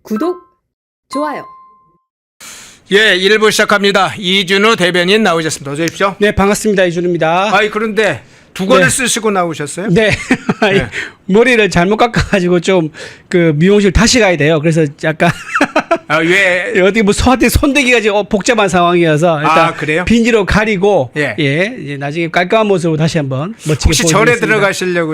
구독, 좋아요. 예, 1부 시작합니다. 이준우 대변인 나오셨습니다. 어서 오십시오. 네, 반갑습니다. 이준우입니다. 아이, 그런데 두건을 네. 쓰시고 나오셨어요? 네. 네. 머리를 잘못 깎아가지고 좀 그 미용실 다시 가야 돼요. 그래서 약간 아, 왜? 어디 뭐 소한테 손대기가 지금 복잡한 상황이어서 일단 그래요? 비닐로 가리고 예. 이제 나중에 깔끔한 모습으로 다시 한번 멋지게 혹시 절에 들어가시려고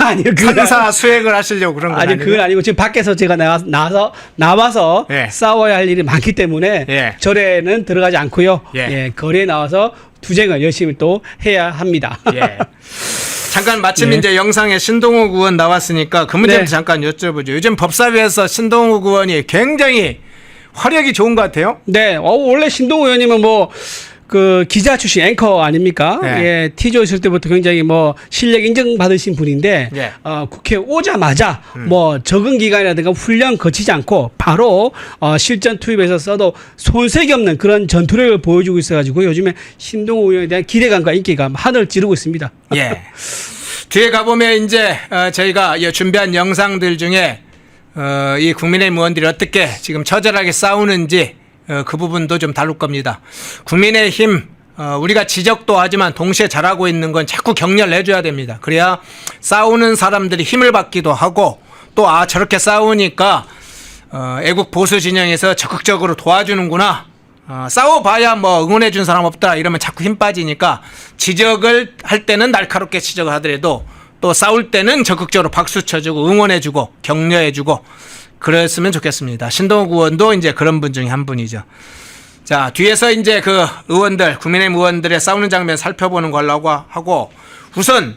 아니요, 산사 수행을 하시려고 그런 건 아니 아니고? 그건 아니고 지금 밖에서 제가 나와서 예. 싸워야 할 일이 많기 때문에 예. 절에는 들어가지 않고요. 예. 거리에 나와서 투쟁을 열심히 또 해야 합니다. 예. 잠깐 마침 예. 이제 영상에 신동욱 의원 나왔으니까 그 문제부터 네. 잠깐 여쭤보죠. 요즘 법사위에서 신동욱 의원이 굉장히 화력이 좋은 것 같아요. 네, 원래 신동우 의원님은 뭐 그 기자 출신 앵커 아닙니까? 네. 예, 티조 있을 때부터 굉장히 뭐 실력 인정받으신 분인데 예. 국회 오자마자 뭐 적응 기간이라든가 훈련 거치지 않고 바로 실전 투입해서 써도 손색이 없는 그런 전투력을 보여주고 있어가지고 요즘에 신동우 의원에 대한 기대감과 인기가 하늘을 찌르고 있습니다. 예. 뒤에 가보면 이제 저희가 준비한 영상들 중에 이 국민의힘 의원들이 어떻게 지금 처절하게 싸우는지 그 부분도 좀 다룰 겁니다. 국민의힘 우리가 지적도 하지만 동시에 잘하고 있는 건 자꾸 격려를 해줘야 됩니다. 그래야 싸우는 사람들이 힘을 받기도 하고 또 저렇게 싸우니까 애국 보수 진영에서 적극적으로 도와주는구나. 싸워봐야 뭐 응원해준 사람 없다 이러면 자꾸 힘 빠지니까 지적을 할 때는 날카롭게 지적을 하더라도 또 싸울 때는 적극적으로 박수 쳐주고 응원해주고 격려해주고 그랬으면 좋겠습니다. 신동욱 의원도 이제 그런 분 중에 한 분이죠. 자, 뒤에서 이제 그 의원들, 국민의힘 의원들의 싸우는 장면 살펴보는 걸로 하고 우선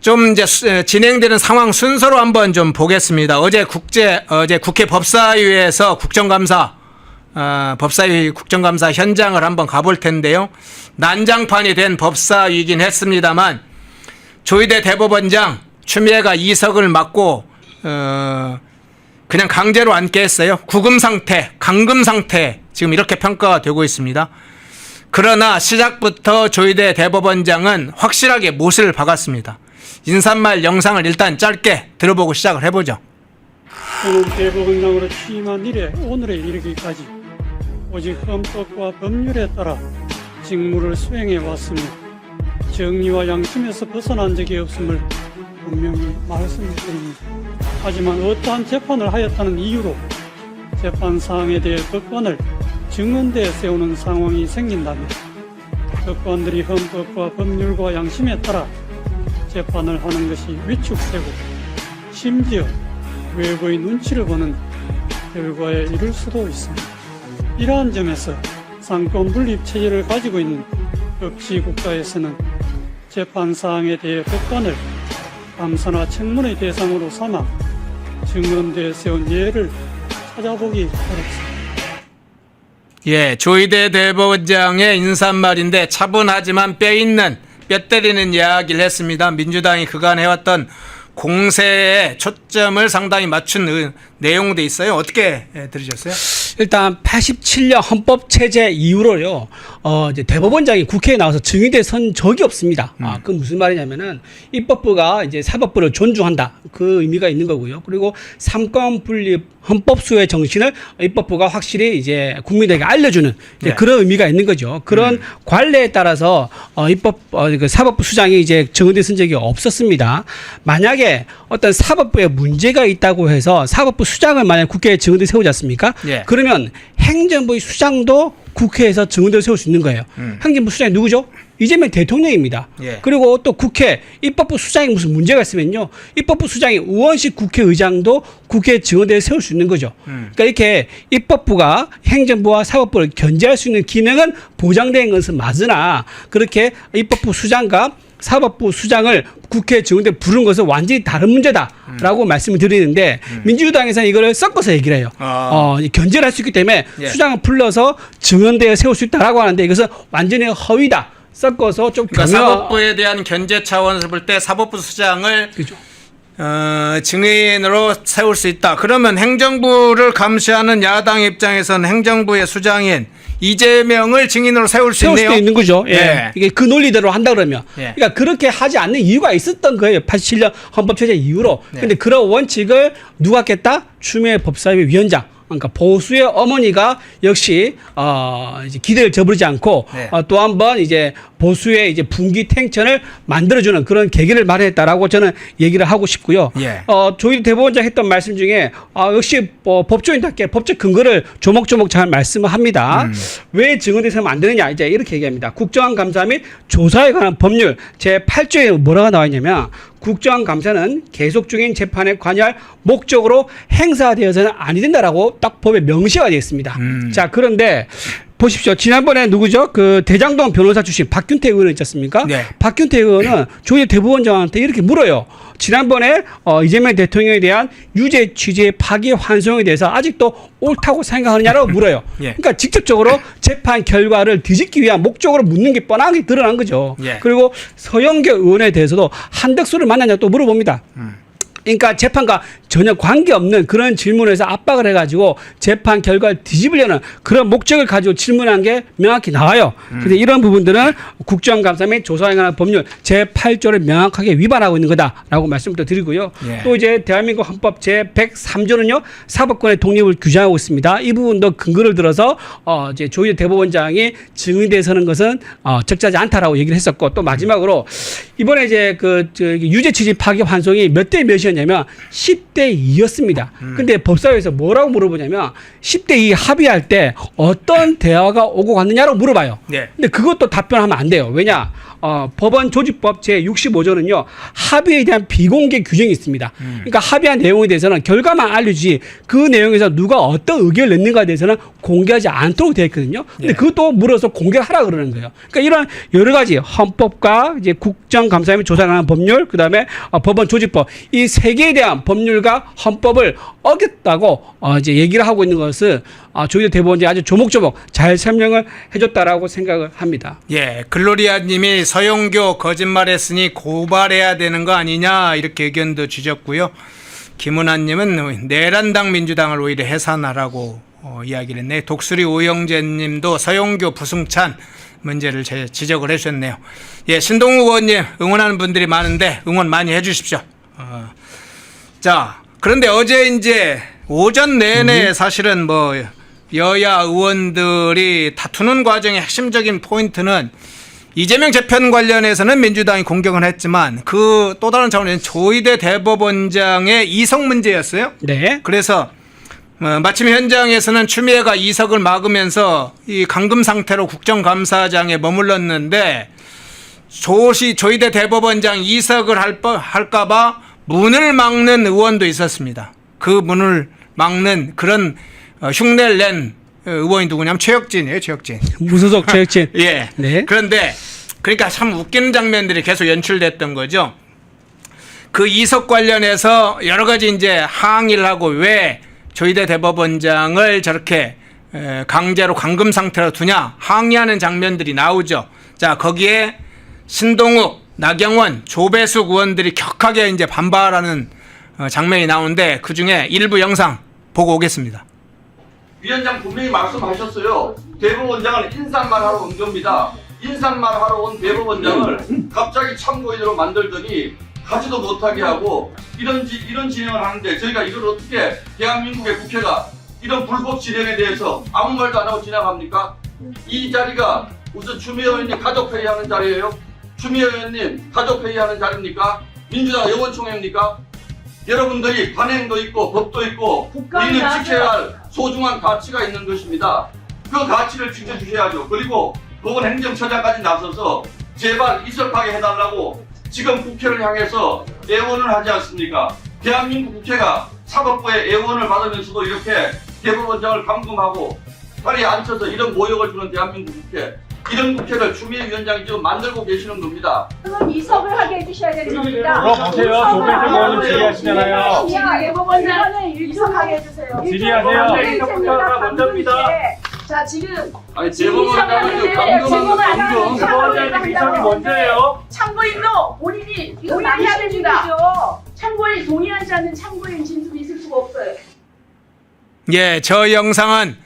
좀 이제 진행되는 상황 순서로 한번 좀 보겠습니다. 어제 국회 법사위에서 법사위 국정감사 현장을 한번 가볼 텐데요. 난장판이 된 법사위이긴 했습니다만 조희대 대법원장 추미애가 이석을 맡고 그냥 강제로 앉게 했어요. 구금 상태, 감금 상태 지금 이렇게 평가가 되고 있습니다. 그러나 시작부터 조희대 대법원장은 확실하게 못을 박았습니다. 인사말 영상을 일단 짧게 들어보고 시작을 해보죠. 저는 대법원장으로 취임한 이래 오늘에 이르기까지 오직 헌법과 법률에 따라 직무를 수행해 왔으며 정의와 양심에서 벗어난 적이 없음을 분명히 말씀드립니다. 하지만 어떠한 재판을 하였다는 이유로 재판 사항에 대해 법관을 증언대에 세우는 상황이 생긴다면 법관들이 헌법과 법률과 양심에 따라 재판을 하는 것이 위축되고 심지어 외부의 눈치를 보는 결과에 이를 수도 있습니다. 이러한 점에서 상권 분립 체제를 가지고 있는 법치 국가에서는 재판 사항에 대해 법관을 감사나 청문의 대상으로 삼아 증언대에 세운 예를 찾아보기 어렵습니다. 예, 조희대 대법원장의 인사말인데 차분하지만 뼈 때리는 이야기를 했습니다. 민주당이 그간 해왔던 공세에 초점을 상당히 맞춘 내용도 있어요. 어떻게 들으셨어요? 일단 87년 헌법체제 이후로요, 이제 대법원장이 국회에 나와서 증인대 선 적이 없습니다. 그건 무슨 말이냐면은 입법부가 이제 사법부를 존중한다. 그 의미가 있는 거고요. 그리고 삼권 분립 헌법수의 정신을 입법부가 확실히 이제 국민에게 알려주는 이제 네. 그런 의미가 있는 거죠. 그런 관례에 따라서 그 사법부 수장이 이제 증언대 선 적이 없었습니다. 만약에 어떤 사법부에 문제가 있다고 해서 사법부 수장을 만약 국회에 증언대 세우지 않습니까? 예. 그러면 행정부의 수장도 국회에서 증언대를 세울 수 있는 거예요. 행정부 수장이 누구죠? 이재명 대통령입니다. 예. 그리고 또 국회 입법부 수장이 무슨 문제가 있으면요, 입법부 수장이 의원식 국회의장도 국회 증언대를 세울 수 있는 거죠. 그러니까 이렇게 입법부가 행정부와 사법부를 견제할 수 있는 기능은 보장된 것은 맞으나 그렇게 입법부 수장과 사법부 수장을 국회 증언대 부른 것은 완전히 다른 문제다라고 말씀을 드리는데 민주당에서는 이거를 섞어서 얘기를 해요. 견제를 할 수 있기 때문에 예. 수장을 불러서 증언대에 세울 수 있다라고 하는데 이것은 완전히 허위다. 섞어서 좀 그러니까 사법부에 대한 견제 차원에서 볼 때 사법부 수장을 그렇죠. 증인으로 세울 수 있다. 그러면 행정부를 감시하는 야당 입장에서는 행정부의 수장인 이재명을 증인으로 세울 수 세울 있네요. 수도 있는 거죠. 예. 예. 이게 그 논리대로 한다 그러면. 예. 그러니까 그렇게 하지 않는 이유가 있었던 거예요. 87년 헌법체제 이후로. 네. 근데 그런 원칙을 누가 깼다? 추미애 법사위 위원장. 그러니까 보수의 어머니가 역시 이제 기대를 저버리지 않고 네. 또 한 번 이제 보수의 이제 분기 탱천을 만들어주는 그런 계기를 마련했다라고 저는 얘기를 하고 싶고요. 예. 조희대 대법원장 했던 말씀 중에 역시 법조인답게 법적 근거를 조목조목 잘 말씀을 합니다. 왜 증언대세면 안 되느냐 이제 이렇게 얘기합니다. 국정원 감사 및 조사에 관한 법률 제8조에 뭐라고 나와 있냐면 국정원 감사는 계속 중인 재판에 관여할 목적으로 행사되어서는 아니 된다라고 딱 법에 명시가 되어 있습니다. 자, 그런데 보십시오. 지난번에 누구죠? 그 대장동 변호사 출신 박균태 의원 있지 않습니까? 네. 박균태 의원은 조희대 대법원장한테 이렇게 물어요. 지난번에 이재명 대통령에 대한 유죄 취지의 파기 환송에 대해서 아직도 옳다고 생각하느냐라고 물어요. 예. 그러니까 직접적으로 재판 결과를 뒤집기 위한 목적으로 묻는 게 뻔하게 드러난 거죠. 예. 그리고 서영교 의원에 대해서도 한덕수를 만났냐 또 물어봅니다. 그러니까 재판과 전혀 관계없는 그런 질문에서 압박을 해가지고 재판 결과를 뒤집으려는 그런 목적을 가지고 질문한 게 명확히 나와요. 그런데 이런 부분들은 국정감사 및 조사에 관한 법률 제8조를 명확하게 위반하고 있는 거다라고 말씀을 드리고요. 예. 또 이제 대한민국 헌법 제103조는요 사법권의 독립을 규정하고 있습니다. 이 부분도 근거를 들어서 이제 조희대 대법원장이 증인대에 서는 것은 적절하지 않다라고 얘기를 했었고 또 마지막으로 이번에 이제 유죄 취지 파기 환송이 몇 대 몇이었냐면 10대 2였습니다. 근데 법사위에서 뭐라고 물어보냐면 10대 2 합의할 때 어떤 대화가 오고 갔느냐라고 물어봐요. 네. 근데 그것도 답변하면 안 돼요. 왜냐? 법원 조직법 제65조는요 합의에 대한 비공개 규정이 있습니다. 그러니까 합의한 내용에 대해서는 결과만 알려주지 그 내용에서 누가 어떤 의견을 냈는가에 대해서는 공개하지 않도록 되어 있거든요. 근데 네. 그것도 물어서 공개하라 그러는 거예요. 그러니까 이런 여러 가지 헌법과 이제 국정감사 및 조사에 관한 법률, 그 다음에 법원 조직법 이 세 개에 대한 법률과 헌법을 어겼다고 이제 얘기를 하고 있는 것을 조희대 대법원장이 아주 조목조목 잘 설명을 해줬다라고 생각을 합니다. 예, 글로리아님이 서영교 거짓말했으니 고발해야 되는 거 아니냐 이렇게 의견도 주셨고요. 김은아님은 내란당 민주당을 오히려 해산하라고 이야기를 했네요. 독수리 오영재님도 서영교 부승찬 문제를 지적을 해주셨네요. 예, 신동욱 의원님 응원하는 분들이 많은데 응원 많이 해주십시오. 자, 그런데 어제 이제 오전 내내 사실은 뭐 여야 의원들이 다투는 과정의 핵심적인 포인트는 이재명 재편 관련해서는 민주당이 공격을 했지만 그 또 다른 차원에는 조희대 대법원장의 이석 문제였어요. 네. 그래서 마침 현장에서는 추미애가 이석을 막으면서 이 감금 상태로 국정감사장에 머물렀는데 조희대 대법원장 이석을 할까봐 문을 막는 의원도 있었습니다. 그 문을 막는 그런 흉내를 낸 의원이 누구냐면 최혁진이에요. 최혁진. 무소속 최혁진. 예. 네. 그런데 그러니까 참 웃기는 장면들이 계속 연출됐던 거죠. 그 이석 관련해서 여러 가지 이제 항의를 하고 왜 조희대 대법원장을 저렇게 강제로 감금 상태로 두냐 항의하는 장면들이 나오죠. 자, 거기에 신동욱, 나경원, 조배숙 의원들이 격하게 이제 반발하는 장면이 나오는데 그 중에 일부 영상 보고 오겠습니다. 위원장 분명히 말씀하셨어요. 대법원장을 인사만 하러 온 겁니다. 인사만 하러 온 대법원장을 갑자기 참고인으로 만들더니 가지도 못하게 하고 이런 진행을 하는데 저희가 이걸 어떻게 대한민국의 국회가 이런 불법 진행에 대해서 아무 말도 안 하고 지나갑니까? 이 자리가 무슨 추미애 의원님 가족회의하는 자리예요? 추미애 의원님 가족회의하는 자리입니까? 민주당 의원총회입니까? 여러분들이 관행도 있고 법도 있고 우리는 지켜야 할 소중한 가치가 있는 것입니다. 그 가치를 지켜주셔야죠. 그리고 법원 행정처장까지 나서서 제발 이석하게 해달라고 지금 국회를 향해서 애원을 하지 않습니까? 대한민국 국회가 사법부의 애원을 받으면서도 이렇게 대법원장을 감금하고 다리에 앉혀서 이런 모욕을 주는 대한민국 국회, 이런 국회를 추미애 위원장이 지금 만들고 계시는 겁니다. 그건 이석을 하게 해주셔야 되는 겁니다. 물어보세요. 조배숙 의원님 질의하시잖아요. 대법원장은 이석하게 해주세요. 질의하세요. 행정부터가 먼저입니다. 자, 지금 아니 대법원장은 감금하는 감금. 대법원장님 이석이 먼저예요. 참고인도 본인이 이거 해야 됩니다. 참고인 동의하지 않는 참고인 진술이 있을 수가 없어요. 예, 저 영상은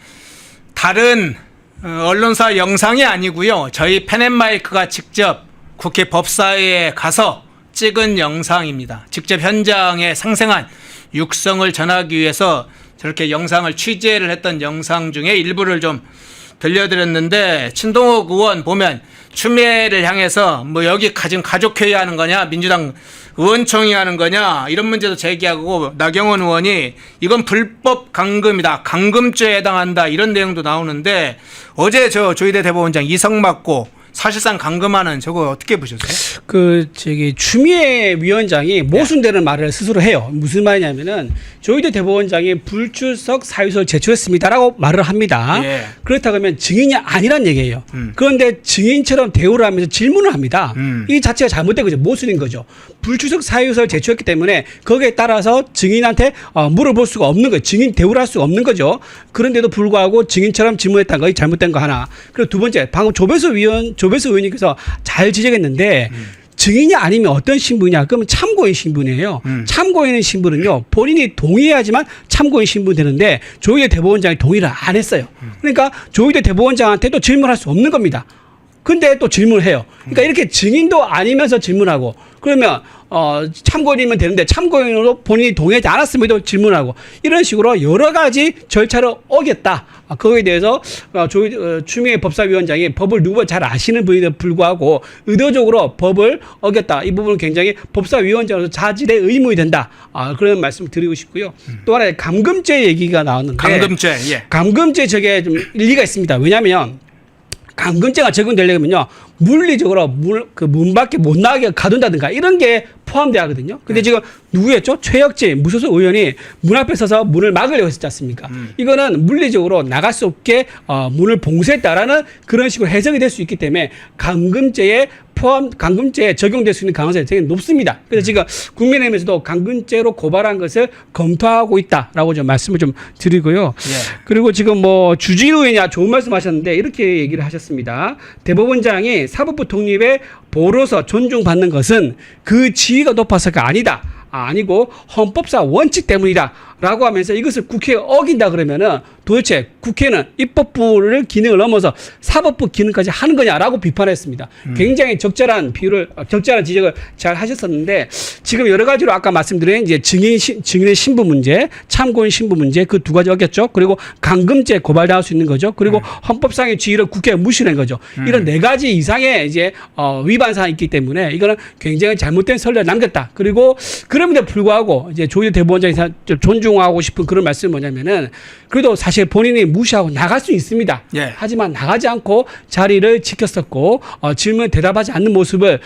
다른 언론사 영상이 아니고요. 저희 펜앤마이크가 직접 국회 법사위에 가서 찍은 영상입니다. 직접 현장의 생생한 육성을 전하기 위해서 저렇게 영상을 취재를 했던 영상 중에 일부를 좀 들려드렸는데, 친동욱 의원 보면 추미애를 향해서 뭐 여기 지금 가족회의 하는 거냐, 민주당 의원총회 하는 거냐, 이런 문제도 제기하고, 나경원 의원이 이건 불법 감금이다, 감금죄에 해당한다, 이런 내용도 나오는데, 어제 저 조희대 대법원장 이성 맞고 사실상 감금하는 저거 어떻게 보셨어요? 추미애 위원장이 모순되는 말을 스스로 해요. 무슨 말이냐면은 조희대 대법원장이 불출석 사유서를 제출했습니다라고 말을 합니다. 예. 그렇다고 하면 증인이 아니란 얘기예요. 그런데 증인처럼 대우를 하면서 질문을 합니다. 이 자체가 잘못된 거죠. 모순인 거죠. 불출석 사유서를 제출했기 때문에 거기에 따라서 증인한테 물어볼 수가 없는 거예요. 증인 대우를 할 수가 없는 거죠. 그런데도 불구하고 증인처럼 질문했다는 것이 잘못된 거 하나. 그리고 두 번째, 방금 조배수 의원님께서 잘 지적했는데, 증인이 아니면 어떤 신분이냐? 그러면 참고인 신분이에요. 참고인의 신분은요, 본인이 동의해야지만 참고인 신분이 되는데, 조희대 대법원장이 동의를 안 했어요. 그러니까 조희대 대법원장한테도 질문할 수 없는 겁니다. 근데 또 질문을 해요. 그러니까 이렇게 증인도 아니면서 질문하고, 그러면 참고인이면 되는데 참고인으로 본인이 동의하지 않았음에도 질문하고, 이런 식으로 여러 가지 절차를 어겼다. 그거에 대해서 추미애 법사위원장이 법을 누구보다 잘 아시는 분인데 불구하고 의도적으로 법을 어겼다. 이 부분은 굉장히 법사위원장으로서 자질의 의무이 된다. 그런 말씀을 드리고 싶고요. 또 하나의 감금죄 얘기가 나왔는데, 감금죄, 예. 감금죄 저게 좀 일리가 있습니다. 왜냐하면 감금죄가 적용되려면요, 물리적으로 문 밖에 못 나가게 가둔다든가 이런 게 포함돼야 하거든요. 근데 지금 누구였죠? 최혁재 무소속 의원이 문 앞에 서서 문을 막으려고 했었지 않습니까? 이거는 물리적으로 나갈 수 없게 문을 봉쇄했다라는 그런 식으로 해석이 될 수 있기 때문에 감금죄에 적용될 수 있는 가능성이 되게 높습니다. 그래서 지금 국민의힘에서도 감금죄로 고발한 것을 검토하고 있다라고 좀 말씀을 좀 드리고요. 예. 그리고 지금 주진우 의원이 좋은 말씀 하셨는데 이렇게 얘기를 하셨습니다. 대법원장이 사법부 독립에 보로서 존중받는 것은 그 지위가 높아서가 아니고 헌법상 원칙 때문이다 라고 하면서 이것을 국회에 어긴다 그러면은 도대체 국회는 입법부를 기능을 넘어서 사법부 기능까지 하는 거냐라고 비판했습니다. 굉장히 적절한 지적을 잘 하셨었는데, 지금 여러 가지로 아까 말씀드린 이제 증인의 신부 문제, 참고인 신부 문제, 그 두 가지 어겼죠. 그리고 감금죄 고발당할 수 있는 거죠. 그리고 헌법상의 지위를 국회에 무시한 거죠. 이런 네 가지 이상의 이제 위반 사항이 있기 때문에 이거는 굉장히 잘못된 선례를 남겼다. 그리고 그럼에도 불구하고 이제 조희대 대법원장이 좀 존중하고 싶은 그런 말씀은 뭐냐면은, 그래도 사실 본인이 무시하고 나갈 수 있습니다. 예. 하지만 나가지 않고 자리를 지켰었고, 질문에 대답하지 않는 모습을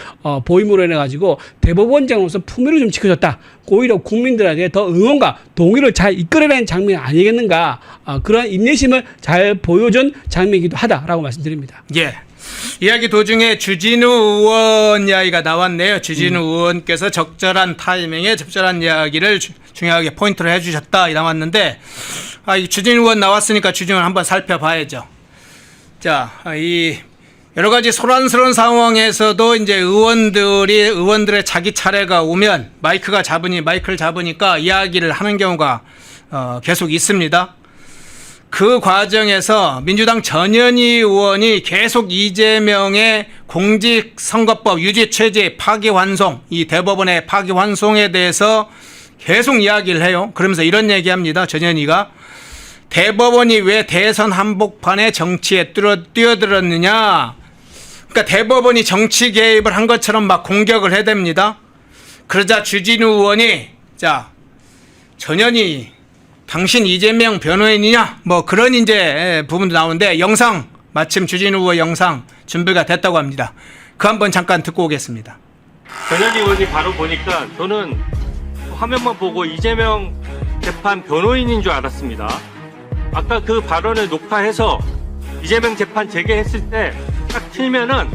보임으로 인해가지고 대법원장으로서 품위를 좀 지켜줬다. 오히려 국민들에게 더 응원과 동의를 잘 이끌어낸 장면이 아니겠는가. 그런 인내심을 잘 보여준 장면이기도 하다라고 말씀드립니다. 예. 이야기 도중에 주진우 의원 이야기가 나왔네요. 주진우 의원께서 적절한 타이밍에 적절한 이야기를 중요하게 포인트를 해주셨다 이 나왔는데, 이 주진우 의원 나왔으니까 주진우를 한번 살펴봐야죠. 자, 이 여러 가지 소란스러운 상황에서도 이제 의원들의 자기 차례가 오면 마이크를 잡으니까 이야기를 하는 경우가 계속 있습니다. 그 과정에서 민주당 전현희 의원이 계속 이재명의 공직선거법 유지체제 파기환송, 이 대법원의 파기환송에 대해서 계속 이야기를 해요. 그러면서 이런 얘기합니다. 전현희가 대법원이 왜 대선 한복판에 정치에 뛰어들었느냐. 그러니까 대법원이 정치 개입을 한 것처럼 막 공격을 해댑니다. 그러자 주진우 의원이, 자, 전현희 당신 이재명 변호인이냐? 뭐 그런 이제 부분도 나오는데, 영상 마침 주진우 의원 영상 준비가 됐다고 합니다. 그 한번 잠깐 듣고 오겠습니다. 전현희 의원이 바로 보니까 저는 화면만 보고 이재명 재판 변호인인 줄 알았습니다. 아까 그 발언을 녹화해서 이재명 재판 재개했을 때 딱 틀면은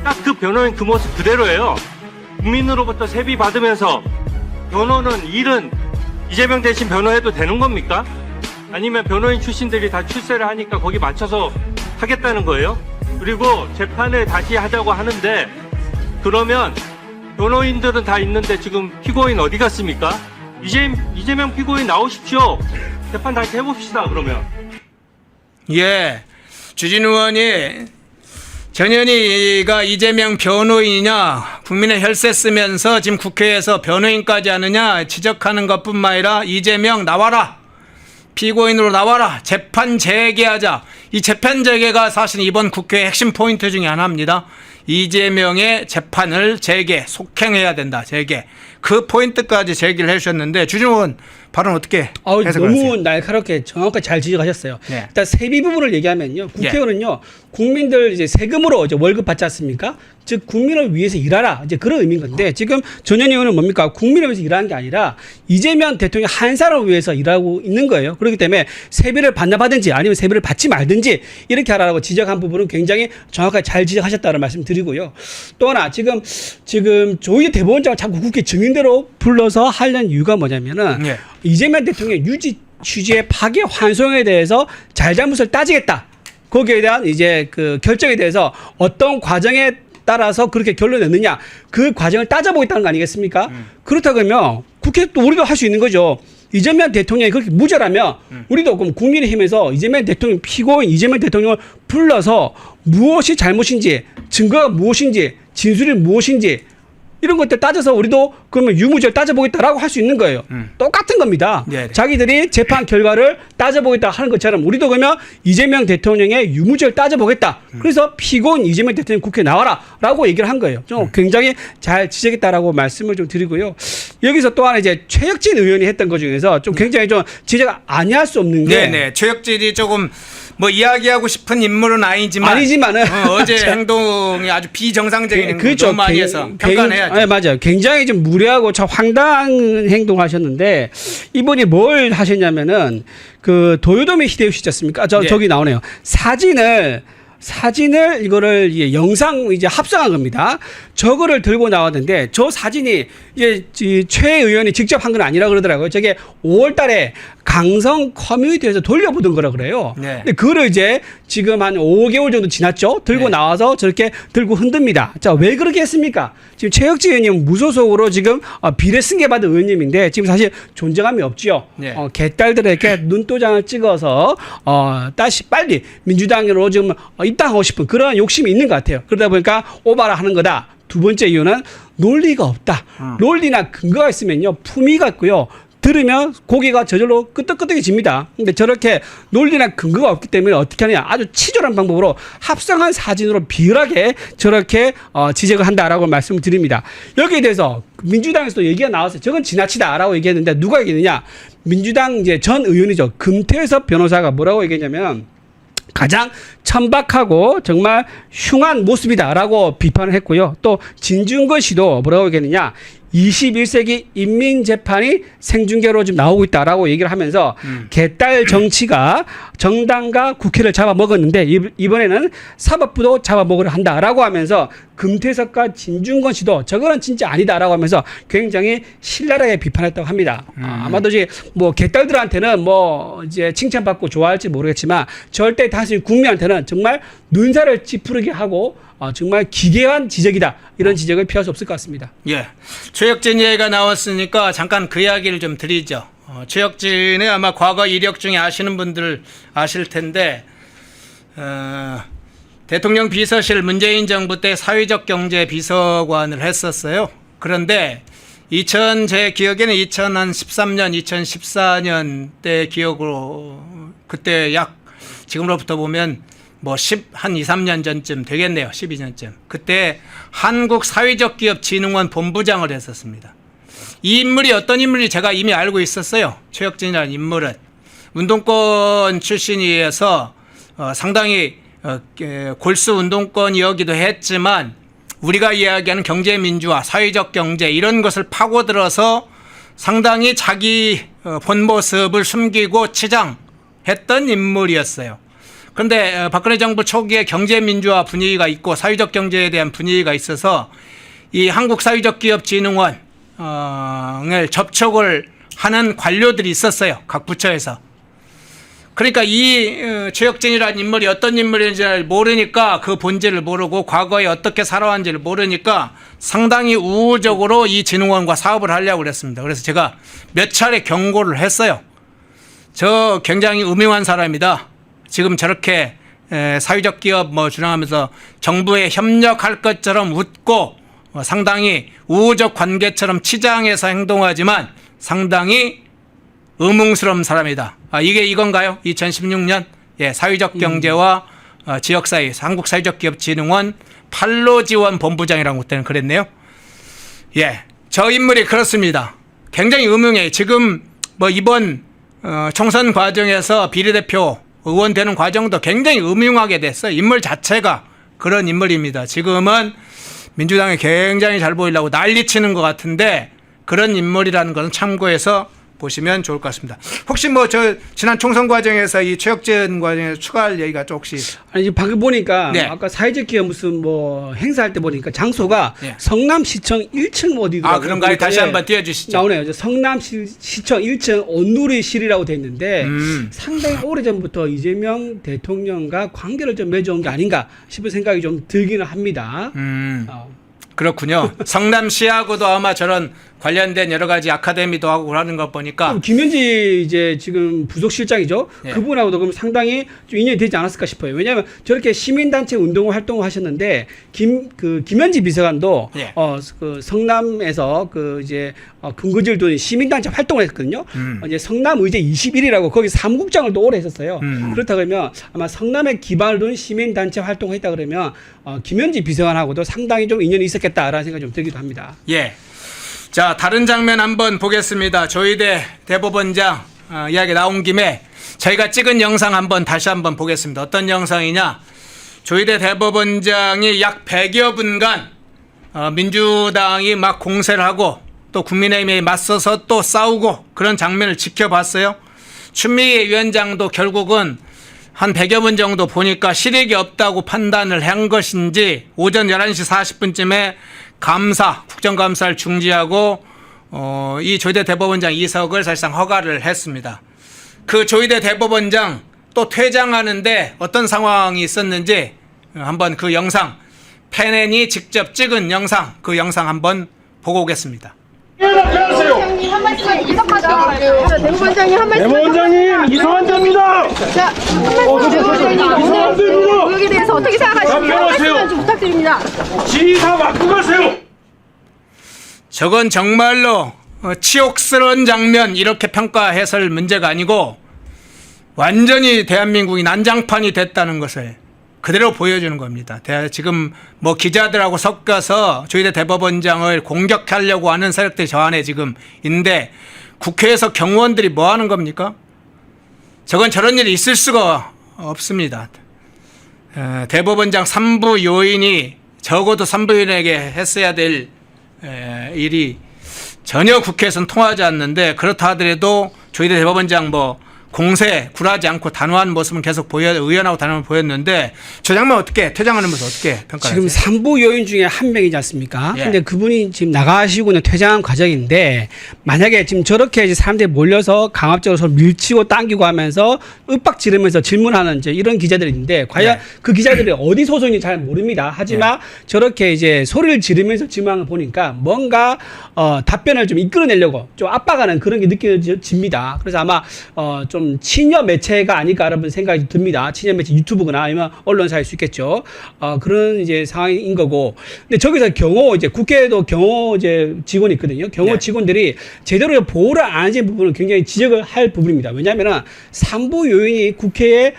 딱 그 변호인 그 모습 그대로예요. 국민으로부터 세비 받으면서 변호는 일은 이재명 대신 변호해도 되는 겁니까? 아니면 변호인 출신들이 다 출세를 하니까 거기 맞춰서 하겠다는 거예요? 그리고 재판을 다시 하자고 하는데, 그러면 변호인들은 다 있는데 지금 피고인 어디 갔습니까? 이재명 피고인 나오십시오. 재판 다시 해봅시다. 그러면. 예, 주진 의원이 전현희가 이재명 변호인이냐, 국민의 혈세 쓰면서 지금 국회에서 변호인까지 하느냐 지적하는 것뿐만 아니라 이재명 나와라, 피고인으로 나와라, 재판 재개하자. 이 재판 재개가 사실 이번 국회의 핵심 포인트 중에 하나입니다. 이재명의 재판을 속행해야 된다. 재개. 그 포인트까지 제기를 해주셨는데 주진 의원 발언 어떻게 해석하세요? 너무 날카롭게 정확하게 잘 지적하셨어요. 네. 일단 세비 부분을 얘기하면요, 국회의원은요 국민들 이제 세금으로 이제 월급 받지 않습니까? 즉 국민을 위해서 일하라, 이제 그런 의미인 건데 지금 전현희 의원은 뭡니까? 국민을 위해서 일하는 게 아니라 이재명 대통령 한 사람을 위해서 일하고 있는 거예요. 그렇기 때문에 세비를 받든지 아니면 세비를 받지 말든지 이렇게 하라고 지적한 부분은 굉장히 정확하게 잘 지적하셨다는 말씀드리고요. 또 하나 지금 조희대 대법원장을 자꾸 국회 증인대로 불러서 하려는 이유가 뭐냐면은 네. 이재명 대통령의 유지 취지의 파괴 환송에 대해서 잘잘못을 따지겠다. 거기에 대한 이제 그 결정에 대해서 어떤 과정에 따라서 그렇게 결론을 냈느냐, 그 과정을 따져보겠다는 거 아니겠습니까? 그렇다 그러면 국회 또 우리도 할 수 있는 거죠. 이재명 대통령이 그렇게 무죄라면 우리도 그럼 국민의힘에서 이재명 대통령 피고인 이재명 대통령을 불러서 무엇이 잘못인지, 증거가 무엇인지, 진술이 무엇인지 이런 것들 따져서 우리도 그러면 유무죄를 따져보겠다라고 할 수 있는 거예요. 똑같은 겁니다. 네. 자기들이 재판 결과를 따져보겠다 하는 것처럼 우리도 그러면 이재명 대통령의 유무죄를 따져보겠다. 그래서 피고인 이재명 대통령 국회에 나와라라고 얘기를 한 거예요. 좀 굉장히 잘 지적했다라고 말씀을 좀 드리고요. 여기서 또 하나 이제 최혁진 의원이 했던 것 중에서 좀 굉장히 좀 지적 아니할 수 없는 게 네네. 최혁진이 조금 뭐 이야기하고 싶은 인물은 아니지만은 어제 행동이 아주 비정상적인 행동 그렇죠. 너무 많이 해서 평가해야죠. 네, 맞아요. 굉장히 좀 무례하고 참 황당한 행동하셨는데 이분이 뭘 하셨냐면은 그 도요토미 히데요시 있지 않습니까? 네. 저기 나오네요. 사진을 이거를 이제 영상 이제 합성한 겁니다. 저거를 들고 나왔는데 저 사진이 이제 최 의원이 직접 한 건 아니라 그러더라고요. 저게 5월 달에 강성 커뮤니티에서 돌려보던 거라 그래요. 네. 근데 그거를 이제 지금 한 5개월 정도 지났죠. 들고 네. 나와서 저렇게 들고 흔듭니다. 자, 왜 그렇게 했습니까? 지금 최혁진 의원님 무소속으로 지금 비례 승계 받은 의원님인데 지금 사실 존재감이 없지요. 네. 개딸들에게 눈도장을 찍어서 다시 빨리 민주당으로 지금 입당하고 싶은 그런 욕심이 있는 것 같아요. 그러다 보니까 오바라 하는 거다. 두 번째 이유는 논리가 없다. 논리나 근거가 있으면요 품위가 있고요. 들으면 고개가 저절로 끄덕끄덕해집니다. 근데 저렇게 논리나 근거가 없기 때문에 어떻게 하느냐, 아주 치졸한 방법으로 합성한 사진으로 비열하게 저렇게 지적을 한다라고 말씀을 드립니다. 여기에 대해서 민주당에서도 얘기가 나왔어요. 저건 지나치다라고 얘기했는데 누가 얘기했느냐, 민주당 이제 전 의원이죠, 금태섭 변호사가 뭐라고 얘기했냐면 가장 천박하고 정말 흉한 모습이다라고 비판을 했고요. 또 진중권 씨도 뭐라고 얘기했느냐, 21세기 인민재판이 생중계로 지금 나오고 있다라고 얘기를 하면서 개딸 정치가 정당과 국회를 잡아먹었는데 이번에는 사법부도 잡아먹으려 한다라고 하면서 금태섭과 진중권 씨도 저거는 진짜 아니다라고 하면서 굉장히 신랄하게 비판했다고 합니다. 아마도 이제 뭐 개딸들한테는 뭐 이제 칭찬받고 좋아할지 모르겠지만 절대 다수 국민한테는 정말 눈살을 찌푸리게 하고 정말 기괴한 지적이다, 이런 지적을 피할 수 없을 것 같습니다. 예, 최혁진 얘기가 나왔으니까 잠깐 그 이야기를 좀 드리죠. 최혁진의 아마 과거 이력 중에 아시는 분들 아실 텐데 대통령 비서실 문재인 정부 때 사회적 경제 비서관을 했었어요. 그런데 제 기억에는 2013년, 2014년 때 기억으로 그때 약 지금으로부터 보면 한 2, 3년 전쯤 되겠네요. 12년쯤. 그때 한국 사회적 기업 진흥원 본부장을 했었습니다. 이 인물이 어떤 인물인지 제가 이미 알고 있었어요. 최혁진이라는 인물은. 운동권 출신이어서 상당히 골수 운동권이었기도 했지만 우리가 이야기하는 경제민주화, 사회적 경제 이런 것을 파고들어서 상당히 자기 본 모습을 숨기고 치장했던 인물이었어요. 그런데 박근혜 정부 초기에 경제민주화 분위기가 있고 사회적 경제에 대한 분위기가 있어서 이 한국사회적기업진흥원을 접촉을 하는 관료들이 있었어요. 각 부처에서. 그러니까 이 최혁진이라는 인물이 어떤 인물인지 모르니까 그 본질을 모르고 과거에 어떻게 살아왔는지를 모르니까 상당히 우호적으로 이 진흥원과 사업을 하려고 그랬습니다. 그래서 제가 몇 차례 경고를 했어요. 저 굉장히 음흉한 사람이다. 지금 저렇게 사회적 기업 뭐 주장하면서 정부에 협력할 것처럼 웃고 상당히 우호적 관계처럼 치장해서 행동하지만 상당히 의문스러운 사람이다. 이게 이건가요? 2016년 사회적 경제와 지역사회 한국사회적기업진흥원 판로지원 본부장이라고 그때는 그랬네요. 저 인물이 그렇습니다. 굉장히 음흉해요. 지금 뭐 이번 총선 과정에서 비례대표 의원 되는 과정도 굉장히 음흉하게 됐어요. 인물 자체가 그런 인물입니다. 지금은 민주당에 굉장히 잘 보이려고 난리치는 것 같은데 그런 인물이라는 것은 참고해서 보시면 좋을 것 같습니다. 혹시 뭐 저 지난 총선 과정에서 이 최혁진 과정에서 추가할 얘기가 좀 혹시? 아니 방금 보니까 네. 아까 사회적 기업 무슨 뭐 행사할 때 보니까 장소가 네. 성남시청 1층 어디더라고요. 그런가요? 다시 한번 띄워주시죠. 나오네요. 성남시청 1층 온누리실이라고 돼 있는데 상당히 오래전부터 이재명 대통령과 관계를 좀 맺어온 게 아닌가 싶은 생각이 좀 들기는 합니다. 그렇군요. 성남시하고도 아마 저런 관련된 여러 가지 아카데미도 하고 그러는 거 보니까 김현지 이제 지금 부속실장이죠. 예. 그분하고도 그럼 상당히 좀 인연이 되지 않았을까 싶어요. 왜냐하면 저렇게 시민단체 운동 활동을 하셨는데 김현지 비서관도 예. 그 성남에서 그 이제 근거지를 둔 시민단체 활동을 했거든요. 이제 성남의제 21이라고 거기 사무국장을 또 오래 했었어요. 그렇다 그러면 아마 성남에 기반을 둔 시민단체 활동을 했다 그러면 김현지 비서관하고도 상당히 좀 인연이 있었겠다라는 생각이 좀 들기도 합니다. 예. 자, 다른 장면 한번 보겠습니다. 조희대 대법원장 이야기 나온 김에 저희가 찍은 영상 다시 한번 보겠습니다. 어떤 영상이냐? 조희대 대법원장이 약 100여 분간 민주당이 막 공세를 하고 또 국민의힘에 맞서서 또 싸우고 그런 장면을 지켜봤어요. 추미애 위원장도 결국은 한 100여 분 정도 보니까 실익이 없다고 판단을 한 것인지 오전 11시 40분쯤에 국정감사를 중지하고 이 조희대 대법원장 이석을 사실상 허가를 했습니다. 그 조희대 대법원장 또 퇴장하는데 어떤 상황이 있었는지 한번 그 영상, 패넨이 직접 찍은 영상, 그 영상 한번 보고 오겠습니다. 대법원장님 한 말씀 이석하죠. 대법원장님 한 말씀. 대법원장님 이성환자입니다. 자, 한 말씀 오늘 의혹에 대해서 어떻게 생각하시는지 한 말씀 좀 부탁드립니다. 지휘사 맡고 가세요. 저건 정말로 치욕스러운 장면 이렇게 평가해설 문제가 아니고 완전히 대한민국이 난장판이 됐다는 것을 그대로 보여주는 겁니다. 지금 뭐 기자들하고 섞여서 조희대 대법원장을 공격하려고 하는 세력들이 저 안에 지금 있는데 국회에서 경호원들이 뭐 하는 겁니까? 저건 저런 일이 있을 수가 없습니다. 대법원장 3부 요인이 적어도 3부 요인에게 했어야 될 일이 전혀 국회에서는 통하지 않는데 그렇다 하더라도 조희대 대법원장 뭐 공세 굴하지 않고 단호한 모습은 계속 의연하고 단호한 보였는데 저 장면 어떻게 퇴장하는 모습 어떻게 평가하세요? 지금 3부 요인 중에 한 명이지 않습니까? 예. 근데 그분이 지금 나가시고는 퇴장한 과정인데 만약에 지금 저렇게 이제 사람들이 몰려서 강압적으로 서로 밀치고 당기고 하면서 윽박 지르면서 질문하는 이제 이런 기자들이 있는데 과연 예. 그 기자들이 어디 소속인지 잘 모릅니다. 하지만 저렇게 이제 소리를 지르면서 질문하는 걸 보니까 뭔가 답변을 좀 이끌어내려고 좀 압박하는 그런 게 느껴집니다. 그래서 아마 좀 친여 매체가 아닐까라는 생각이 듭니다. 친여 매체 유튜브거나 아니면 언론사일 수 있겠죠. 그런 이제 상황인 거고. 근데 저기서 이제 국회에도 경호 이제 직원이 있거든요. 경호 네. 직원들이 제대로 보호를 안 하는 부분은 굉장히 지적을 할 부분입니다. 왜냐하면은 3부 요인이 국회에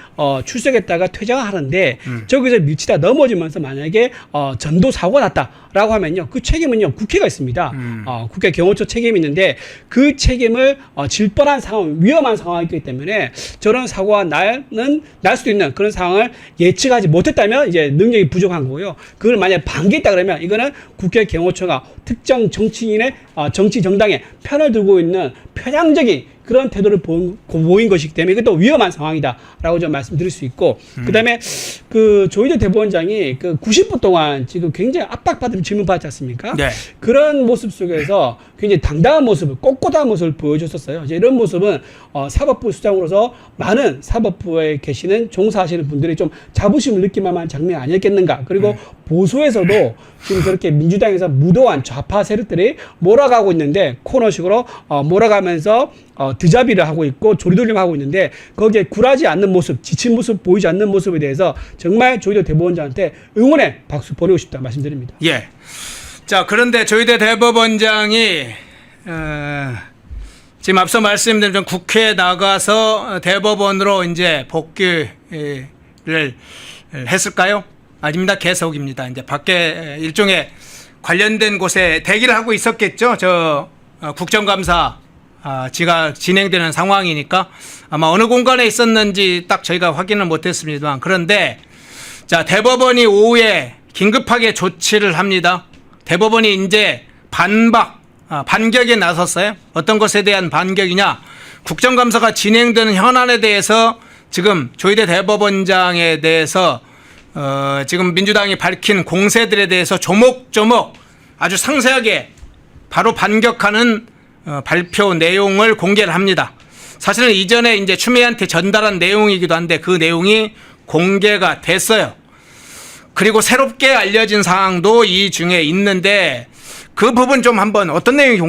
출석했다가 퇴장을 하는데 저기서 밀치다 넘어지면서 만약에 전도 사고가 났다라고 하면요. 그 책임은요. 국회가 있습니다. 국회 경호처 책임이 있는데 그 책임을 질 뻔한 상황, 위험한 상황이기 때문에 저런 사고가 날 수도 있는 그런 상황을 예측하지 못했다면 이제 능력이 부족한 거고요. 그걸 만약에 반기했다 그러면 이거는 국회 경호처가 특정 정치인의 정치 정당의 편을 들고 있는 편향적인 그런 태도를 보인 것이기 때문에 이것도 위험한 상황이다라고 좀 말씀드릴 수 있고 그다음에 그 조희대 대법원장이 그 90분 동안 지금 굉장히 압박받은 질문 받지 않습니까? 네. 그런 모습 속에서 굉장히 당당한 모습을 꼿꼿한 모습을 보여줬었어요. 이제 이런 모습은 사법부 수장으로서 많은 사법부에 계시는 종사하시는 분들이 좀 자부심을 느낄 만한 장면이 아니었겠는가. 그리고 보수에서도 지금 저렇게 민주당에서 무도한 좌파 세력들이 몰아가고 있는데 코너식으로 몰아가면서 드자비를 하고 있고 조리돌림 하고 있는데 거기에 굴하지 않는 모습, 지친 모습 보이지 않는 모습에 대해서 정말 조희대 대법원장한테 응원의 박수 보내고 싶다 말씀드립니다. 예. 자, 그런데 조희대 대법원장이 지금 앞서 말씀드린 국회에 나가서 대법원으로 이제 복귀를 했을까요? 아닙니다. 계속입니다. 이제 밖에 일종의 관련된 곳에 대기를 하고 있었겠죠. 저 국정감사 지가 진행되는 상황이니까 아마 어느 공간에 있었는지 딱 저희가 확인을 못했습니다만 그런데 자 대법원이 오후에 긴급하게 조치를 합니다. 대법원이 이제 반격에 나섰어요. 어떤 것에 대한 반격이냐? 국정감사가 진행되는 현안에 대해서 지금 조희대 대법원장에 대해서 지금 민주당이 밝힌 공세들에 대해서 조목조목 아주 상세하게 바로 반격하는 발표 내용을 공개를 합니다. 사실은 이전에 이제 추미애한테 전달한 내용이기도 한데 그 내용이 공개가 됐어요. 그리고 새롭게 알려진 사항도 이 중에 있는데 그 부분 좀 한번 어떤 내용이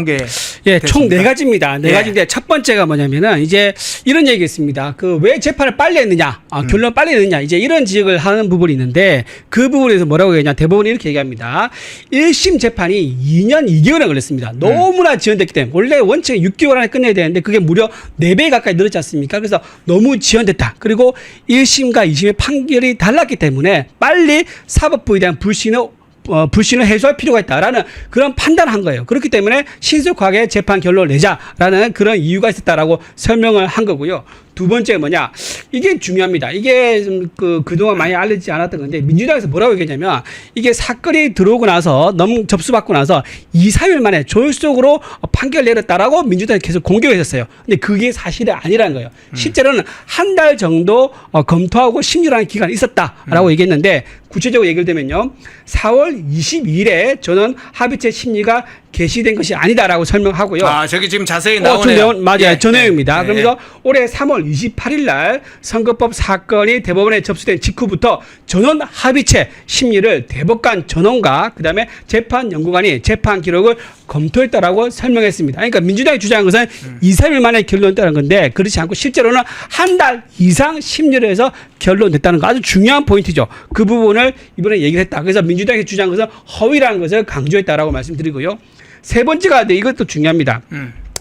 예, 총 4가지입니다. 네 예. 가지인데 첫 번째가 뭐냐면은 이제 이런 얘기 있습니다. 그 왜 재판을 빨리 했느냐, 결론 빨리 했느냐, 이제 이런 지적을 하는 부분이 있는데 그 부분에서 뭐라고 얘기하냐, 대법원이 이렇게 얘기합니다. 1심 재판이 2년 2개월에 걸렸습니다. 너무나 지연됐기 때문에 원래 원칙 6개월 안에 끝내야 되는데 그게 무려 4배 가까이 늘었지 않습니까? 그래서 너무 지연됐다. 그리고 1심과 2심의 판결이 달랐기 때문에 빨리 사법부에 대한 불신을 해소할 필요가 있다라는 그런 판단을 한 거예요. 그렇기 때문에 신속하게 재판 결론을 내자라는 그런 이유가 있었다라고 설명을 한 거고요. 두 번째 뭐냐, 이게 중요합니다. 이게 좀 그동안 많이 알려지지 않았던 건데 민주당에서 뭐라고 얘기했냐면 이게 사건이 들어오고 나서 접수받고 나서 2, 3일 만에 조율적으로 판결 내렸다라고 민주당이 계속 공격했었어요. 근데 그게 사실이 아니라는 거예요. 실제로는 한 달 정도 검토하고 심리라는 기간이 있었다라고 얘기했는데 구체적으로 얘기를 드면요. 4월 22일에 저는 합의체 심리가 개시된 것이 아니다라고 설명하고요. 저기 지금 자세히 나오네요. 맞아요. 예. 저 내용입니다. 예. 그러면서 올해 3월 28일 날 선거법 사건이 대법원에 접수된 직후부터 전원 합의체 심리를 대법관 전원과 그다음에 재판연구관이 재판 기록을 검토했다라고 설명했습니다. 그러니까 민주당이 주장한 것은 2, 3일 만에 결론됐다는 건데 그렇지 않고 실제로는 한 달 이상 심리를 해서 결론됐다는 거 아주 중요한 포인트죠. 그 부분을 이번에 얘기를 했다. 그래서 민주당이 주장한 것은 허위라는 것을 강조했다라고 말씀드리고요. 세 번째가 이것도 중요합니다.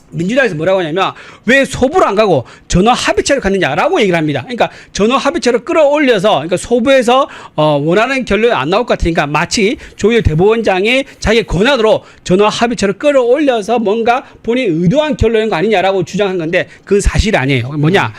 민주당에서 뭐라고 하냐면 왜 소부를 안 가고 전원 합의체를 갔느냐라고 얘기를 합니다. 그러니까 전원 합의체를 끌어올려서 그러니까 소부에서 원하는 결론이 안 나올 것 같으니까 마치 조희대 대법원장이 자기 권한으로 전원 합의체를 끌어올려서 뭔가 본인이 의도한 결론인 거 아니냐라고 주장한 건데 그건 사실이 아니에요. 뭐냐,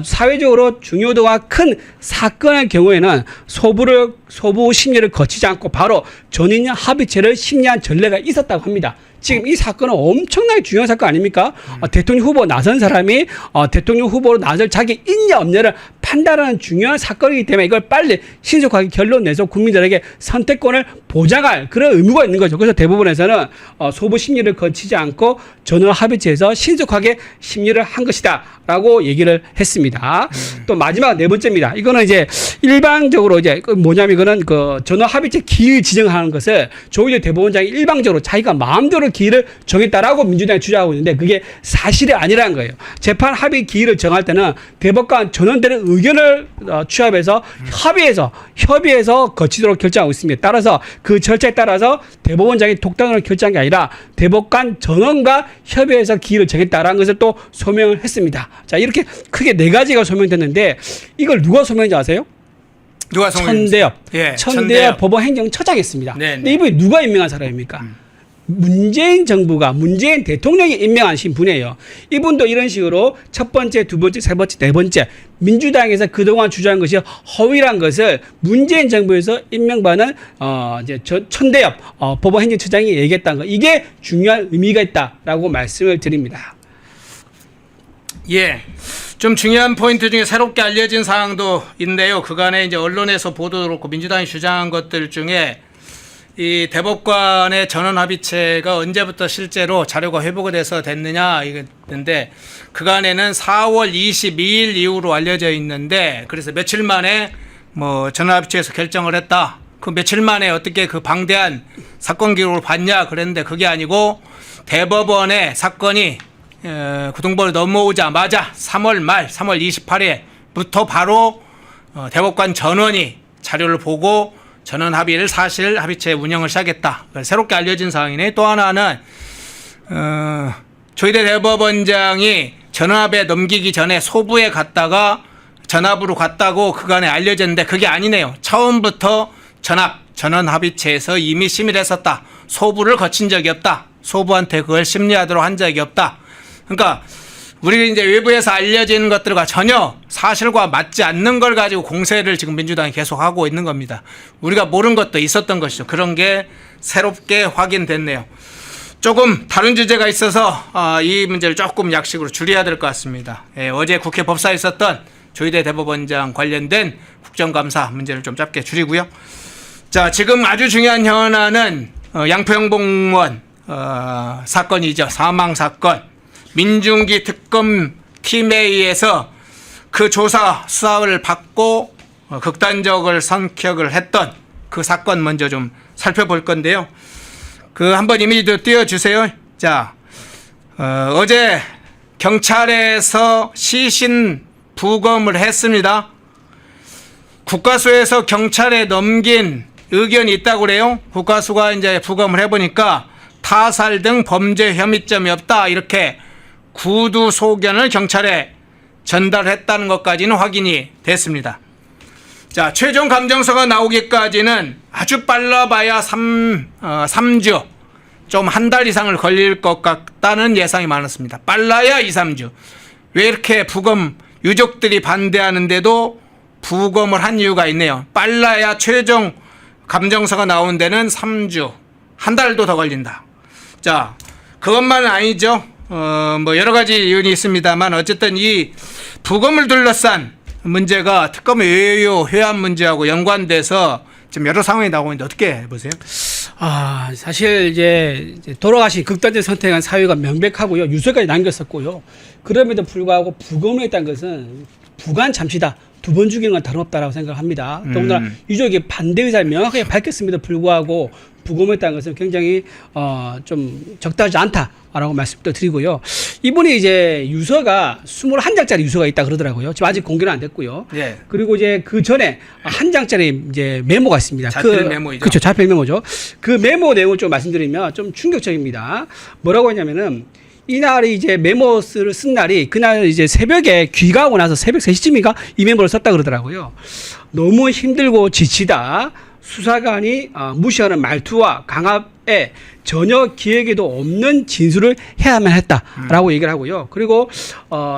사회적으로 중요도가 큰 사건의 경우에는 소부 심리를 거치지 않고 바로 전원 합의체를 심리한 전례가 있었다고 합니다. 지금 이 사건은 엄청나게 중요한 사건 아닙니까? 대통령 후보 나선 사람이 대통령 후보로 나설 자기 있냐 없냐를 판단하는 중요한 사건이기 때문에 이걸 빨리 신속하게 결론 내서 국민들에게 선택권을 보장할 그런 의무가 있는 거죠. 그래서 대부분에서는 소부 심리를 거치지 않고 전원 합의체에서 신속하게 심리를 한 것이다 라고 얘기를 했습니다. 또 마지막 네 번째입니다. 이거는 이제 일방적으로 이제 뭐냐면 이거는 그 전원 합의체 기일 지정하는 것을 조희대 대법원장이 일방적으로 자기가 마음대로 기일을 정했다라고 민주당이 주장하고 있는데 그게 사실이 아니라는 거예요. 재판 합의 기일을 정할 때는 대법관 전원들의 의견을 취합해서 협의해서 거치도록 결정하고 있습니다. 따라서 그 절차에 따라서 대법원장이 독단으로 결정한 게 아니라 대법관 전원과 협의해서 기일을 정했다라는 것을 또 소명을 했습니다. 자, 이렇게 크게 4가지가 소명됐는데 이걸 누가 소명인지 아세요? 누가 천대엽. 예, 천대엽 법원행정처장이었습니다. 네, 근데 이분이 누가 임명한 사람입니까? 문재인 정부가 문재인 대통령이 임명하신 분이에요. 이분도 이런 식으로 첫 번째, 두 번째, 세 번째, 네 번째 민주당에서 그동안 주장한 것이 허위란 것을 문재인 정부에서 임명받은 이제 천대엽 법원행정처장이 얘기했다는 거. 이게 중요한 의미가 있다라고 말씀을 드립니다. 예. 좀 중요한 포인트 중에 새롭게 알려진 사항도 있는데요. 그간에 이제 언론에서 보도도 그렇고 민주당이 주장한 것들 중에 이 대법관의 전원 합의체가 언제부터 실제로 자료가 회복이 돼서 됐느냐 이건데 그간에는 4월 22일 이후로 알려져 있는데 그래서 며칠 만에 뭐 전원 합의체에서 결정을 했다. 그 며칠 만에 어떻게 그 방대한 사건 기록을 봤냐 그랬는데 그게 아니고 대법원의 사건이 구동본을 넘어오자마자 3월 말 3월 28일부터 바로 대법관 전원이 자료를 보고 전원 합의를 사실 합의체 운영을 시작했다. 새롭게 알려진 사항이네. 또 하나는 조희대 대법원장이 전원합의에 넘기기 전에 소부에 갔다가 전합으로 갔다고 그간에 알려졌는데 그게 아니네요. 처음부터 전원 합의체에서 이미 심의를 했었다. 소부를 거친 적이 없다. 소부한테 그걸 심리하도록 한 적이 없다. 그러니까 우리가 이제 외부에서 알려진 것들과 전혀 사실과 맞지 않는 걸 가지고 공세를 지금 민주당이 계속 하고 있는 겁니다. 우리가 모르는 것도 있었던 것이죠. 그런 게 새롭게 확인됐네요. 조금 다른 주제가 있어서 이 문제를 조금 약식으로 줄여야 될 것 같습니다. 어제 국회 법사에 있었던 조희대 대법원장 관련된 국정감사 문제를 좀 짧게 줄이고요. 자, 지금 아주 중요한 현안은 양평 공무원 사건이죠. 사망 사건. 민중기 특검 팀에 의해서 그 조사 수사를 받고 극단적을 선택을 했던 그 사건 먼저 좀 살펴볼 건데요. 그 한번 이미지도 띄워주세요. 자, 어제 경찰에서 시신 부검을 했습니다. 국가수에서 경찰에 넘긴 의견이 있다고 그래요. 국가수가 이제 부검을 해보니까 타살 등 범죄 혐의점이 없다 이렇게 구두 소견을 경찰에 전달했다는 것까지는 확인이 됐습니다. 자, 최종 감정서가 나오기까지는 아주 빨라봐야 3주, 좀 한 달 이상을 걸릴 것 같다는 예상이 많았습니다. 빨라야 2, 3주. 왜 이렇게 부검 유족들이 반대하는데도 부검을 한 이유가 있네요. 빨라야 최종 감정서가 나온 데는 3주, 한 달도 더 걸린다. 자, 그것만은 아니죠. 뭐 여러 가지 이유는 있습니다만 어쨌든 이 부검을 둘러싼 문제가 특검의 외유 회한 문제하고 연관돼서 지금 여러 상황이 나오고 있는데 어떻게 보세요? 사실 이제 돌아가신 극단적 선택한 사유가 명백하고요. 유서까지 남겼었고요. 그럼에도 불구하고 부검을 했다는 것은 부관 잠시다. 두 번 죽이는 건 다름없다라고 생각합니다. 더군다나 유족이 반대 의사를 명확하게 밝혔음에도 불구하고 부검했다는 것은 굉장히 좀 적당하지 않다라고 말씀도 드리고요. 이번에 이제 유서가 21장짜리 유서가 있다 그러더라고요. 지금 아직 공개는 안 됐고요. 예. 그리고 이제 그 전에 한 장짜리 이제 메모가 있습니다. 자필 메모이죠. 그렇죠. 자필 메모죠. 그 메모 내용을 좀 말씀드리면 좀 충격적입니다. 뭐라고 했냐면은 이날이 이제 메모를 쓴 날이 그날 이제 새벽에 귀가하고 나서 새벽 3시쯤인가 이 메모를 썼다 그러더라고요. 너무 힘들고 지치다. 수사관이 무시하는 말투와 강압에 전혀 기획에도 없는 진술을 해야만 했다라고 얘기를 하고요. 그리고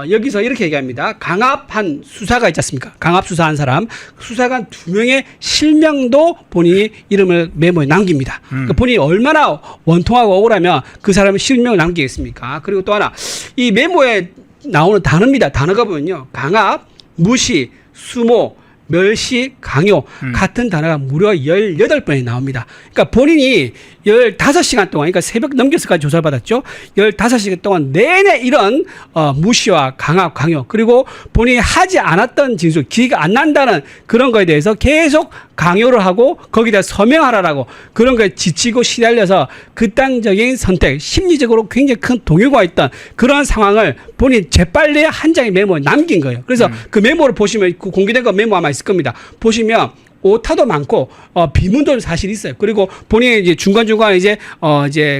여기서 이렇게 얘기합니다. 강압한 수사가 있지 않습니까? 강압 수사한 사람, 수사관 2명의 실명도 본인이 이름을 메모에 남깁니다. 그러니까 본인이 얼마나 원통하고 억울하면 그 사람의 실명을 남기겠습니까? 그리고 또 하나, 이 메모에 나오는 단어입니다. 단어가 보면요. 강압, 무시, 수모, 멸시, 강요 같은 단어가 무려 18번이 나옵니다. 그러니까 본인이 15시간 동안, 그러니까 새벽 넘겨서까지 조사를 받았죠. 15시간 동안 내내 이런 무시와 강압, 강요, 그리고 본인이 하지 않았던 진술, 기회가 안 난다는 그런 거에 대해서 계속 강요를 하고 거기다 서명하라라고 그런 거에 지치고 시달려서 극단적인 선택, 심리적으로 굉장히 큰 동요가 있던 그런 상황을 본인 재빨리 한 장의 메모에 남긴 거예요. 그래서 그 메모를 보시면 공개된 거 메모 아마 있을 겁니다. 보시면 오타도 많고 비문도 사실 있어요. 그리고 본인이 이제 중간중간 이제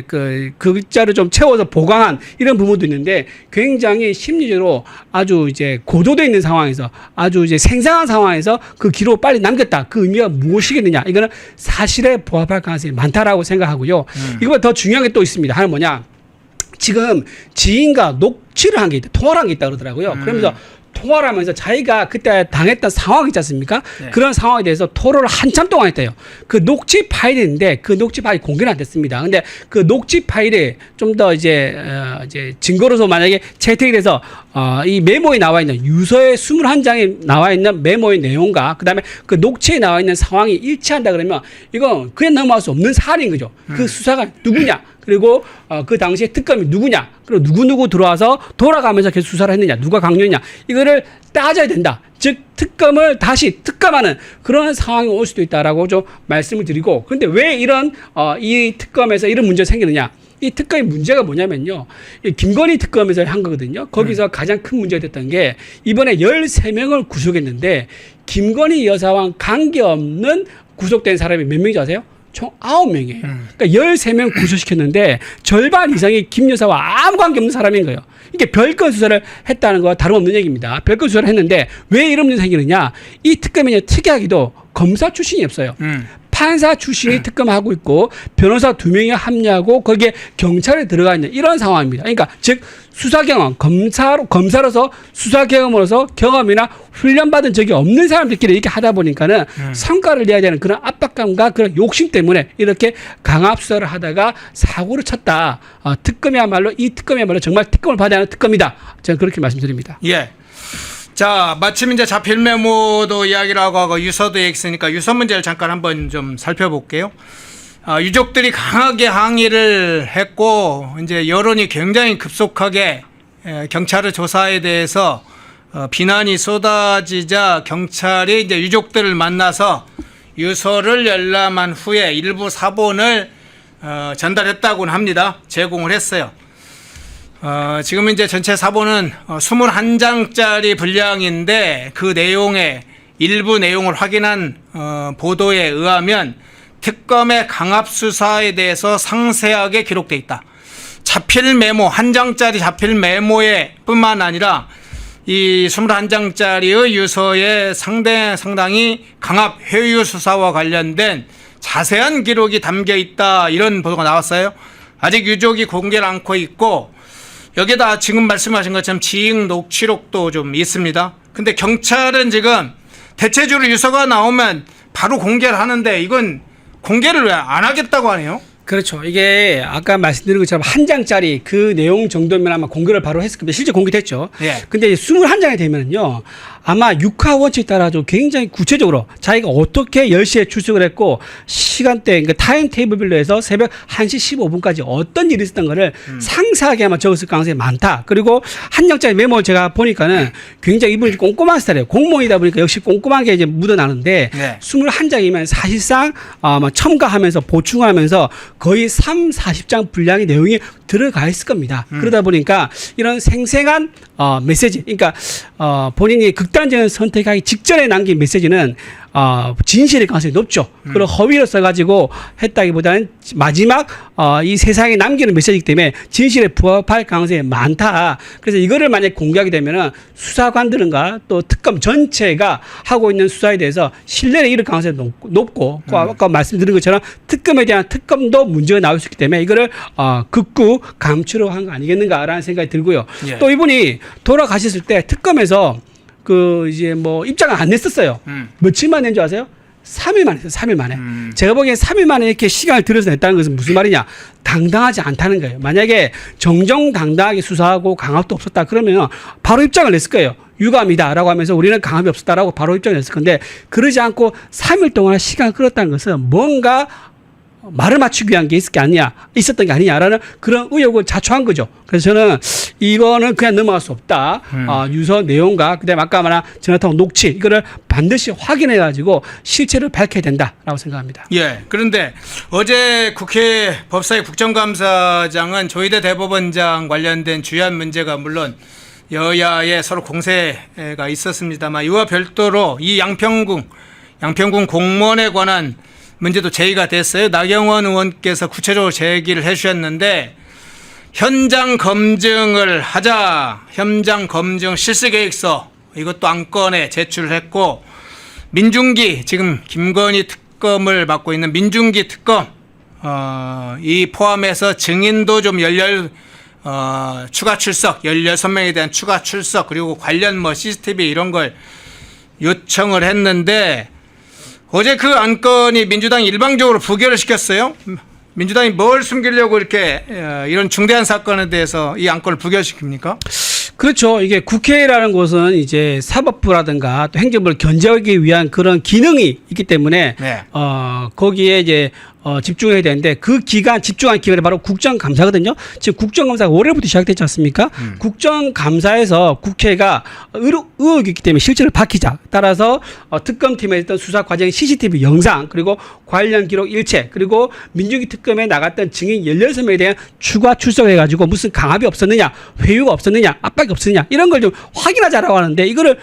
그 글자를 좀 채워서 보강한 이런 부분도 있는데 굉장히 심리적으로 아주 이제 고조되어 있는 상황에서 아주 이제 생생한 상황에서 그 기록을 빨리 남겼다. 그 의미가 무엇이겠느냐? 이거는 사실에 부합할 가능성이 많다라고 생각하고요. 이거보다 더 중요한 게 또 있습니다. 하나는 뭐냐? 지금 지인과 녹취를 한 게 있다. 통화를 한 게 있다 그러더라고요. 그러면서 통화를 하면서 자기가 그때 당했던 상황 있지 않습니까? 네. 그런 상황에 대해서 토론을 한참 동안 했대요. 그 녹취 파일인데 그 녹취 파일이 공개는 안 됐습니다. 근데 그 녹취 파일이 좀 더 이제 증거로서 만약에 채택이 돼서 이 메모에 나와 있는 유서의 21장에 나와 있는 메모의 내용과 그다음에 그 녹취에 나와 있는 상황이 일치한다 그러면 이건 그냥 넘어갈 수 없는 사안인 거죠. 그 수사가 누구냐? 그리고 그 당시에 특검이 누구냐? 그리고 누구 들어와서 돌아가면서 계속 수사를 했느냐? 누가 강요했냐? 이거를 따져야 된다. 즉 특검을 다시 특검하는 그런 상황이 올 수도 있다라고 좀 말씀을 드리고, 그런데 왜 이런 이 특검에서 이런 문제가 생기느냐? 이 특검의 문제가 뭐냐면요. 이 김건희 특검에서 한 거거든요. 거기서 가장 큰 문제가 됐던 게 이번에 13명을 구속했는데 김건희 여사와 관계없는 구속된 사람이 몇 명인지 아세요? 총 9명이에요. 그러니까 13명 구속시켰는데 절반 이상이 김 여사와 아무 관계 없는 사람인 거예요. 이게 별건 수사를 했다는 거와 다름없는 얘기입니다. 별건 수사를 했는데 왜 이런 문제가 생기느냐? 이 특검이 특이하게도 검사 출신이 없어요. 판사 출신이 특검하고 있고 변호사 2명이 합류하고 거기에 경찰에 들어가 있는 이런 상황입니다. 그러니까 즉 수사 경험, 검사로서 수사 경험으로서 경험이나 훈련받은 적이 없는 사람들끼리 이렇게 하다 보니까는 성과를 내야 되는 그런 압박감과 그런 욕심 때문에 이렇게 강압 수사를 하다가 사고를 쳤다. 이 특검이야말로 정말 특검을 받아야 하는 특검이다. 저는 그렇게 말씀드립니다. 예. 자, 마침 이제 자필 메모도 이야기를 하고 유서도 있으니까 유서 문제를 잠깐 한번 좀 살펴볼게요. 유족들이 강하게 항의를 했고 이제 여론이 굉장히 급속하게 경찰의 조사에 대해서 비난이 쏟아지자 경찰이 이제 유족들을 만나서 유서를 열람한 후에 일부 사본을 전달했다고는 합니다. 제공을 했어요. 지금 이제 전체 사본은 21장짜리 분량인데 그 내용의 일부 내용을 확인한 보도에 의하면 특검의 강압 수사에 대해서 상세하게 기록돼 있다. 자필 메모, 한 장짜리 자필 메모에 뿐만 아니라 이 21장짜리의 유서에 상당히 강압 회유 수사와 관련된 자세한 기록이 담겨 있다. 이런 보도가 나왔어요. 아직 유족이 공개를 않고 있고 여기다 지금 말씀하신 것처럼 지휘 녹취록도 좀 있습니다. 근데 경찰은 지금 대체적으로 유서가 나오면 바로 공개를 하는데 이건 공개를 왜 안 하겠다고 하네요? 그렇죠. 이게 아까 말씀드린 것처럼 한 장짜리 그 내용 정도면 아마 공개를 바로 했을 겁니다. 실제 공개됐죠. 예. 근데 21장이 되면은요, 아마 육하 원칙에 따라서 굉장히 구체적으로 자기가 어떻게 10시에 출석을 했고 시간대, 그러니까 타임 테이블별로 해서 새벽 1시 15분까지 어떤 일이 있었던 거를 상세하게 아마 적었을 가능성이 많다. 그리고 한 장짜리 메모를 제가 보니까는 굉장히 이분이 꼼꼼한 스타일이에요. 공무원이다 보니까 역시 꼼꼼하게 이제 묻어나는데 네. 21장이면 사실상 첨가하면서 보충하면서 거의 40장 분량의 내용이 들어가 있을 겁니다. 그러다 보니까 이런 생생한 메시지, 그러니까 본인이 극단적인 선택하기 직전에 남긴 메시지는 진실일 가능성이 높죠. 그리고 허위로 써가지고 했다기보다는 마지막 이 세상에 남기는 메시지이기 때문에 진실에 부합할 가능성이 많다. 그래서 이거를 만약에 공개하게 되면은 수사관들은가 또 특검 전체가 하고 있는 수사에 대해서 신뢰를 잃을 가능성이 높고 아까 말씀드린 것처럼 특검에 대한 특검도 문제가 나올 수 있기 때문에 이거를 극구 감추려고 한 거 아니겠는가라는 생각이 들고요. 예. 또 이분이 돌아가셨을 때 특검에서 이제 입장을 안 냈었어요. 며칠만 낸 줄 아세요? 3일만 했어요. 3일 만에. 제가 보기엔 3일 만에 이렇게 시간을 들여서 냈다는 것은 무슨 말이냐? 당당하지 않다는 거예요. 만약에 정정당당하게 수사하고 강압도 없었다 그러면 바로 입장을 냈을 거예요. 유감이다라고 하면서 우리는 강압이 없었다라고 바로 입장을 냈을 건데 그러지 않고 3일 동안 시간을 끌었다는 것은 뭔가 말을 맞추기 위한 게 있었던 게 아니냐라는 그런 의혹을 자초한 거죠. 그래서 저는 이거는 그냥 넘어갈 수 없다. 유서 내용과 그다음에 아까 말한 전화통화 녹취 이거를 반드시 확인해 가지고 실체를 밝혀야 된다라고 생각합니다. 예. 그런데 어제 국회 법사위 국정감사장은 조희대 대법원장 관련된 주요한 문제가 물론 여야의 서로 공세가 있었습니다만 이와 별도로 이 양평군 공무원에 관한 문제도 제기가 됐어요. 나경원 의원께서 구체적으로 제기를 해주셨는데 현장 검증을 하자. 현장 검증 실시계획서 이것도 안건에 제출을 했고 민중기 지금 김건희 특검을 맡고 있는 민중기 특검 이 포함해서 증인도 좀 추가 출석 16명에 대한 추가 출석 그리고 관련 뭐 CCTV 이런 걸 요청을 했는데 어제 그 안건이 민주당이 일방적으로 부결을 시켰어요. 민주당이 뭘 숨기려고 이렇게 이런 중대한 사건에 대해서 이 안건을 부결시킵니까? 그렇죠. 이게 국회라는 곳은 이제 사법부라든가 또 행정부를 견제하기 위한 그런 기능이 있기 때문에 네. 거기에 이제 집중해야 되는데 그 기간 집중한 기간이 바로 국정감사거든요. 지금 국정감사가 월요일부터 시작됐지 않습니까? 국정감사에서 국회가 의혹이 있기 때문에 실체를 밝히자. 따라서 특검팀에 있던 수사 과정 CCTV 영상 그리고 관련 기록 일체 그리고 민주기 특검에 나갔던 증인 16명에 대한 추가 출석해가지고 무슨 강압이 없었느냐 회유가 없었느냐 압박이 없었느냐 이런 걸 좀 확인하자라고 하는데 이거를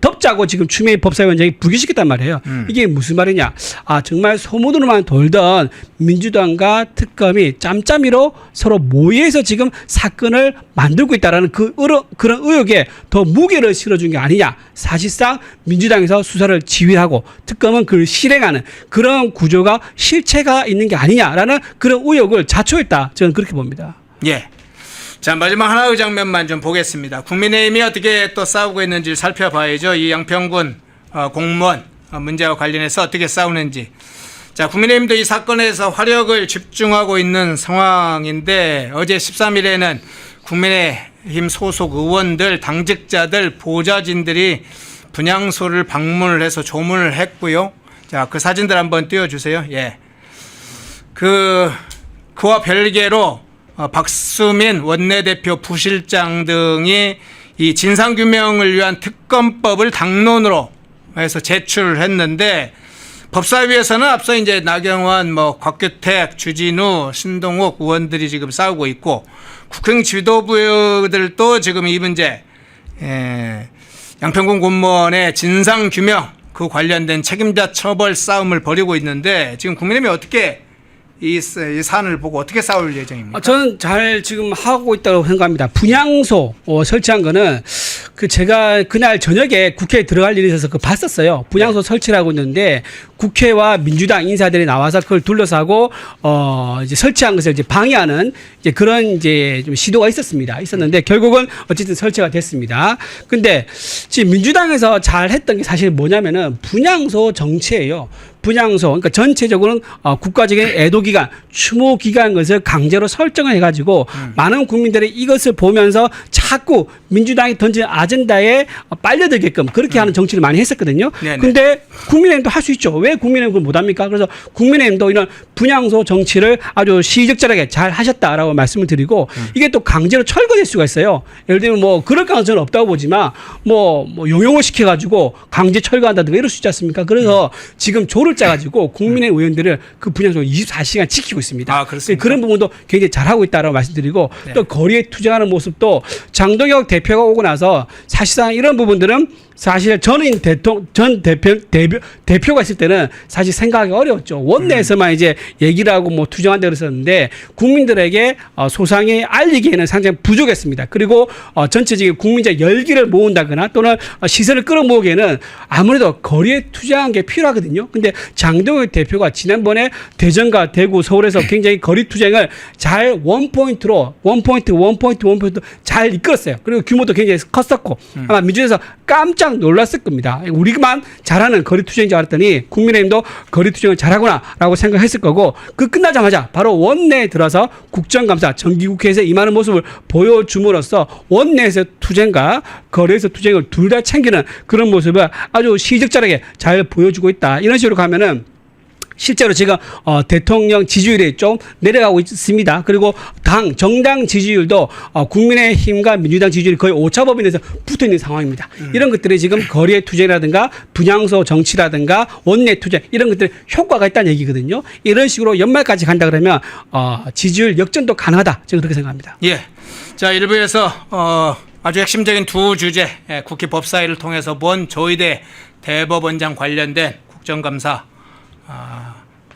덮자고 지금 추미애 법사위원장이 부결시켰단 말이에요. 이게 무슨 말이냐. 정말 소문으로만 돌던 민주당과 특검이 짬짬이로 서로 모의해서 지금 사건을 만들고 있다라는 그런 의혹에 더 무게를 실어준 게 아니냐. 사실상 민주당에서 수사를 지휘하고 특검은 그걸 실행하는 그런 구조가 실체가 있는 게 아니냐라는 그런 의혹을 자초했다. 저는 그렇게 봅니다. 예. 자, 마지막 하나의 장면만 좀 보겠습니다. 국민의힘이 어떻게 또 싸우고 있는지 살펴봐야죠. 이 양평군 공무원 문제와 관련해서 어떻게 싸우는지. 자, 국민의힘도 이 사건에서 화력을 집중하고 있는 상황인데 어제 13일에는 국민의힘 소속 의원들, 당직자들, 보좌진들이 분향소를 방문을 해서 조문을 했고요. 자, 그 사진들 한번 띄워주세요. 예. 그와 별개로 박수민 원내대표 부실장 등이 이 진상규명을 위한 특검법을 당론으로 해서 제출을 했는데 법사위에서는 앞서 이제 나경원, 곽규택, 주진우, 신동욱 의원들이 지금 싸우고 있고 국회 지도부들도 지금 이 문제 양평군 공무원의 진상 규명 그 관련된 책임자 처벌 싸움을 벌이고 있는데 지금 국민의힘이 어떻게 이 사안을 보고 어떻게 싸울 예정입니까? 저는 잘 지금 하고 있다고 생각합니다. 분향소 설치한 거는 제가 그날 저녁에 국회에 들어갈 일이 있어서 봤었어요. 분향소 설치를 하고 있는데 국회와 민주당 인사들이 나와서 그걸 둘러싸고 이제 설치한 것을 이제 방해하는 이제 그런 이제 좀 시도가 있었는데 결국은 어쨌든 설치가 됐습니다. 근데 지금 민주당에서 잘 했던 게 사실 뭐냐면은 분향소 정치예요. 분향소, 그러니까 전체적으로는 국가적인 애도기간, 추모기간 것을 강제로 설정을 해가지고 많은 국민들이 이것을 보면서 자꾸 민주당이 던진 아젠다에 빨려들게끔 그렇게 하는 정치를 많이 했었거든요. 근데 국민의힘도 할 수 있죠. 왜 국민의힘 그걸 못합니까? 그래서 국민의힘도 이런 분향소 정치를 아주 시적절하게 잘 하셨다라고 말씀을 드리고 이게 또 강제로 철거될 수가 있어요. 예를 들면 그럴 가능성은 없다고 보지만 용용을 시켜가지고 강제 철거한다든가 이럴 수 있지 않습니까? 그래서 지금 조를 짜가지고 국민의 의원들을 그 분향소 24시간 지키고 있습니다. 아, 그렇습니까? 그런 부분도 굉장히 잘하고 있다라고 말씀드리고 또 거리에 투쟁하는 모습도 장동혁 대표가 오고 나서 사실상 이런 부분들은 사실 전 대표가 있을 때는 사실 생각하기 어려웠죠. 원내에서만 이제 얘기를 하고 투쟁한다 그랬었는데 국민들에게 소상히 알리기에는 상당히 부족했습니다. 그리고 전체적인 국민적 열기를 모은다거나 또는 시선을 끌어모으기에는 아무래도 거리에 투쟁한 게 필요하거든요. 근데 장동혁 대표가 지난번에 대전과 대구, 서울에서 굉장히 거리 투쟁을 잘 원포인트 잘 이끌었어요. 그리고 규모도 굉장히 컸었고 아마 민주당에서 깜짝 놀랐을 겁니다. 우리만 잘하는 거리 투쟁인 줄 알았더니 국민의힘도 거리 투쟁을 잘하구나라고 생각했을 거고 그 끝나자마자 바로 원내에 들어서 국정감사 정기국회에서 임하는 모습을 보여줌으로써 원내에서 투쟁과 거리에서 투쟁을 둘 다 챙기는 그런 모습을 아주 시적절하게 잘 보여주고 있다. 이런 식으로 가면은 실제로 지금 대통령 지지율이 좀 내려가고 있습니다. 그리고 정당 지지율도 국민의힘과 민주당 지지율이 거의 오차범위에서 붙어 있는 상황입니다. 이런 것들이 지금 거리의 투쟁이라든가 분향소 정치라든가 원내 투쟁 이런 것들이 효과가 있다는 얘기거든요. 이런 식으로 연말까지 간다 그러면 지지율 역전도 가능하다. 저는 그렇게 생각합니다. 예. 자, 1부에서 아주 핵심적인 두 주제 국회 법사위를 통해서 본 조희대 대법원장 관련된 국정감사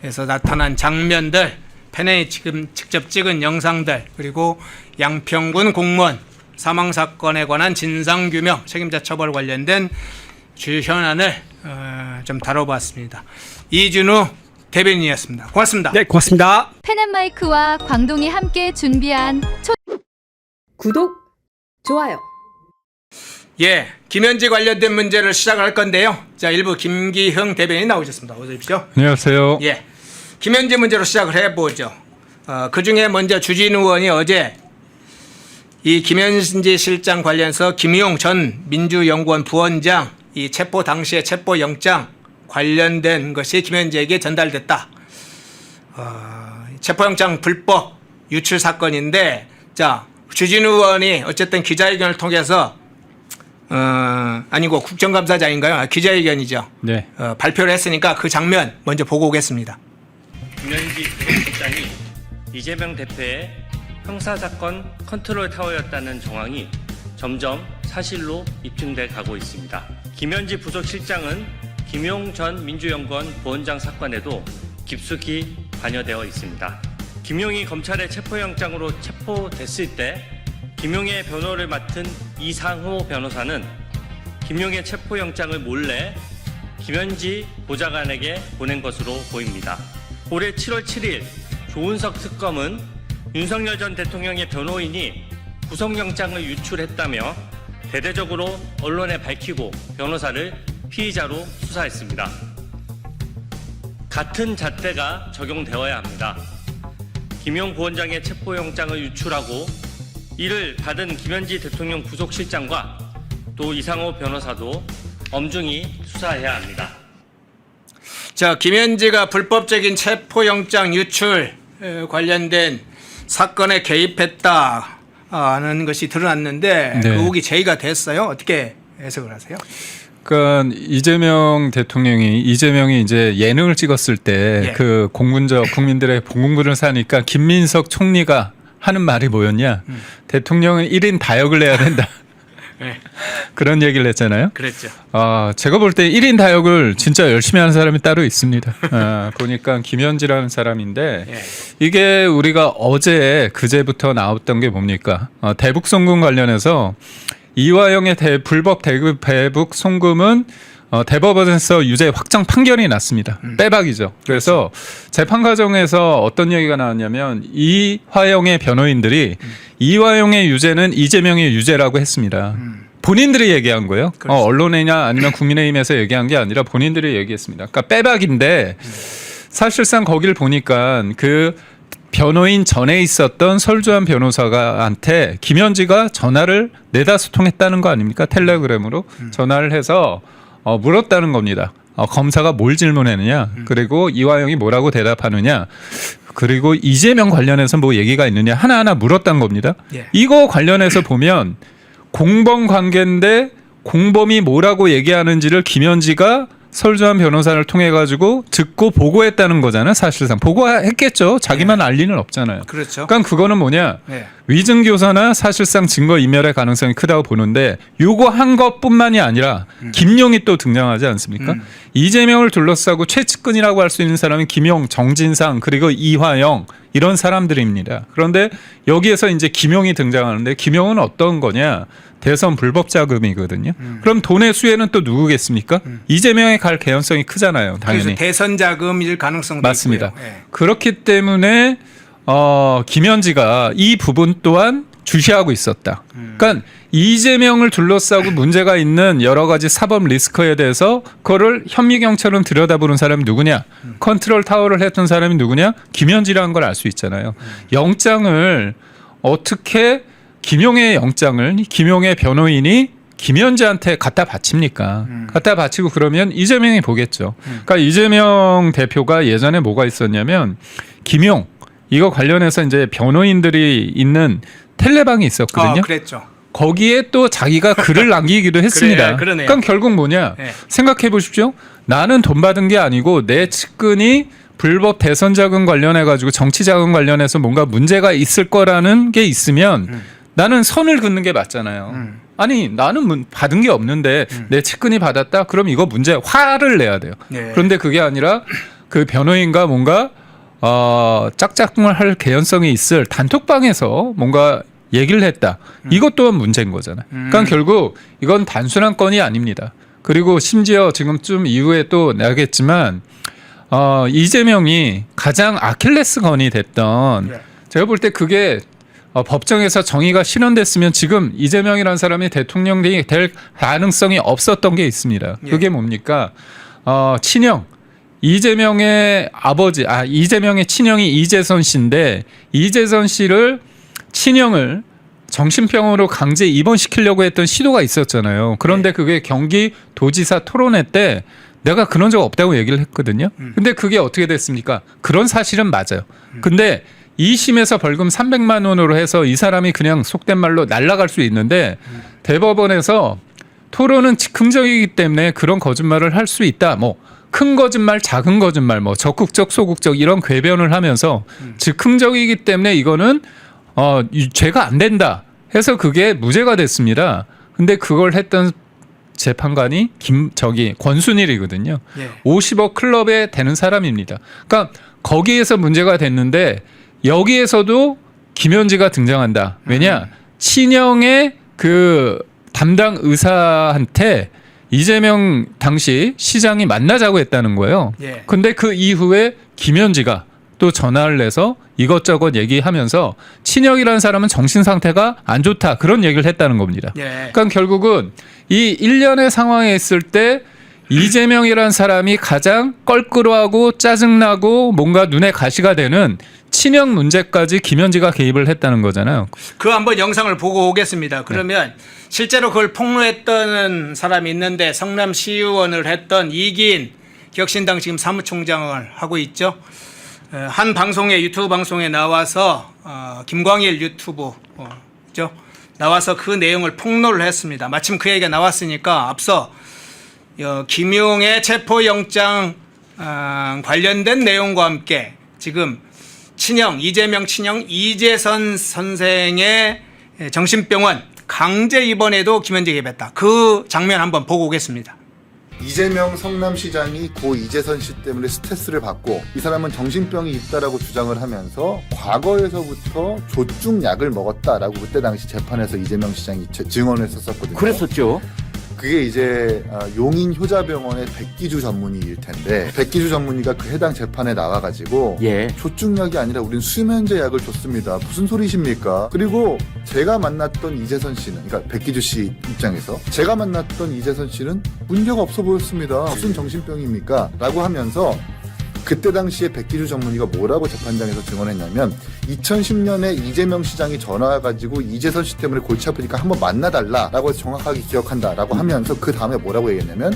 에서 나타난 장면들, 팬이 지금 직접 찍은 영상들, 그리고 양평군 공무원 사망사건에 관한 진상규명, 책임자 처벌 관련된 주요 현안을 좀 다뤄봤습니다. 이준우 대변인이었습니다. 고맙습니다. 네, 고맙습니다. 펜앤마이크와 광동이 함께 준비한 구독, 좋아요. 예, 김현지 관련된 문제를 시작할 건데요. 자, 일부 김기형 대변인 나오셨습니다. 어서 오십시오. 안녕하세요. 예, 김현지 문제로 시작을 해보죠. 그 중에 먼저 주진우 의원이 어제 이 김현지 실장 관련해서 김용 전 민주연구원 부원장 이 체포 당시의 체포영장 관련된 것이 김현지에게 전달됐다. 체포영장 불법 유출 사건인데, 자, 주진우 의원이 어쨌든 기자회견을 통해서 아니고 국정감사장인가요? 기자회견이죠. 네. 발표를 했으니까 그 장면 먼저 보고 오겠습니다. 김현지 부속실장이 이재명 대표의 형사사건 컨트롤 타워였다는 정황이 점점 사실로 입증돼 가고 있습니다. 김현지 부속실장은 김용 전 민주연구원 부원장 사건에도 깊숙이 관여되어 있습니다. 김용이 검찰의 체포영장으로 체포됐을 때 김용의 변호를 맡은 이상호 변호사는 김용의 체포영장을 몰래 김현지 보좌관에게 보낸 것으로 보입니다. 올해 7월 7일 조은석 특검은 윤석열 전 대통령의 변호인이 구속영장을 유출했다며 대대적으로 언론에 밝히고 변호사를 피의자로 수사했습니다. 같은 잣대가 적용되어야 합니다. 김용 부원장의 체포영장을 유출하고 이를 받은 김현지 대통령 부속실장과 또 이상호 변호사도 엄중히 수사해야 합니다. 자, 김현지가 불법적인 체포영장 유출 관련된 사건에 개입했다 하는 것이 드러났는데, 네. 그 의혹이 제기가 됐어요. 어떻게 해석을 하세요? 그러니까 이재명이 이제 예능을 찍었을 때 그 공군적 국민들의 공군을 사니까 김민석 총리가 하는 말이 뭐였냐? 대통령은 1인 다역을 내야 된다. 네. 그런 얘기를 했잖아요. 그랬죠. 제가 볼 때 1인 다역을 진짜 열심히 하는 사람이 따로 있습니다. 보니까 김현지라는 사람인데, 이게 우리가 어제 그제부터 나왔던 게 뭡니까? 대북 송금 관련해서 이화영의 불법 대북 송금은 대법원에서 유죄 확정 판결이 났습니다. 빼박이죠. 그래서 재판 과정에서 어떤 얘기가 나왔냐면, 이화영의 변호인들이 이화영의 유죄는 이재명의 유죄라고 했습니다. 본인들이 얘기한 거예요. 언론이냐 아니면 국민의힘에서 얘기한 게 아니라 본인들이 얘기했습니다. 그러니까 빼박인데, 사실상 거기를 보니까 그 변호인 전에 있었던 설주한 변호사한테 김현지가 전화를 4-5통 했다는 거 아닙니까? 텔레그램으로 전화를 해서 물었다는 겁니다. 검사가 뭘 질문했느냐, 그리고 이화영이 뭐라고 대답하느냐, 그리고 이재명 관련해서 뭐 얘기가 있느냐, 하나하나 물었다는 겁니다. 이거 관련해서 보면 공범 관계인데 공범이 뭐라고 얘기하는지를 김현지가 설주한 변호사를 통해 가지고 듣고 보고했다는 거잖아요. 사실상 보고했겠죠. 자기만 알 리는 없잖아요. 그렇죠. 그러니까 그거는 뭐냐, 위증교사나 사실상 증거 인멸의 가능성이 크다고 보는데, 요거 한 것뿐만이 아니라 김용이 또 등장하지 않습니까? 이재명을 둘러싸고 최측근이라고 할 수 있는 사람이 김용, 정진상, 그리고 이화영, 이런 사람들입니다. 그런데 여기에서 이제 김용이 등장하는데, 김용은 어떤 거냐? 대선 불법 자금이거든요. 그럼 돈의 수혜는 또 누구겠습니까? 이재명에 갈 개연성이 크잖아요. 당연히. 그래서 대선 자금일 가능성도 맞습니다. 있고요. 그렇기 때문에 김현지가 이 부분 또한 주시하고 있었다. 그러니까 이재명을 둘러싸고 문제가 있는 여러 가지 사법 리스크에 대해서 그거를 현미경처럼 들여다보는 사람이 누구냐? 컨트롤 타워를 했던 사람이 누구냐? 김현지라는 걸 알 수 있잖아요. 영장을 어떻게, 김용의 영장을 김용의 변호인이 김현지한테 갖다 바칩니까? 갖다 바치고 그러면 이재명이 보겠죠. 그러니까 이재명 대표가 예전에 뭐가 있었냐면, 김용 이거 관련해서 이제 변호인들이 있는 텔레방이 있었거든요. 그랬죠. 거기에 또 자기가 글을 남기기도 했습니다. 그러네요. 그러니까 결국 뭐냐? 생각해 보십시오. 나는 돈 받은 게 아니고 내 측근이 불법 대선 자금 관련해 가지고 정치 자금 관련해서 뭔가 문제가 있을 거라는 게 있으면 나는 선을 긋는 게 맞잖아요. 아니, 나는 받은 게 없는데 내 측근이 받았다? 그럼 이거 문제, 화를 내야 돼요. 그런데 그게 아니라 그 변호인과 뭔가 짝짝꿍을 할 개연성이 있을 단톡방에서 뭔가 얘기를 했다. 이것 또한 문제인 거잖아요. 그러니까 결국 이건 단순한 건이 아닙니다. 그리고 심지어 지금 좀 이후에 또 나겠지만, 이재명이 가장 아킬레스건이 됐던, 제가 볼 때 그게 법정에서 정의가 실현됐으면 지금 이재명이라는 사람이 대통령이 될 가능성이 없었던 게 있습니다. 그게 뭡니까? 친형. 이재명의 아버지, 이재명의 친형이 이재선 씨인데 이재선 씨를 친형을 정신병원으로 강제 입원시키려고 했던 시도가 있었잖아요. 그런데 그게 경기도지사 토론회 때 내가 그런 적 없다고 얘기를 했거든요. 근데 그게 어떻게 됐습니까? 그런 사실은 맞아요. 근데 2심에서 벌금 300만 원으로 해서 이 사람이 그냥 속된 말로 날아갈 수 있는데 대법원에서 토론은 즉흥적이기 때문에 그런 거짓말을 할 수 있다. 뭐 큰 거짓말, 작은 거짓말, 뭐 적극적, 소극적 이런 궤변을 하면서 즉흥적이기 때문에 이거는 죄가 안 된다 해서 그게 무죄가 됐습니다. 근데 그걸 했던 재판관이 권순일이거든요. 50억 클럽에 되는 사람입니다. 그러니까 거기에서 문제가 됐는데 여기에서도 김현지가 등장한다. 왜냐? 친형의 그 담당 의사한테 이재명 당시 시장이 만나자고 했다는 거예요. 근데 그 이후에 김현지가 또 전화를 내서 이것저것 얘기하면서 친형이라는 사람은 정신 상태가 안 좋다. 그런 얘기를 했다는 겁니다. 그러니까 결국은 이 일련의 상황에 있을 때 이재명이라는 사람이 가장 껄끄러워하고 짜증나고 뭔가 눈에 가시가 되는 친형 문제까지 김현지가 개입을 했다는 거잖아요. 그 한번 영상을 보고 오겠습니다. 그러면 실제로 그걸 폭로했던 사람이 있는데 성남시의원을 했던 이기인 격신당 지금 사무총장을 하고 있죠. 한 방송에 유튜브 방송에 나와서 김광일 유튜브죠. 나와서 그 내용을 폭로를 했습니다. 마침 그 얘기가 나왔으니까 앞서 김용의 체포영장 관련된 내용과 함께 지금 친형 이재명 친형 이재선 선생의 정신병원 강제 입원에도 김현지 개입했다. 그 장면 한번 보고 오겠습니다. 이재명 성남시장이 고 이재선 씨 때문에 스트레스를 받고 이 사람은 정신병이 있다라고 주장을 하면서 과거에서부터 조증약을 먹었다라고 그때 당시 재판에서 이재명 시장이 증언을 했었거든요. 그랬었죠. 그게 이제 용인 효자병원의 백기주 전문의일 텐데 백기주 전문의가 그 해당 재판에 나와가지고 조증약이 아니라 우린 수면제 약을 줬습니다. 무슨 소리십니까? 그리고 제가 만났던 이재선 씨는 그러니까 백기주 씨 입장에서 제가 만났던 이재선 씨는 문제가 없어 보였습니다. 무슨 정신병입니까? 라고 하면서 그때 당시에 백기주 전문의가 뭐라고 재판장에서 증언했냐면 2010년에 이재명 시장이 전화와가지고 이재선 씨 때문에 골치 아프니까 한번 만나달라라고 해서 정확하게 기억한다라고 하면서 그 다음에 뭐라고 얘기했냐면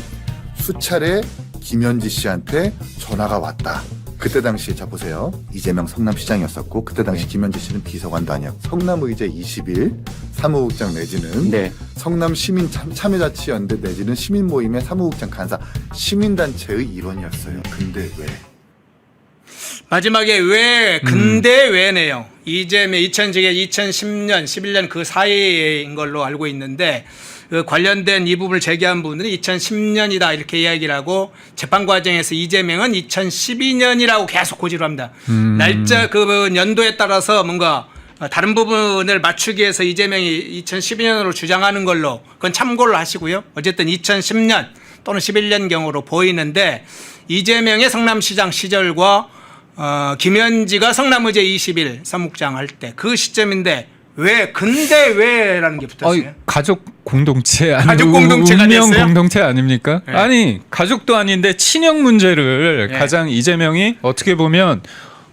수차례 김현지 씨한테 전화가 왔다. 그때 당시에 자 보세요. 이재명 성남시장이었었고 그때 당시 김현지 씨는 비서관도 아니었고 성남의제 20일 사무국장 내지는 성남시민 참여자치연대 내지는 시민모임의 사무국장 간사 시민단체의 일원이었어요. 근데 왜? 마지막에 왜 근데 왜네요. 이재명 2010년 11년 그 사이인 걸로 알고 있는데 그 관련된 이 부분을 제기한 분들은 2010년이다 이렇게 이야기를 하고 재판 과정에서 이재명은 2012년이라고 계속 고지를 합니다. 날짜 그 연도에 따라서 뭔가 다른 부분을 맞추기 위해서 이재명이 2012년으로 주장하는 걸로 그건 참고를 하시고요. 어쨌든 2010년 또는 11년경으로 보이는데 이재명의 성남시장 시절과 김현지가 성남의제 20일 사무국장 할 때 그 시점인데 왜 근데 왜라는 게 붙었어요? 가족 공동체 아니 가족 공동체가 운명 됐어요? 공동체 아닙니까? 네. 아니 가족도 아닌데 친형 문제를 가장 이재명이 어떻게 보면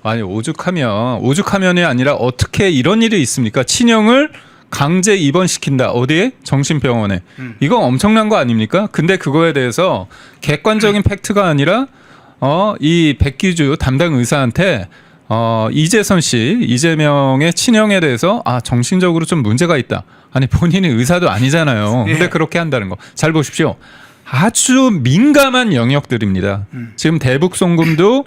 아니 오죽하면이 아니라 어떻게 이런 일이 있습니까? 친형을 강제 입원시킨다. 어디에? 정신병원에. 이거 엄청난 거 아닙니까? 근데 그거에 대해서 객관적인 팩트가 아니라 이 백기주 담당 의사한테 이재선 씨, 이재명의 친형에 대해서 정신적으로 좀 문제가 있다. 아니 본인이 의사도 아니잖아요. 근데 그렇게 한다는 거. 잘 보십시오. 아주 민감한 영역들입니다. 지금 대북송금도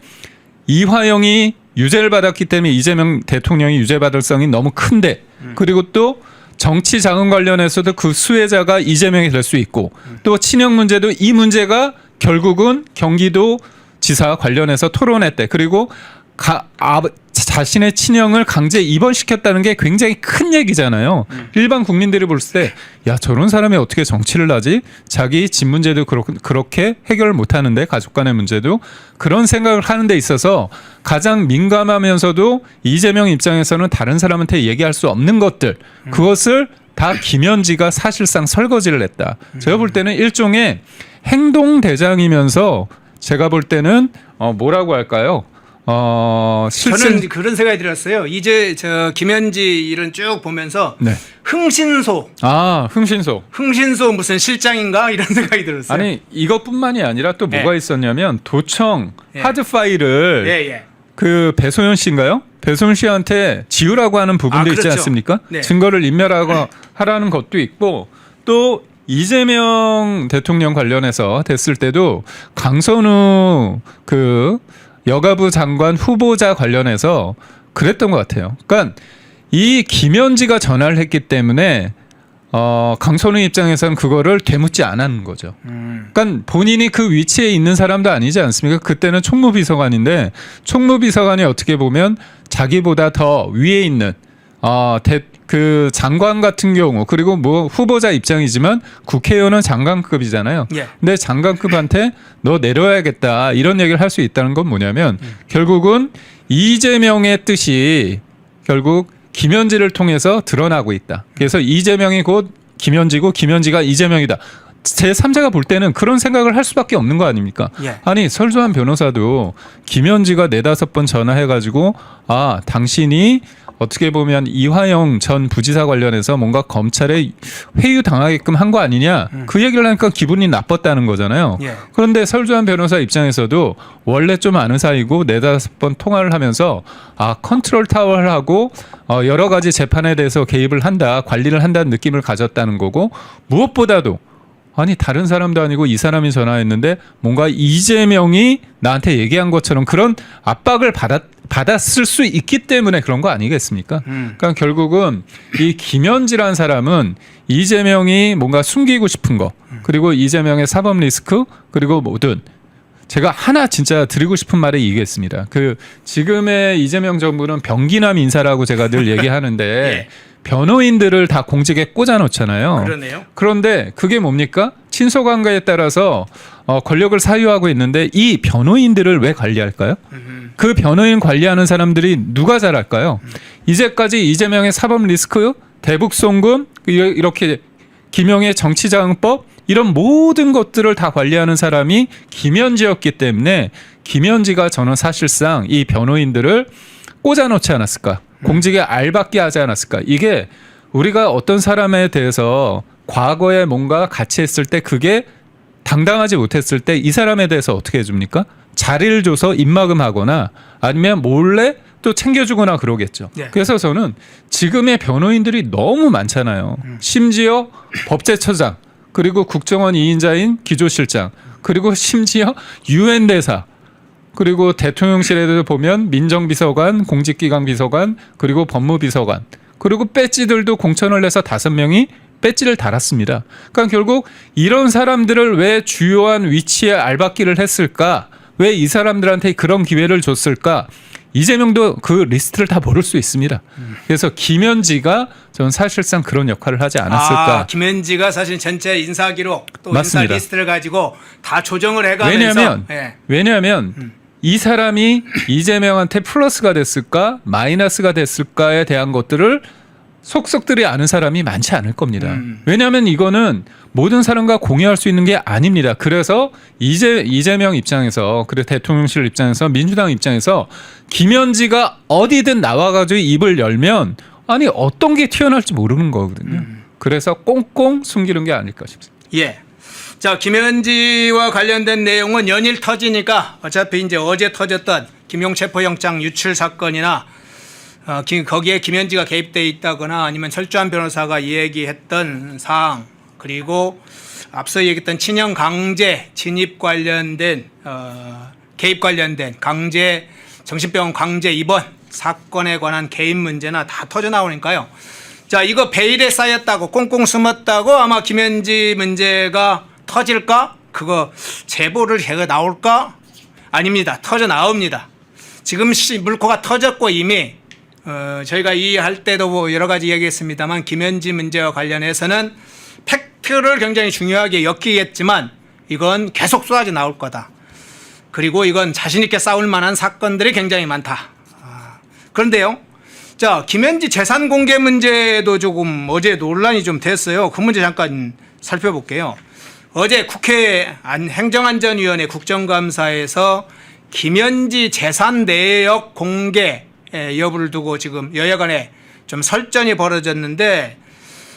이화영이 유죄를 받았기 때문에 이재명 대통령이 유죄받을 성이 너무 큰데 그리고 또 정치 자금 관련해서도 그 수혜자가 이재명이 될 수 있고 또 친형 문제도 이 문제가 결국은 경기도 지사 관련해서 토론회 때 그리고 자신의 친형을 강제 입원시켰다는 게 굉장히 큰 얘기잖아요. 일반 국민들이 볼 때 야 저런 사람이 어떻게 정치를 하지? 자기 집 문제도 그렇게 해결을 못하는데 가족 간의 문제도 그런 생각을 하는 데 있어서 가장 민감하면서도 이재명 입장에서는 다른 사람한테 얘기할 수 없는 것들 그것을 다 김현지가 사실상 설거지를 했다. 제가 볼 때는 일종의 행동대장이면서 제가 볼 때는 뭐라고 할까요? 저는 그런 생각이 들었어요. 이제 저 김현지 일은 쭉 보면서 네. 흥신소 흥신소 무슨 실장인가 이런 생각이 들었어요. 아니 이것뿐만이 아니라 또 뭐가 예. 있었냐면 도청 예. 하드 파일을 예. 그 배소연 씨인가요? 배소연 씨한테 지우라고 하는 부분도 있지 그렇죠. 않습니까? 네. 증거를 인멸하고 하라는 것도 있고 또 이재명 대통령 관련해서 됐을 때도 강선우 그 여가부 장관 후보자 관련해서 그랬던 것 같아요. 그러니까 이 김현지가 전화를 했기 때문에 강선우 입장에서는 그거를 되묻지 않았는 거죠. 그러니까 본인이 그 위치에 있는 사람도 아니지 않습니까? 그때는 총무비서관인데 총무비서관이 어떻게 보면 자기보다 더 위에 있는 그 장관 같은 경우 그리고 뭐 후보자 입장이지만 국회의원은 장관급이잖아요. 예. 근데 장관급한테 너 내려야겠다 이런 얘기를 할 수 있다는 건 뭐냐면 결국은 이재명의 뜻이 결국 김현지를 통해서 드러나고 있다. 그래서 이재명이 곧 김현지고 김현지가 이재명이다. 제3자가 볼 때는 그런 생각을 할 수밖에 없는 거 아닙니까? 예. 아니 설주한 변호사도 김현지가 4-5번 전화해가지고 당신이 어떻게 보면 이화영 전 부지사 관련해서 뭔가 검찰에 회유당하게끔 한 거 아니냐 그 얘기를 하니까 기분이 나빴다는 거잖아요. 예. 그런데 설주한 변호사 입장에서도 원래 좀 아는 사이고 4-5번 통화를 하면서 컨트롤 타워를 하고 여러 가지 재판에 대해서 개입을 한다 관리를 한다는 느낌을 가졌다는 거고 무엇보다도 아니 다른 사람도 아니고 이 사람이 전화했는데 뭔가 이재명이 나한테 얘기한 것처럼 그런 압박을 받았을 수 있기 때문에 그런 거 아니겠습니까? 그러니까 결국은 이 김현지라는 사람은 이재명이 뭔가 숨기고 싶은 거 그리고 이재명의 사법 리스크 그리고 모든 제가 하나 진짜 드리고 싶은 말이 이겠습니다. 그 지금의 이재명 정부는 병기남 인사라고 제가 늘 얘기하는데 예. 변호인들을 다 공직에 꽂아놓잖아요. 그러네요. 그런데 그게 뭡니까? 친소관계에 따라서 권력을 사유하고 있는데 이 변호인들을 왜 관리할까요? 그 변호인 관리하는 사람들이 누가 잘할까요? 이제까지 이재명의 사법 리스크, 대북송금, 이렇게 김영의 정치자금법 이런 모든 것들을 다 관리하는 사람이 김현지였기 때문에 김현지가 저는 사실상 이 변호인들을 꽂아놓지 않았을까? 공직에 알받게 하지 않았을까? 이게 우리가 어떤 사람에 대해서 과거에 뭔가 같이 했을 때 그게 당당하지 못했을 때 이 사람에 대해서 어떻게 해줍니까? 자리를 줘서 입막음하거나 아니면 몰래 또 챙겨주거나 그러겠죠. 네. 그래서 저는 지금의 변호인들이 너무 많잖아요. 심지어 법제처장 그리고 국정원 2인자인 기조실장 그리고 심지어 UN 대사 그리고 대통령실에도 보면 민정비서관, 공직기강 비서관, 그리고 법무비서관, 그리고 배지들도 공천을 해서 5명이 배지를 달았습니다. 그러니까 결국 이런 사람들을 왜 주요한 위치에 알박기를 했을까? 왜 이 사람들한테 그런 기회를 줬을까? 이재명도 그 리스트를 다 모를 수 있습니다. 그래서 김현지가 저는 사실상 그런 역할을 하지 않았을까. 김현지가 사실 전체 인사 기록 또 맞습니다. 인사 리스트를 가지고 다 조정을 해가면서 왜냐하면 이 사람이 이재명한테 플러스가 됐을까 마이너스가 됐을까에 대한 것들을 속속들이 아는 사람이 많지 않을 겁니다. 왜냐하면 이거는 모든 사람과 공유할 수 있는 게 아닙니다. 그래서 이재명 입장에서 그리고 대통령실 입장에서 민주당 입장에서 김현지가 어디든 나와가지고 입을 열면 아니 어떤 게 튀어나올지 모르는 거거든요. 그래서 꽁꽁 숨기는 게 아닐까 싶습니다. 예. 자, 김현지와 관련된 내용은 연일 터지니까 어차피 이제 어제 터졌던 김용 체포영장 유출 사건이나 거기에 김현지가 개입돼 있다거나 아니면 철저한 변호사가 얘기했던 사항 그리고 앞서 얘기했던 친형 강제 진입 관련된 개입 관련된 강제 정신병원 강제 입원 사건에 관한 개입 문제나 다 터져 나오니까요. 자, 이거 베일에 쌓였다고 꽁꽁 숨었다고 아마 김현지 문제가 터질까? 그거 제보를 제가 나올까? 아닙니다. 터져 나옵니다. 지금 물꼬가 터졌고 이미 저희가 이 할 때도 여러 가지 얘기했습니다만 김현지 문제와 관련해서는 팩트를 굉장히 중요하게 엮이겠지만 이건 계속 쏟아져 나올 거다. 그리고 이건 자신 있게 싸울 만한 사건들이 굉장히 많다. 그런데요. 자, 김현지 재산 공개 문제도 조금 어제 논란이 좀 됐어요. 그 문제 잠깐 살펴볼게요. 어제 국회 행정안전위원회 국정감사에서 김현지 재산 내역 공개 여부를 두고 지금 여야 간에 좀 설전이 벌어졌는데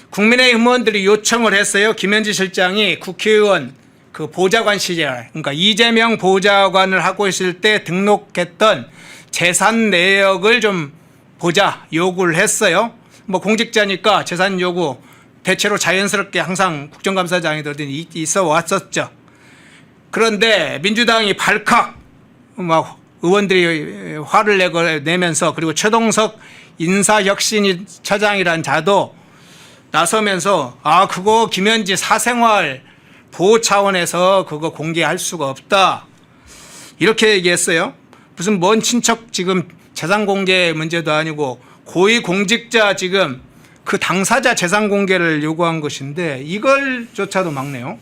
국민의힘 의원들이 요청을 했어요. 김현지 실장이 국회의원 그 보좌관 시절, 그러니까 이재명 보좌관을 하고 있을 때 등록했던 재산 내역을 좀 보자 요구를 했어요. 뭐 공직자니까 재산 요구 대체로 자연스럽게 항상 국정감사장이들이 있어 왔었죠. 그런데 민주당이 발칵 막 의원들이 화를 내면서 그리고 최동석 인사혁신처장이란 자도 나서면서 그거 김현지 사생활 보호 차원에서 그거 공개할 수가 없다. 이렇게 얘기했어요. 무슨 먼 친척 지금 재산 공개 문제도 아니고 고위 공직자 지금 그 당사자 재산 공개를 요구한 것인데 이걸조차도 막네요.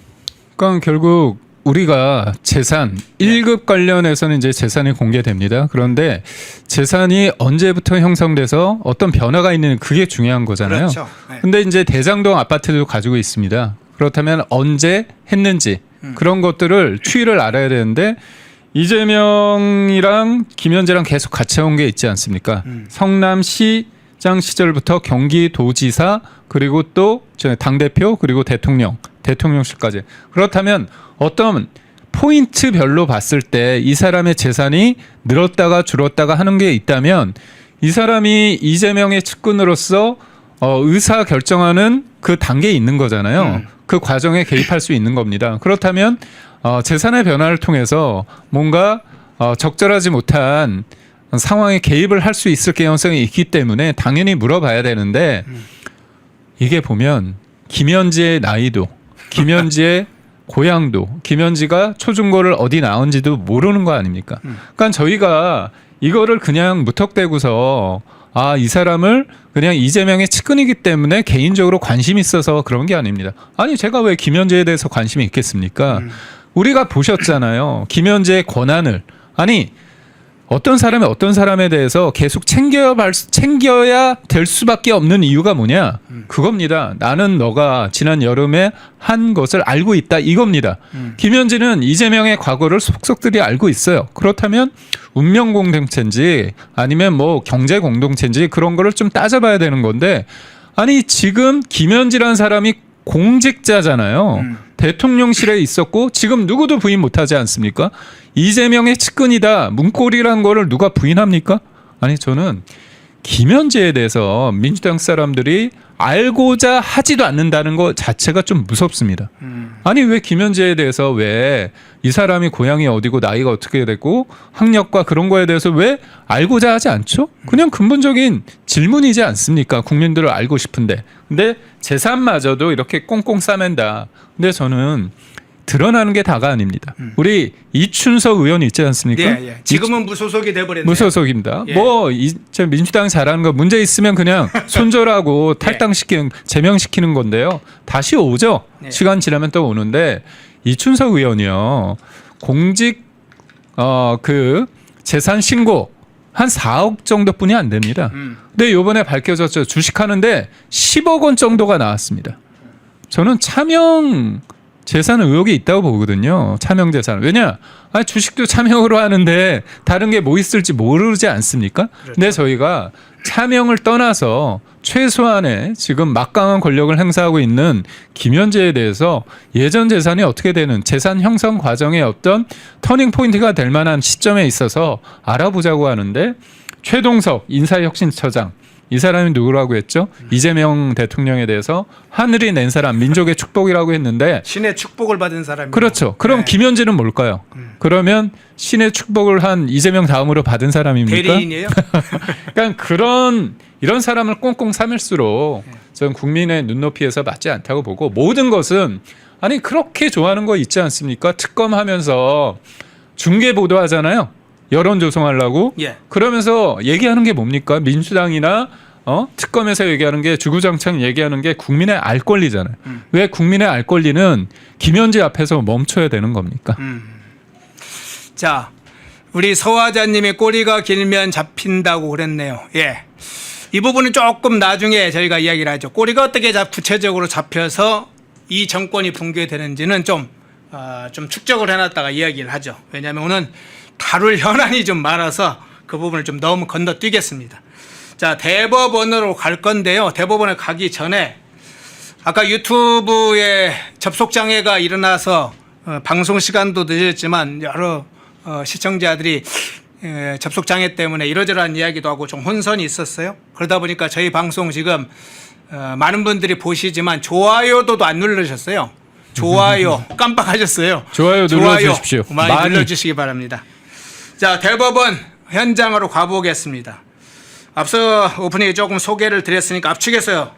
그러니까 결국 우리가 재산 1급 관련해서는 이제 재산이 공개됩니다. 그런데 재산이 언제부터 형성돼서 어떤 변화가 있는 그게 중요한 거잖아요. 그렇죠. 네. 근데 이제 대장동 아파트도 가지고 있습니다. 그렇다면 언제 했는지 그런 것들을 추이를 알아야 되는데 이재명이랑 김현재랑 계속 같이 온 게 있지 않습니까? 성남시장 시절부터 경기도지사 그리고 또 당대표 그리고 대통령실까지. 그렇다면 어떤 포인트별로 봤을 때 이 사람의 재산이 늘었다가 줄었다가 하는 게 있다면 이 사람이 이재명의 측근으로서 의사 결정하는 그 단계에 있는 거잖아요. 그 과정에 개입할 수 있는 겁니다. 그렇다면 재산의 변화를 통해서 뭔가 적절하지 못한 상황에 개입을 할 수 있을 개연성이 있기 때문에 당연히 물어봐야 되는데 이게 보면 김현지의 나이도 김현지의 고향도 김현지가 초중고를 어디 나온지도 모르는 거 아닙니까? 그러니까 저희가 이거를 그냥 무턱대고서 이 사람을 그냥 이재명의 측근이기 때문에 개인적으로 관심이 있어서 그런 게 아닙니다. 아니 제가 왜 김현재에 대해서 관심이 있겠습니까? 우리가 보셨잖아요. 김현재의 권한을 어떤 사람이 어떤 사람에 대해서 계속 챙겨야 될 수밖에 없는 이유가 뭐냐? 그겁니다. 나는 너가 지난 여름에 한 것을 알고 있다 이겁니다. 김현지는 이재명의 과거를 속속들이 알고 있어요. 그렇다면 운명 공동체인지 아니면 뭐 경제 공동체인지 그런 거를 좀 따져봐야 되는 건데 지금 김현지라는 사람이 공직자잖아요. 대통령실에 있었고 지금 누구도 부인 못하지 않습니까? 이재명의 측근이다. 문고리라는 거를 누가 부인합니까? 저는 김현재에 대해서 민주당 사람들이 알고자 하지도 않는다는 것 자체가 좀 무섭습니다. 왜 김현재에 대해서 왜 이 사람이 고향이 어디고 나이가 어떻게 되고 학력과 그런 거에 대해서 왜 알고자 하지 않죠? 그냥 근본적인 질문이지 않습니까? 국민들을 알고 싶은데. 근데 재산마저도 이렇게 꽁꽁 싸맨다. 근데 저는 드러나는 게 다가 아닙니다. 우리 이춘석 의원 있지 않습니까? 예. 지금은 무소속이 돼버렸네요. 무소속입니다. 예. 저 민주당 잘하는 거 문제 있으면 그냥 손절하고 탈당시키는 제명시키는 건데요. 다시 오죠. 네. 시간 지나면 또 오는데 이춘석 의원이요. 공직 그 재산 신고 한 4억 정도뿐이 안 됩니다. 근데 이번에 밝혀졌죠. 주식하는데 10억 원 정도가 나왔습니다. 저는 차명 재산 의혹이 있다고 보거든요. 차명 재산. 왜냐? 주식도 차명으로 하는데 다른 게 뭐 있을지 모르지 않습니까? 그렇죠. 근데 저희가 차명을 떠나서 최소한의 지금 막강한 권력을 행사하고 있는 김현재에 대해서 예전 재산이 어떻게 되는 재산 형성 과정의 어떤 터닝 포인트가 될 만한 시점에 있어서 알아보자고 하는데 최동석 인사혁신처장 이 사람이 누구라고 했죠? 이재명 대통령에 대해서 하늘이 낸 사람, 민족의 축복이라고 했는데 신의 축복을 받은 사람이 그렇죠. 그럼 네. 김현재는 뭘까요? 그러면 신의 축복을 한 이재명 다음으로 받은 사람입니까? 대리인이에요? 그러니까 이런 사람을 꽁꽁 싸맬수록 저는 국민의 눈높이에서 맞지 않다고 보고 모든 것은 그렇게 좋아하는 거 있지 않습니까? 특검하면서 중계 보도하잖아요. 여론 조성하려고 예. 그러면서 얘기하는 게 뭡니까? 민주당이나 특검에서 얘기하는 게 주구장창 얘기하는 게 국민의 알 권리잖아요. 왜 국민의 알 권리는 김현지 앞에서 멈춰야 되는 겁니까? 자, 우리 서화자님의 꼬리가 길면 잡힌다고 그랬네요. 예. 이 부분은 조금 나중에 저희가 이야기를 하죠. 꼬리가 어떻게 구체적으로 잡혀서 이 정권이 붕괴되는지는 좀 축적을 해놨다가 이야기를 하죠. 왜냐하면 오늘 다룰 현안이 좀 많아서 그 부분을 좀 너무 건너뛰겠습니다. 자, 대법원으로 갈 건데요. 대법원에 가기 전에 아까 유튜브에 접속 장애가 일어나서 방송 시간도 늦었지만 여러 시청자들이 접속 장애 때문에 이러저러한 이야기도 하고 좀 혼선이 있었어요. 그러다 보니까 저희 방송 지금 많은 분들이 보시지만 좋아요도 안 누르셨어요. 좋아요 깜빡하셨어요. 좋아요 눌러주십시오. 많이 눌러주시기 바랍니다. 자, 대법원 현장으로 가보겠습니다. 앞서 오프닝에 조금 소개를 드렸으니까 압축해서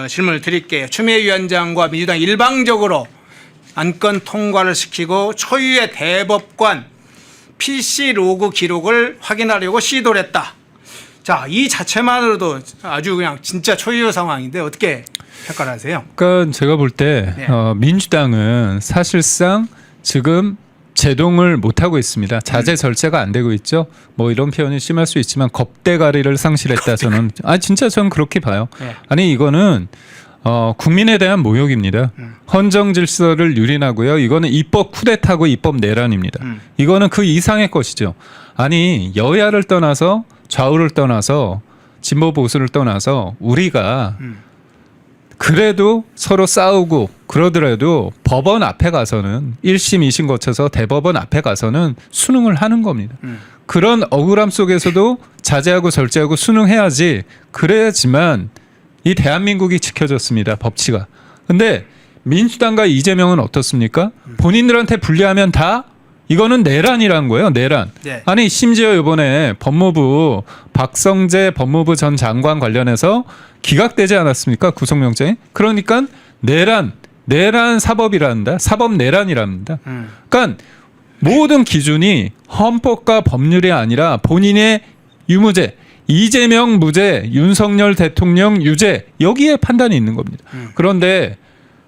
질문을 드릴게요. 추미애 위원장과 민주당 일방적으로 안건 통과를 시키고 초유의 대법관 PC 로그 기록을 확인하려고 시도를 했다. 자, 이 자체만으로도 아주 그냥 진짜 초유 상황인데 어떻게 평가를 하세요? 그러니까 제가 볼 때 네. 민주당은 사실상 지금 제동을 못하고 있습니다. 자제 절제가 안 되고 있죠. 뭐 이런 표현이 심할 수 있지만 겁대가리를 상실했다. 저는 진짜 저는 그렇게 봐요. 네. 아니 이거는 국민에 대한 모욕입니다. 헌정 질서를 유린하고요. 이거는 입법 쿠데타고 입법 내란입니다. 이거는 그 이상의 것이죠. 아니 여야를 떠나서 좌우를 떠나서 진보 보수를 떠나서 우리가 그래도 서로 싸우고 그러더라도 법원 앞에 가서는 1심 2심 거쳐서 대법원 앞에 가서는 수능을 하는 겁니다. 그런 억울함 속에서도 자제하고 절제하고 수능해야지. 그래야지만 이 대한민국이 지켜졌습니다. 법치가. 근데 민주당과 이재명은 어떻습니까? 본인들한테 불리하면 다 이거는 내란이라는 거예요. 내란. 네. 아니 심지어 이번에 법무부 박성재 법무부 전 장관 관련해서 기각되지 않았습니까? 구속영장이. 그러니까 내란 사법이란다. 사법 내란이랍니다. 그러니까 모든 기준이 헌법과 법률이 아니라 본인의 유무죄, 이재명 무죄, 윤석열 대통령 유죄 여기에 판단이 있는 겁니다. 그런데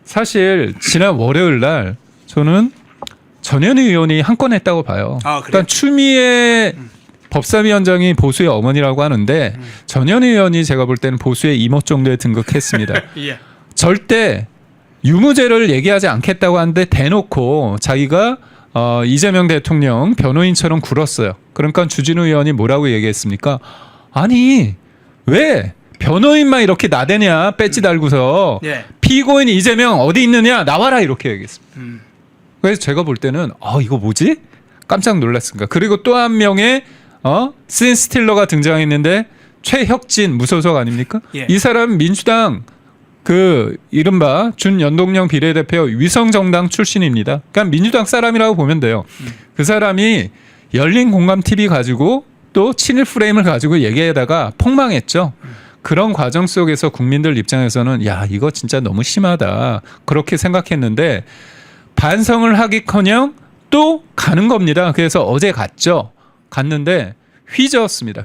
사실 지난 월요일 날 저는 전현희 의원이 한 건 했다고 봐요. 그러니까 추미애 법사위원장이 보수의 어머니라고 하는데 전현희 의원이 제가 볼 때는 보수의 이모 정도에 등극했습니다. 예. 절대 유무죄를 얘기하지 않겠다고 하는데 대놓고 자기가 이재명 대통령 변호인처럼 굴었어요. 그러니까 주진우 의원이 뭐라고 얘기했습니까? 아니 왜 변호인만 이렇게 나대냐 배지 달고서 예. 피고인 이재명 어디 있느냐 나와라 이렇게 얘기했습니다. 그래서 제가 볼 때는 이거 뭐지? 깜짝 놀랐습니다. 그리고 또 한 명의 신 스틸러가 등장했는데 최혁진 무소속 아닙니까? 예. 이 사람 민주당 그 이른바 준연동형 비례대표 위성정당 출신입니다. 그러니까 민주당 사람이라고 보면 돼요. 그 사람이 열린 공감 TV 가지고 또 친일 프레임을 가지고 얘기하다가 폭망했죠. 그런 과정 속에서 국민들 입장에서는 야 이거 진짜 너무 심하다 그렇게 생각했는데 반성을 하기커녕 또 가는 겁니다. 그래서 어제 갔는데 휘저었습니다.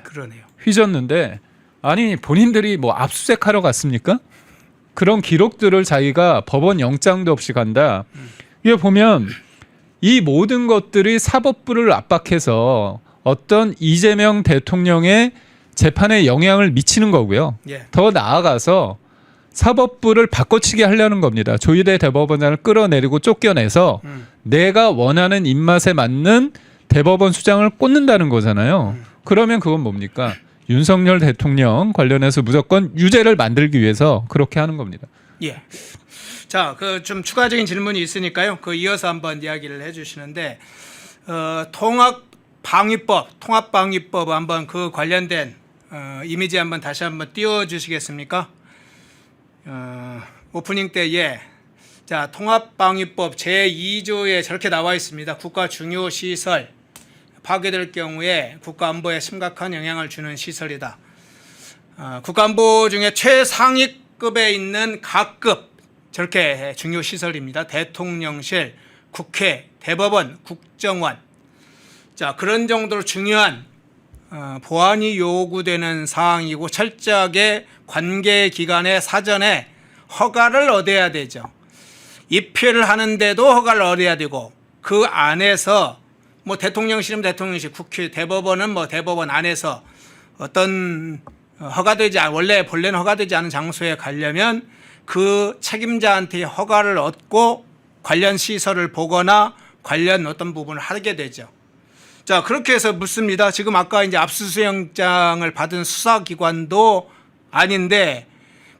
그러네요. 휘졌는데 아니 본인들이 뭐 압수수색하러 갔습니까? 그런 기록들을 자기가 법원 영장도 없이 간다. 이게 보면 이 모든 것들이 사법부를 압박해서 어떤 이재명 대통령의 재판에 영향을 미치는 거고요. 예. 더 나아가서 사법부를 바꿔치기 하려는 겁니다. 조희대 대법원장을 끌어내리고 쫓겨내서 내가 원하는 입맛에 맞는 대법원 수장을 꽂는다는 거잖아요. 그러면 그건 뭡니까? 윤석열 대통령 관련해서 무조건 유죄를 만들기 위해서 그렇게 하는 겁니다. 예. 자, 그 좀 추가적인 질문이 있으니까요. 그 이어서 한번 이야기를 해주시는데 통합방위법 한번 그 관련된 이미지 한번 다시 한번 띄워주시겠습니까? 오프닝 때 예. 자, 통합방위법 제2조에 저렇게 나와 있습니다. 국가 중요 시설 파괴될 경우에 국가안보에 심각한 영향을 주는 시설이다. 국가안보 중에 최상위급에 있는 각급 저렇게 중요 시설입니다. 대통령실, 국회, 대법원, 국정원. 자, 그런 정도로 중요한 보완이 요구되는 사항이고 철저하게 관계기관의 사전에 허가를 얻어야 되죠. 입회를 하는데도 허가를 얻어야 되고 그 안에서 뭐 대통령실이면 대통령실, 국회, 대법원은 뭐 대법원 안에서 어떤 원래 본래는 허가되지 않은 장소에 가려면 그 책임자한테 허가를 얻고 관련 시설을 보거나 관련 어떤 부분을 하게 되죠. 자, 그렇게 해서 묻습니다. 지금 아까 이제 압수수색영장을 받은 수사기관도 아닌데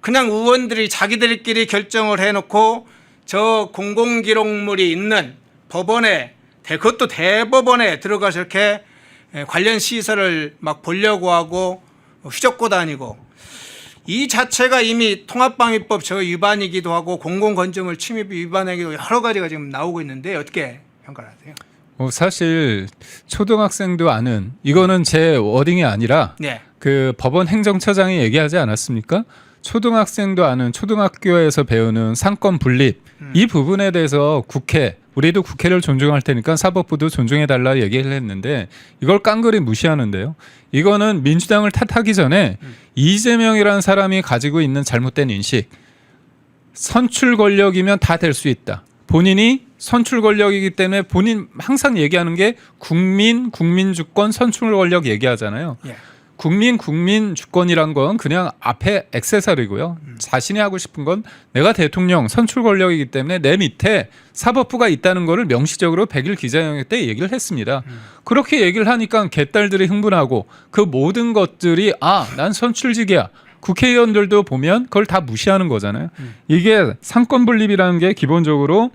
그냥 의원들이 자기들끼리 결정을 해놓고 저 공공기록물이 있는 법원에, 그것도 대법원에 들어가서 이렇게 관련 시설을 막 보려고 하고 휘젓고 다니고, 이 자체가 이미 통합방위법 저 위반이기도 하고 공공건조물 침입 위반이기도 여러 가지가 지금 나오고 있는데 어떻게 평가하세요? 사실 초등학생도 아는, 이거는 제 워딩이 아니라 네. 그 법원 행정처장이 얘기하지 않았습니까? 초등학생도 아는, 초등학교에서 배우는 상권 분립, 이 부분에 대해서 우리도 국회를 존중할 테니까 사법부도 존중해달라 얘기를 했는데 이걸 깡그리 무시하는데요. 이거는 민주당을 탓하기 전에 이재명이라는 사람이 가지고 있는 잘못된 인식, 선출 권력이면 다 될 수 있다. 본인이 선출 권력이기 때문에 본인 항상 얘기하는 게 국민 주권, 선출 권력 얘기하잖아요. 예. 국민 주권이란 건 그냥 앞에 액세서리고요. 자신이 하고 싶은 건 내가 대통령 선출 권력이기 때문에 내 밑에 사법부가 있다는 거를 명시적으로 100일 기자회견 때 얘기를 했습니다. 그렇게 얘기를 하니까 개딸들이 흥분하고 그 모든 것들이 난 선출직이야. 국회의원들도 보면 그걸 다 무시하는 거잖아요. 이게 상권 분립이라는 게 기본적으로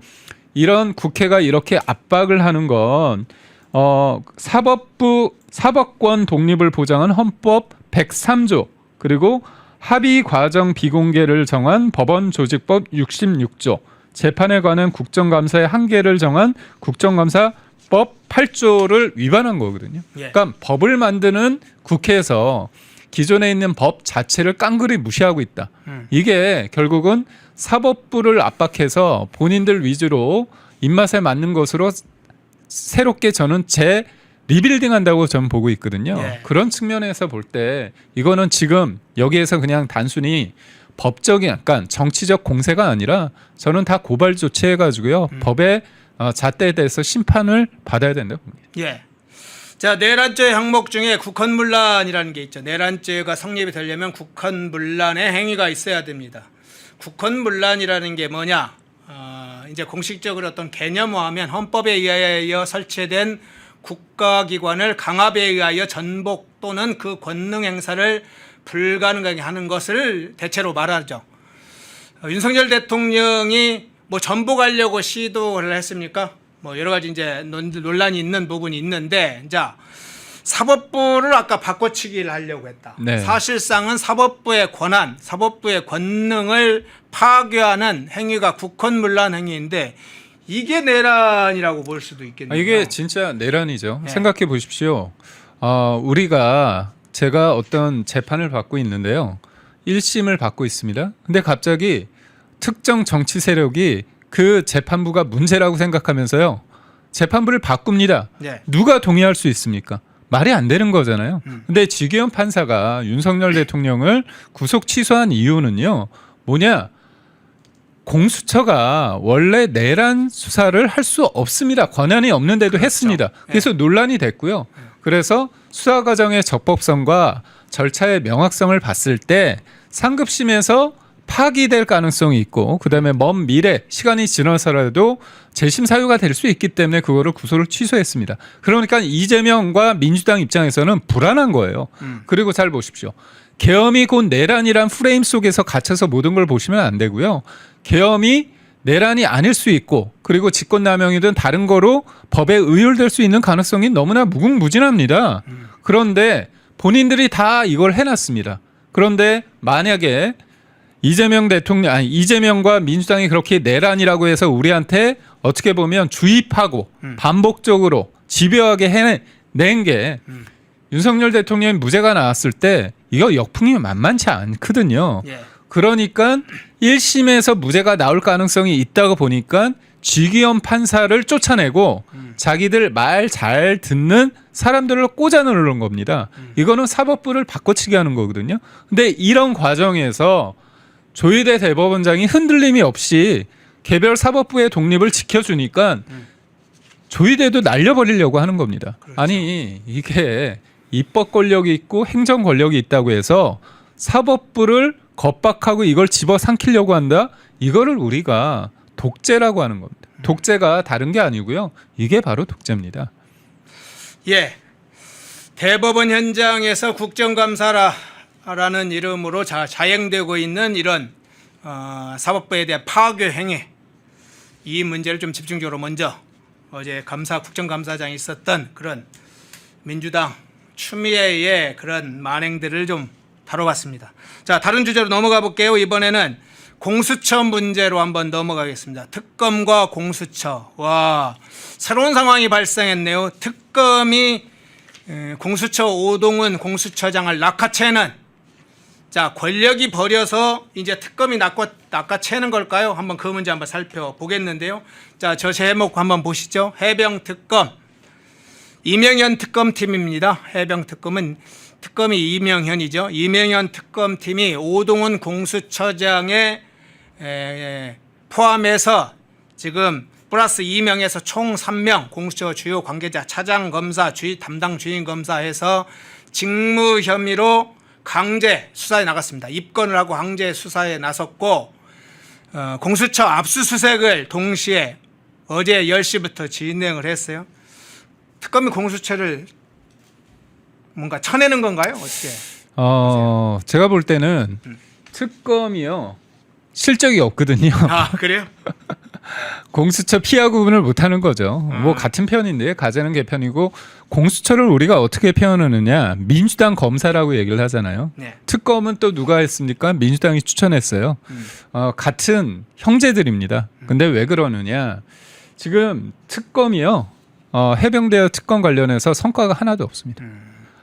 이런 국회가 이렇게 압박을 하는 건 사법권 독립을 보장한 헌법 103조 그리고 합의 과정 비공개를 정한 법원 조직법 66조, 재판에 관한 국정감사의 한계를 정한 국정감사법 8조를 위반한 거거든요. 예. 그러니까 법을 만드는 국회에서 기존에 있는 법 자체를 깡그리 무시하고 있다. 이게 결국은 사법부를 압박해서 본인들 위주로 입맛에 맞는 것으로 새롭게 저는 리빌딩한다고 저는 보고 있거든요. 예. 그런 측면에서 볼 때 이거는 지금 여기에서 그냥 단순히 법적인 약간 정치적 공세가 아니라 저는 다 고발 조치해가지고요. 법의 잣대에 대해서 심판을 받아야 된다고 봅니다. 예. 자, 내란죄 항목 중에 국헌문란이라는 게 있죠. 내란죄가 성립이 되려면 국헌문란의 행위가 있어야 됩니다. 국헌문란이라는 게 뭐냐? 이제 공식적으로 어떤 개념화하면 헌법에 의하여 설치된 국가기관을 강압에 의하여 전복 또는 그 권능 행사를 불가능하게 하는 것을 대체로 말하죠. 윤석열 대통령이 뭐 전복하려고 시도를 했습니까? 뭐 여러 가지 이제 논란이 있는 부분이 있는데, 자, 사법부를 아까 바꿔치기를 하려고 했다. 네. 사실상은 사법부의 권한, 사법부의 권능을 파괴하는 행위가 국헌문란 행위인데 이게 내란이라고 볼 수도 있겠네요. 이게 진짜 내란이죠. 네. 생각해 보십시오. 제가 어떤 재판을 받고 있는데요. 1심을 받고 있습니다. 근데 갑자기 특정 정치 세력이 그 재판부가 문제라고 생각하면서요. 재판부를 바꿉니다. 네. 누가 동의할 수 있습니까? 말이 안 되는 거잖아요. 근데 지기현 판사가 윤석열 대통령을 구속 취소한 이유는요. 뭐냐? 공수처가 원래 내란 수사를 할 수 없습니다. 권한이 없는데도 그렇죠. 했습니다. 그래서 논란이 됐고요. 그래서 수사 과정의 적법성과 절차의 명확성을 봤을 때 상급심에서 파기될 가능성이 있고 그다음에 먼 미래 시간이 지나서라도 재심 사유가 될 수 있기 때문에 그거를 구속을 취소했습니다. 그러니까 이재명과 민주당 입장에서는 불안한 거예요. 그리고 잘 보십시오. 계엄이 곧 내란이란 프레임 속에서 갇혀서 모든 걸 보시면 안 되고요. 계엄이 내란이 아닐 수 있고 그리고 직권남용이든 다른 거로 법에 의율될 수 있는 가능성이 너무나 무궁무진합니다. 그런데 본인들이 다 이걸 해놨습니다. 그런데 만약에 이재명과 민주당이 그렇게 내란이라고 해서 우리한테 어떻게 보면 주입하고 반복적으로 집요하게 해낸 게 윤석열 대통령이 무죄가 나왔을 때 이거 역풍이 만만치 않거든요. 예. 그러니까 1심에서 무죄가 나올 가능성이 있다고 보니까 쥐기현 판사를 쫓아내고 자기들 말 잘 듣는 사람들을 꽂아 넣는 겁니다. 이거는 사법부를 바꿔치기 하는 거거든요. 근데 이런 과정에서 조희대 대법원장이 흔들림이 없이 개별 사법부의 독립을 지켜주니까 조희대도 날려버리려고 하는 겁니다. 그렇죠. 아니 이게 입법 권력이 있고 행정 권력이 있다고 해서 사법부를 겁박하고 이걸 집어삼키려고 한다? 이거를 우리가 독재라고 하는 겁니다. 독재가 다른 게 아니고요. 이게 바로 독재입니다. 예, 대법원 현장에서 국정감사라는 이름으로 자행되고 있는 이런 사법부에 대한 파괴 행위, 이 문제를 좀 집중적으로 먼저 어제 국정감사장에 있었던 그런 민주당 추미애의 그런 만행들을 좀 다뤄봤습니다. 자, 다른 주제로 넘어가 볼게요. 이번에는 공수처 문제로 한번 넘어가겠습니다. 특검과 공수처. 와, 새로운 상황이 발생했네요. 특검이 공수처 오동훈 공수처장을 낚아채는, 자, 권력이 버려서 이제 특검이 낚아채는 걸까요? 한번 그 문제 한번 살펴보겠는데요. 자, 저 제목 한번 보시죠. 해병 특검. 이명현 특검팀입니다. 해병 특검은 특검이 이명현이죠. 이명현 특검팀이 오동훈 공수처장에 포함해서 지금 플러스 2명에서 총 3명 공수처 주요 관계자, 차장 검사, 담당 주임 검사해서 직무 혐의로 강제 수사에 나갔습니다. 입건을 하고 강제 수사에 나섰고 공수처 압수수색을 동시에 어제 10시부터 진행을 했어요. 특검이 공수처를 뭔가 쳐내는 건가요? 어떻게? 제가 볼 때는 특검이요 실적이 없거든요. 아, 그래요? 공수처 피하 구분을 못하는 거죠. 뭐 같은 편인데 가자는 개편이고, 공수처를 우리가 어떻게 표현하느냐, 민주당 검사라고 얘기를 하잖아요. 네. 특검은 또 누가 했습니까? 민주당이 추천했어요. 같은 형제들입니다. 근데 왜 그러느냐, 지금 특검이요 해병대 특검 관련해서 성과가 하나도 없습니다.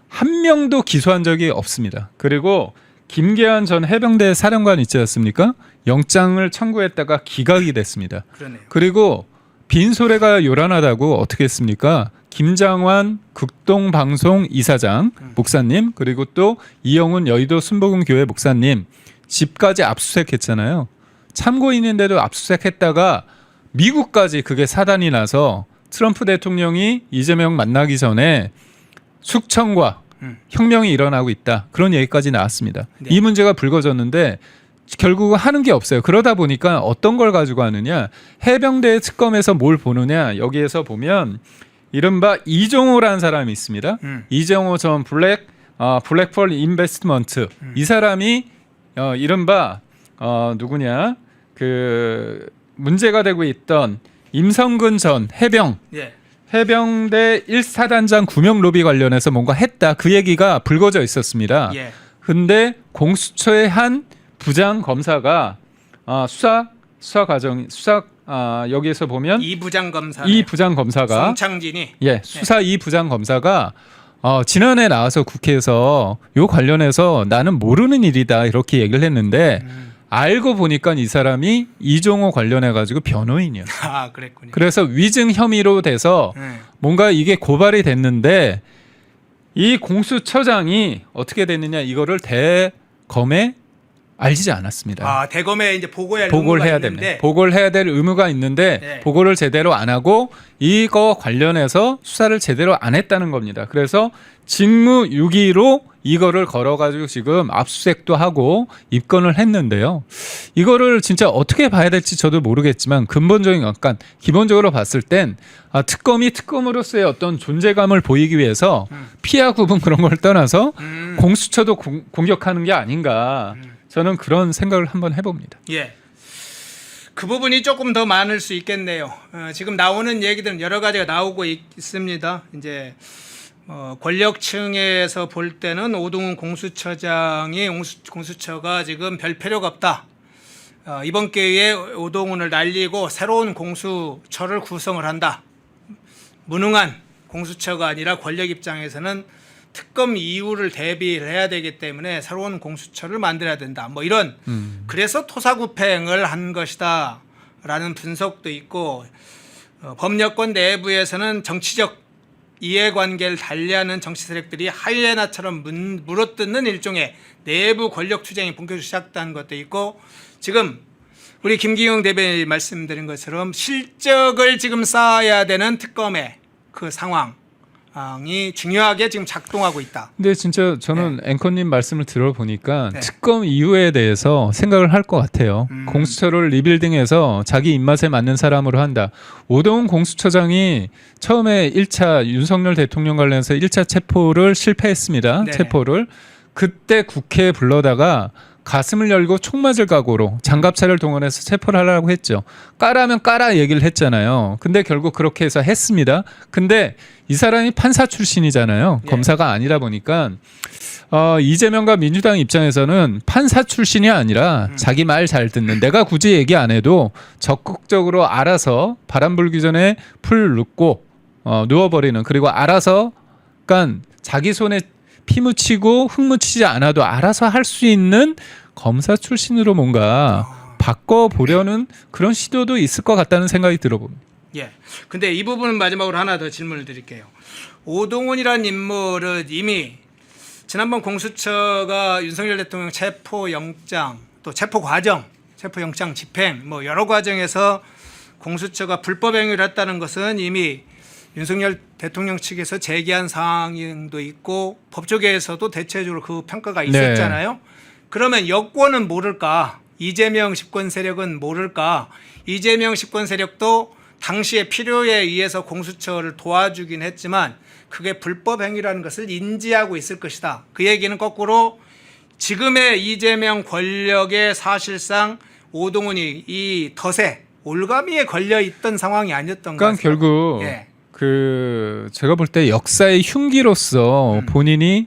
한 명도 기소한 적이 없습니다. 그리고 김계한 전 해병대 사령관 있지 않습니까? 영장을 청구했다가 기각이 됐습니다. 그러네요. 그리고 빈소래가 요란하다고 어떻게 했습니까? 김장환 극동방송 이사장 목사님, 그리고 또 이영훈 여의도 순복음교회 목사님 집까지 압수수색했잖아요. 참고인인데도 압수수색했다가 미국까지 그게 사단이 나서 트럼프 대통령이 이재명 만나기 전에 숙청과 혁명이 일어나고 있다, 그런 얘기까지 나왔습니다. 네. 이 문제가 불거졌는데 결국은 하는 게 없어요. 그러다 보니까 어떤 걸 가지고 하느냐, 해병대 특검에서 뭘 보느냐, 여기에서 보면 이른바 이종호라는 사람이 있습니다. 이종호 전 블랙펄 인베스트먼트, 이 사람이 이른바 누구냐, 그 문제가 되고 있던 임성근 전 예. 해병대 1사단장 구명 로비 관련해서 뭔가 했다, 그 얘기가 불거져 있었습니다. 예. 근데 공수처의 한 부장 검사가 수사 과정 여기에서 보면 이 부장 검사, 이 부장 검사가 송창진이 수사 이 부장 검사가 지난해 나와서 국회에서 요 관련해서 나는 모르는 일이다 이렇게 얘기를 했는데 알고 보니까 이 사람이 이종호 관련해 가지고 변호인이었어요. 아, 그랬군요. 그래서 위증 혐의로 돼서 뭔가 이게 고발이 됐는데, 이 공수처장이 어떻게 됐느냐, 이거를 대검에 알리지 않았습니다. 아, 대검에 이제 보고를 해야 됩니다. 보고를 해야 될 의무가 있는데 네. 보고를 제대로 안 하고 이거 관련해서 수사를 제대로 안 했다는 겁니다. 그래서 직무유기로 이거를 걸어가지고 지금 압수수색도 하고 입건을 했는데요. 이거를 진짜 어떻게 봐야 될지 저도 모르겠지만 기본적으로 봤을 땐 특검이 특검으로서의 어떤 존재감을 보이기 위해서 피하 구분 그런 걸 떠나서 공수처도 공격하는 게 아닌가, 저는 그런 생각을 한번 해봅니다. 예. 그 부분이 조금 더 많을 수 있겠네요. 지금 나오는 얘기들은 여러 가지가 나오고 있습니다. 이제 권력층에서 볼 때는 오동훈 공수처장이 공수처가 지금 별 필요가 없다. 이번 기회에 오동훈을 날리고 새로운 공수처를 구성을 한다. 무능한 공수처가 아니라 권력 입장에서는 특검 이후를 대비를 해야 되기 때문에 새로운 공수처를 만들어야 된다. 뭐 이런 그래서 토사구팽을 한 것이다. 있다라는 분석도 있고 법여권 내부에서는 정치적 이해관계를 달리하는 정치 세력들이 하이에나처럼 물어뜯는 일종의 내부 권력 투쟁이 본격적으로 시작된 것도 있고 지금 우리 김기용 대변인이 말씀드린 것처럼 실적을 지금 쌓아야 되는 특검의 그 상황이 중요하게 지금 작동하고 있다. 근데 진짜 저는 앵커님 말씀을 들어보니까 네. 특검 이후에 대해서 생각을 할 것 같아요. 공수처를 리빌딩해서 자기 입맛에 맞는 사람으로 한다. 오동훈 공수처장이 처음에 1차 윤석열 대통령 관련해서 1차 체포를 실패했습니다. 네네. 체포를. 그때 국회에 불러다가 가슴을 열고 총 맞을 각오로 장갑차를 동원해서 체포를 하려고 했죠. 까라면 까라 얘기를 했잖아요. 근데 결국 그렇게 해서 했습니다. 근데 이 사람이 판사 출신이잖아요. 네. 검사가 아니라 보니까 이재명과 민주당 입장에서는 판사 출신이 아니라 자기 말 잘 듣는, 내가 굳이 얘기 안 해도 적극적으로 알아서 바람 불기 전에 풀 눕고 누워버리는, 그리고 알아서 그러니까 자기 손에 피 묻히고 흙 묻히지 않아도 알아서 할 수 있는 검사 출신으로 뭔가 바꿔보려는 그런 시도도 있을 것 같다는 생각이 들어봅니다. 예. 근데 이 부분은 마지막으로 하나 더 질문을 드릴게요. 오동훈이라는 인물은 이미 지난번 공수처가 윤석열 대통령 체포영장 또 체포과정, 체포영장 집행 뭐 여러 과정에서 공수처가 불법 행위를 했다는 것은 이미 윤석열 대통령 측에서 제기한 사항도 있고 법조계에서도 대체적으로 그 평가가 있었잖아요. 그러면 여권은 모를까? 이재명 집권 세력은 모를까? 이재명 집권 세력도 당시의 필요에 의해서 공수처를 도와주긴 했지만 그게 불법 행위라는 것을 인지하고 있을 것이다. 그 얘기는 거꾸로 지금의 이재명 권력에 사실상 오동훈이 이 덫에 올가미에 걸려 있던 상황이 아니었던 것 그러니까 같습니다. 결국 예. 그 제가 볼 때 역사의 흉기로서 본인이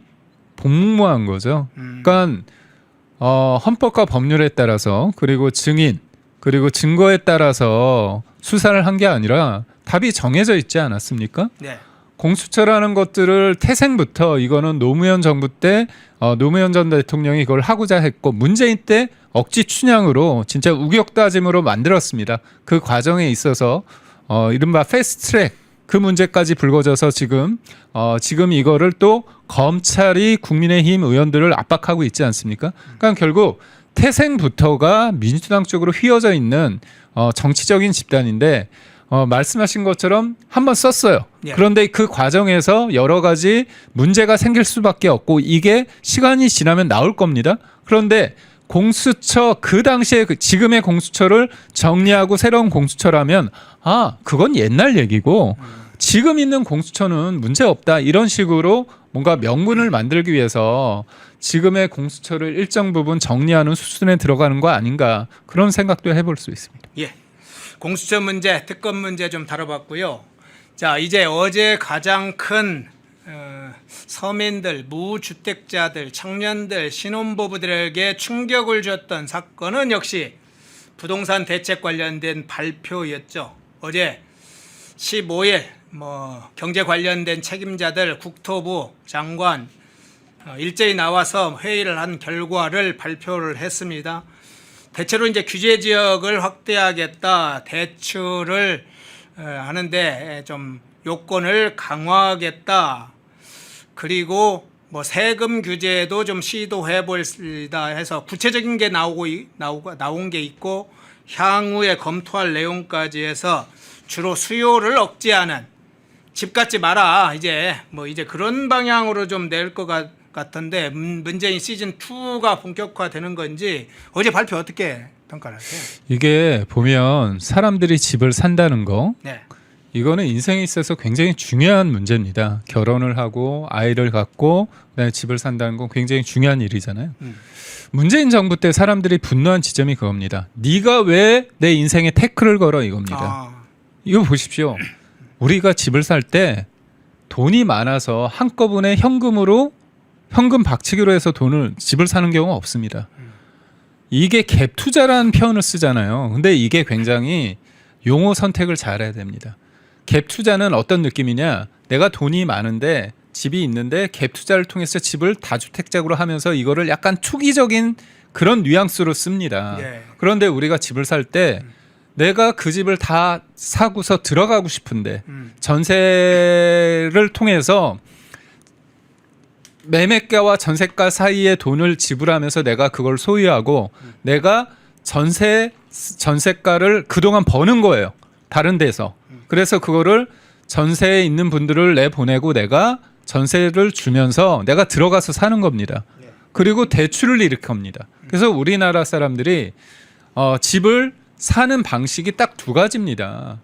복무한 거죠. 그러니까 헌법과 법률에 따라서 그리고 증인 그리고 증거에 따라서 수사를 한 게 아니라 답이 정해져 있지 않았습니까? 네. 공수처라는 것들을 태생부터 이거는 노무현 정부 때 노무현 전 대통령이 이걸 하고자 했고 문재인 때 억지 춘향으로 진짜 우격다짐으로 만들었습니다. 그 과정에 있어서 이른바 패스트트랙 그 문제까지 불거져서 지금 이거를 또 검찰이 국민의힘 의원들을 압박하고 있지 않습니까? 그러니까 결국 태생부터가 민주당 쪽으로 휘어져 있는 정치적인 집단인데 말씀하신 것처럼 한번 썼어요. 예. 그런데 그 과정에서 여러 가지 문제가 생길 수밖에 없고 이게 시간이 지나면 나올 겁니다. 그런데 공수처 그 당시에 지금의 공수처를 정리하고 새로운 공수처라면 그건 옛날 얘기고 지금 있는 공수처는 문제 없다 이런 식으로 뭔가 명분을 만들기 위해서 지금의 공수처를 일정 부분 정리하는 수순에 들어가는 거 아닌가 그런 생각도 해볼 수 있습니다. 예. 공수처 문제, 특검 문제 좀 다뤄봤고요. 자, 이제 어제 가장 큰 서민들, 무주택자들, 청년들, 신혼부부들에게 충격을 줬던 사건은 역시 부동산 대책 관련된 발표였죠. 어제 15일 경제 관련된 책임자들, 국토부 장관 일제히 나와서 회의를 한 결과를 발표를 했습니다. 대체로 이제 규제 지역을 확대하겠다, 대출을 하는데 좀 요건을 강화하겠다. 그리고 세금 규제도 좀 시도해 볼다 해서 구체적인 게 나온 게 있고 향후에 검토할 내용까지 해서 주로 수요를 억제하는 집 갖지 마라 이제 그런 방향으로 좀 낼 것 같은데 문재인 시즌 2가 본격화되는 건지 어제 발표 어떻게 평가를 하세요? 이게 보면 사람들이 집을 산다는 거 네. 이거는 인생에 있어서 굉장히 중요한 문제입니다. 결혼을 하고 아이를 갖고 그다음에 집을 산다는 건 굉장히 중요한 일이잖아요. 문재인 정부 때 사람들이 분노한 지점이 그겁니다. 네가 왜 내 인생에 태클을 걸어 이겁니다. 이거 보십시오. 우리가 집을 살 때 돈이 많아서 한꺼번에 현금 박치기로 해서 집을 사는 경우가 없습니다. 이게 갭 투자라는 표현을 쓰잖아요. 근데 이게 굉장히 용어 선택을 잘해야 됩니다. 갭 투자는 어떤 느낌이냐? 내가 돈이 많은데 집이 있는데 갭 투자를 통해서 집을 다주택자로 하면서 이거를 약간 투기적인 그런 뉘앙스로 씁니다. 예. 그런데 우리가 집을 살 때 내가 그 집을 다 사고서 들어가고 싶은데 전세를 통해서 매매가와 전세가 사이에 돈을 지불하면서 내가 그걸 소유하고 내가 전세가를 그동안 버는 거예요. 다른 데서. 그래서 그거를 전세에 있는 분들을 내보내고 내가 전세를 주면서 내가 들어가서 사는 겁니다. 그리고 대출을 일으킵니다. 그래서 우리나라 사람들이 집을 사는 방식이 딱 두 가지입니다.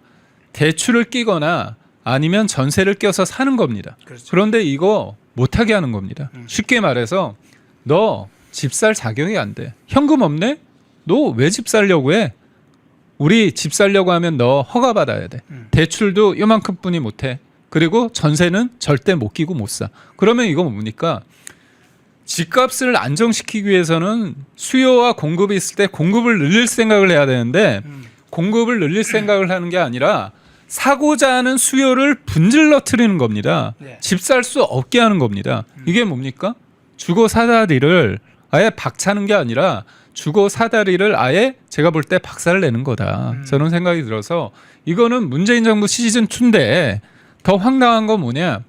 대출을 끼거나 아니면 전세를 껴서 사는 겁니다. 그렇죠. 그런데 이거 못하게 하는 겁니다. 쉽게 말해서 너 집 살 자격이 안 돼. 현금 없네? 너 왜 집 살려고 해? 우리 집 살려고 하면 너 허가 받아야 돼. 대출도 요만큼 뿐이 못 해. 그리고 전세는 절대 못 끼고 못 사. 그러면 이거 뭡니까? 집값을 안정시키기 위해서는 수요와 공급이 있을 때 공급을 늘릴 생각을 해야 되는데 공급을 늘릴 생각을 하는 게 아니라 사고자 하는 수요를 분질러트리는 겁니다. 네. 집 살 수 없게 하는 겁니다. 이게 뭡니까? 주거 사다리를 아예 박차는 게 아니라 주거 사다리를 아예 제가 볼 때 박살을 내는 거다. 저는 생각이 들어서 이거는 문재인 정부 시즌 2인데 더 황당한 건 뭐냐?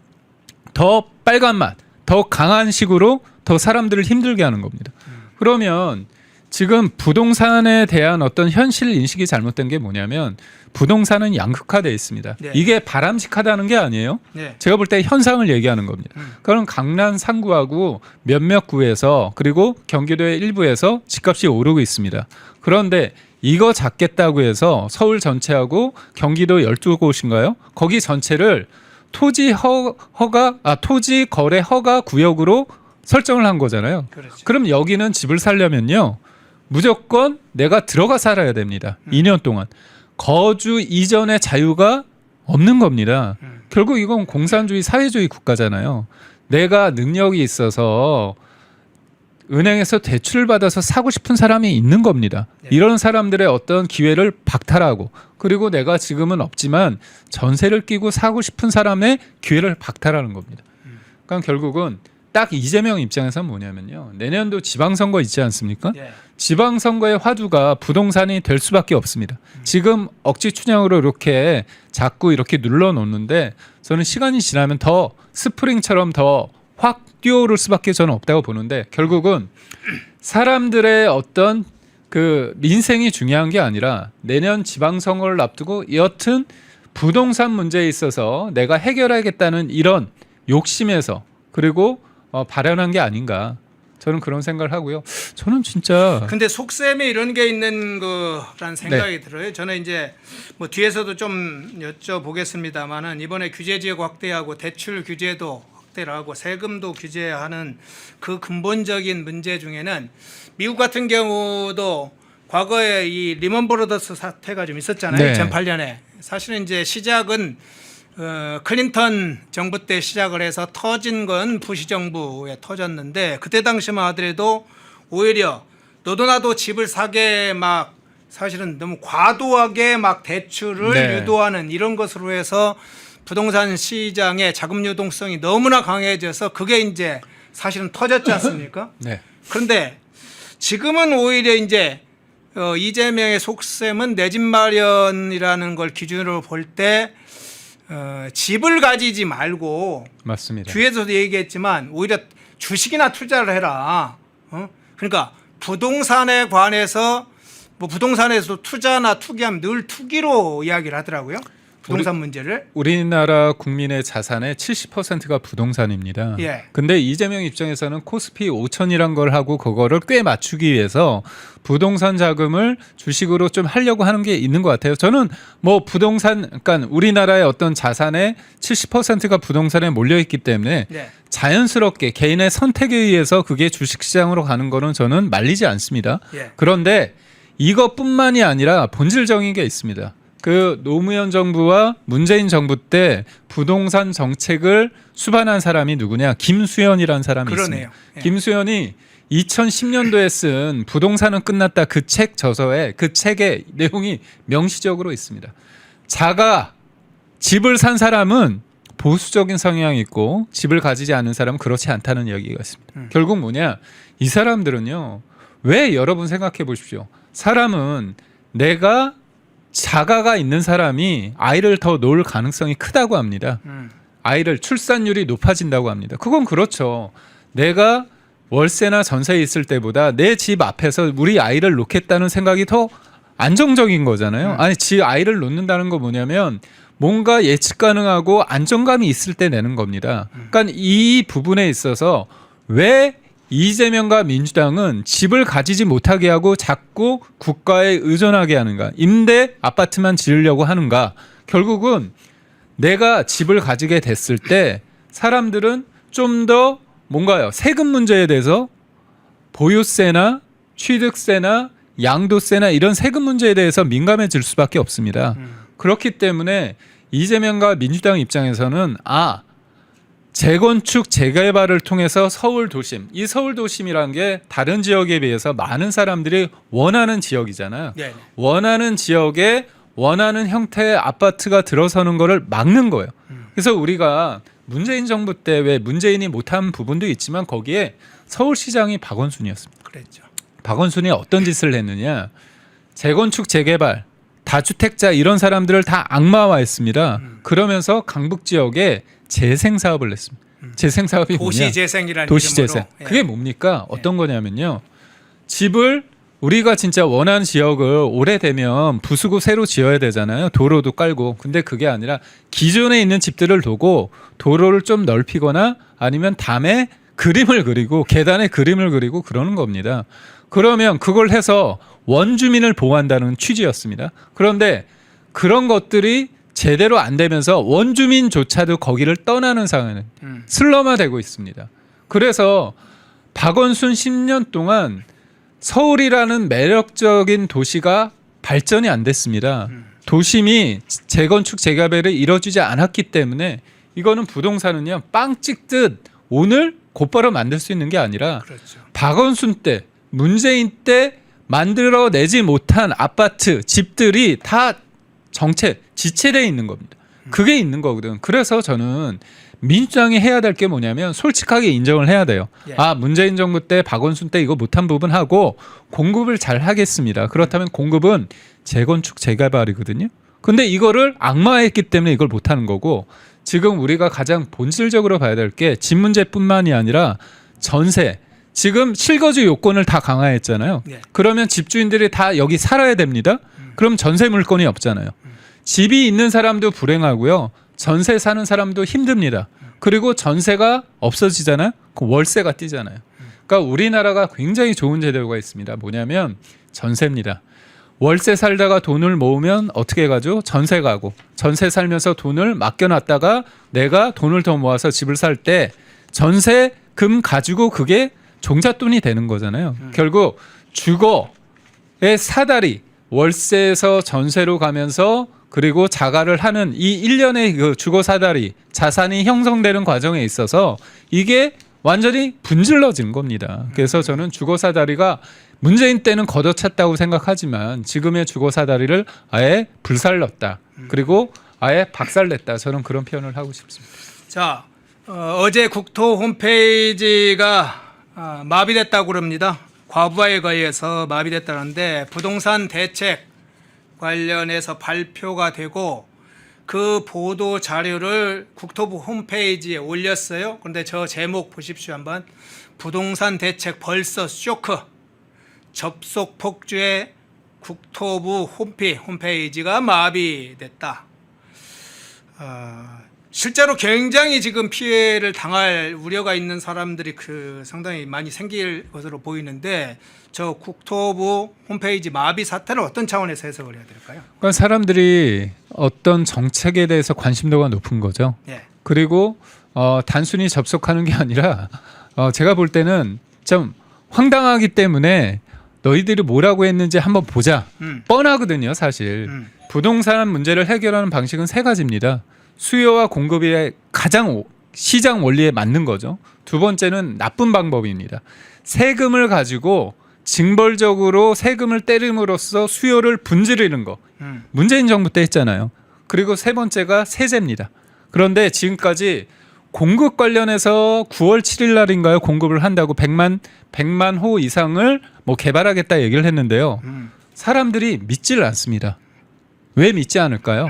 더 빨간 맛, 더 강한 식으로 더 사람들을 힘들게 하는 겁니다. 그러면 지금 부동산에 대한 어떤 현실 인식이 잘못된 게 뭐냐면 부동산은 양극화되어 있습니다. 네. 이게 바람직하다는 게 아니에요. 네. 제가 볼 때 현상을 얘기하는 겁니다. 그럼 강남 3구하고 몇몇 구에서 그리고 경기도의 일부에서 집값이 오르고 있습니다. 그런데 이거 잡겠다고 해서 서울 전체하고 경기도 12곳인가요? 거기 전체를 토지 거래 허가 구역으로 설정을 한 거잖아요. 그렇죠. 그럼 여기는 집을 살려면요. 무조건 내가 들어가 살아야 됩니다. 2년 동안. 거주 이전의 자유가 없는 겁니다. 결국 이건 공산주의 사회주의 국가잖아요. 내가 능력이 있어서 은행에서 대출을 받아서 사고 싶은 사람이 있는 겁니다. 이런 사람들의 어떤 기회를 박탈하고 그리고 내가 지금은 없지만 전세를 끼고 사고 싶은 사람의 기회를 박탈하는 겁니다. 그러니까 결국은 딱 이재명 입장에서는 뭐냐면요. 내년도 지방선거 있지 않습니까? 예. 지방선거의 화두가 부동산이 될 수밖에 없습니다. 지금 억지 춘향으로 이렇게 자꾸 이렇게 눌러놓는데 저는 시간이 지나면 더 스프링처럼 더 확 뛰어오를 수밖에 저는 없다고 보는데 결국은 사람들의 어떤 그 민생이 중요한 게 아니라 내년 지방선거를 앞두고 여튼 부동산 문제에 있어서 내가 해결하겠다는 이런 욕심에서 그리고 발현한 게 아닌가 저는 그런 생각을 하고요. 저는 진짜 근데 속셈에 이런 게 있는 거란 생각이 들어요. 저는 이제 뭐 뒤에서도 좀 여쭤보겠습니다만은 이번에 규제 지역 확대하고 대출 규제도 확대를 하고 세금도 규제하는 그 근본적인 문제 중에는 미국 같은 경우도 과거에 이 리먼 브로더스 사태가 좀 있었잖아요. 네. 2008년에 사실은 이제 시작은 클린턴 정부 때 시작을 해서 터진 건 부시 정부에 터졌는데 그때 당시만 하더라도 오히려 너도 나도 집을 사게 막 사실은 너무 과도하게 막 대출을 네. 유도하는 이런 것으로 해서 부동산 시장의 자금 유동성이 너무나 강해져서 그게 이제 사실은 터졌지 않습니까? 네. 그런데 지금은 오히려 이제 이재명의 속셈은 내 집 마련이라는 걸 기준으로 볼 때 집을 가지지 말고 맞습니다. 뒤에서도 얘기했지만 오히려 주식이나 투자를 해라. 그러니까 부동산에 관해서 뭐 부동산에서 투자나 투기하면 늘 투기로 이야기를 하더라고요. 부동산 문제를. 우리나라 국민의 자산의 70%가 부동산입니다. 예. 근데 이재명 입장에서는 코스피 5천이란 걸 하고 그거를 꽤 맞추기 위해서 부동산 자금을 주식으로 좀 하려고 하는 게 있는 것 같아요. 저는 뭐 부동산, 그러니까 우리나라의 어떤 자산의 70%가 부동산에 몰려 있기 때문에 네. 자연스럽게 개인의 선택에 의해서 그게 주식시장으로 가는 거는 저는 말리지 않습니다. 예. 그런데 이것뿐만이 아니라 본질적인 게 있습니다. 그 노무현 정부와 문재인 정부 때 부동산 정책을 수반한 사람이 누구냐? 김수현이라는 사람이 그러네요. 있습니다. 예. 김수현이 2010년도에 쓴 부동산은 끝났다 그 책 저서에 그 책의 내용이 명시적으로 있습니다. 자가 집을 산 사람은 보수적인 성향이 있고 집을 가지지 않은 사람은 그렇지 않다는 이야기가 있습니다. 결국 뭐냐? 이 사람들은요. 왜 여러분 생각해 보십시오. 사람은 내가 자가가 있는 사람이 아이를 더 놓을 가능성이 크다고 합니다. 아이를 출산율이 높아진다고 합니다. 그건 그렇죠. 내가 월세나 전세에 있을 때보다 내 집 앞에서 우리 아이를 놓겠다는 생각이 더 안정적인 거잖아요. 아니, 지 아이를 놓는다는 거 뭐냐면 뭔가 예측 가능하고 안정감이 있을 때 내는 겁니다. 그러니까 이 부분에 있어서 왜 이재명과 민주당은 집을 가지지 못하게 하고 자꾸 국가에 의존하게 하는가? 임대 아파트만 지으려고 하는가? 결국은 내가 집을 가지게 됐을 때 사람들은 좀 더 뭔가요? 세금 문제에 대해서 보유세나 취득세나 양도세나 이런 세금 문제에 대해서 민감해질 수밖에 없습니다. 그렇기 때문에 이재명과 민주당 입장에서는 재건축 재개발을 통해서 서울 도심, 이 서울 도심이란 게 다른 지역에 비해서 많은 사람들이 원하는 지역이잖아요. 네. 원하는 지역에 원하는 형태의 아파트가 들어서는 거를 막는 거예요. 그래서 우리가 문재인 정부 때 왜 문재인이 못한 부분도 있지만 거기에 서울시장이 박원순이었습니다. 그랬죠. 박원순이 어떤 짓을 했느냐? 재건축 재개발, 다주택자 이런 사람들을 다 악마화했습니다. 그러면서 강북 지역에 재생 사업을 냈습니다. 재생 사업이 뭐냐? 도시재생이라는 도시재생. 이름으로. 예. 그게 뭡니까? 어떤 거냐면요. 집을 우리가 진짜 원하는 지역을 오래되면 부수고 새로 지어야 되잖아요. 도로도 깔고. 근데 그게 아니라 기존에 있는 집들을 두고 도로를 좀 넓히거나 아니면 담에 그림을 그리고 계단에 그림을 그리고 그러는 겁니다. 그러면 그걸 해서 원주민을 보호한다는 취지였습니다. 그런데 그런 것들이 제대로 안 되면서 원주민조차도 거기를 떠나는 상황은 슬럼화되고 있습니다. 그래서 박원순 10년 동안 서울이라는 매력적인 도시가 발전이 안 됐습니다. 도심이 재건축 재개발이 이루어지지 않았기 때문에 이거는 부동산은요 빵 찍듯 오늘 곧바로 만들 수 있는 게 아니라 그렇죠. 박원순 때 문재인 때 만들어내지 못한 아파트 집들이 다 지체되어 있는 겁니다. 그게 있는 거거든. 그래서 저는 민주당이 해야 될 게 뭐냐면 솔직하게 인정을 해야 돼요. 예. 문재인 정부 때 박원순 때 이거 못한 부분하고 공급을 잘 하겠습니다. 그렇다면 공급은 재건축 재개발이거든요. 근데 이거를 악마화했기 때문에 이걸 못하는 거고 지금 우리가 가장 본질적으로 봐야 될 게 집 문제뿐만이 아니라 전세. 지금 실거주 요건을 다 강화했잖아요. 예. 그러면 집주인들이 다 여기 살아야 됩니다. 그럼 전세 물건이 없잖아요. 집이 있는 사람도 불행하고요. 전세 사는 사람도 힘듭니다. 그리고 전세가 없어지잖아요. 그 월세가 뛰잖아요. 그러니까 우리나라가 굉장히 좋은 제도가 있습니다. 뭐냐면 전세입니다. 월세 살다가 돈을 모으면 어떻게 가죠? 전세 가고 전세 살면서 돈을 맡겨놨다가 내가 돈을 더 모아서 집을 살 때 전세금 가지고 그게 종잣돈이 되는 거잖아요. 결국 주거의 사다리 월세에서 전세로 가면서 그리고 자가를 하는 이 일련의 그 주거 사다리 자산이 형성되는 과정에 있어서 이게 완전히 분질러진 겁니다. 그래서 저는 주거 사다리가 문재인 때는 걷어찼다고 생각하지만 지금의 주거 사다리를 아예 불살렀다. 그리고 아예 박살냈다. 저는 그런 표현을 하고 싶습니다. 자, 어제 국토 홈페이지가 마비됐다고 그럽니다. 과부하에 의해서 마비됐다는데 부동산 대책 관련해서 발표가 되고 그 보도 자료를 국토부 홈페이지에 올렸어요. 그런데 저 제목 보십시오 한번. 부동산 대책 벌써 쇼크. 접속 폭주에 국토부 홈페이지가 마비됐다. 실제로 굉장히 지금 피해를 당할 우려가 있는 사람들이 상당히 많이 생길 것으로 보이는데 저 국토부 홈페이지 마비 사태를 어떤 차원에서 해석을 해야 될까요? 그러니까 사람들이 어떤 정책에 대해서 관심도가 높은 거죠. 예. 그리고 단순히 접속하는 게 아니라 제가 볼 때는 좀 황당하기 때문에 너희들이 뭐라고 했는지 한번 보자. 뻔하거든요, 사실. 부동산 문제를 해결하는 방식은 세 가지입니다. 수요와 공급이 가장 시장 원리에 맞는 거죠. 두 번째는 나쁜 방법입니다. 세금을 가지고 징벌적으로 세금을 때림으로써 수요를 분지르는 거. 문재인 정부 때 했잖아요. 그리고 세 번째가 세제입니다. 그런데 지금까지 공급 관련해서 9월 7일 날인가요? 공급을 한다고 100만 호 이상을 뭐 개발하겠다 얘기를 했는데요. 사람들이 믿지를 않습니다. 왜 믿지 않을까요?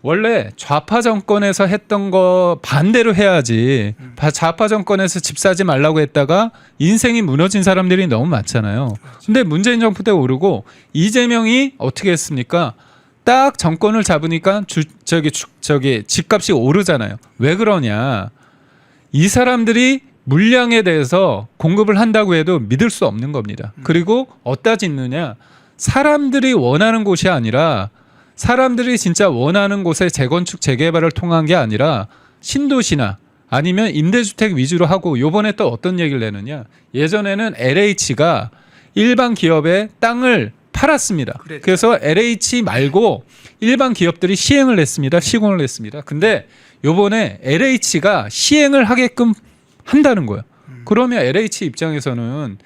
원래 좌파 정권에서 했던 거 반대로 해야지. 좌파 정권에서 집 사지 말라고 했다가 인생이 무너진 사람들이 너무 많잖아요. 근데 문재인 정부 때 오르고 이재명이 어떻게 했습니까? 딱 정권을 잡으니까 집값이 오르잖아요. 왜 그러냐? 이 사람들이 물량에 대해서 공급을 한다고 해도 믿을 수 없는 겁니다. 그리고 어디다 짓느냐? 사람들이 원하는 곳이 아니라 사람들이 진짜 원하는 곳의 재건축 재개발을 통한 게 아니라 신도시나 아니면 임대주택 위주로 하고 요번에 또 어떤 얘기를 내느냐. 예전에는 LH가 일반 기업에 땅을 팔았습니다. 그래서 LH 말고 일반 기업들이 시행을 했습니다. 시공을 했습니다. 근데 요번에 LH가 시행을 하게끔 한다는 거예요. 그러면 LH 입장에서는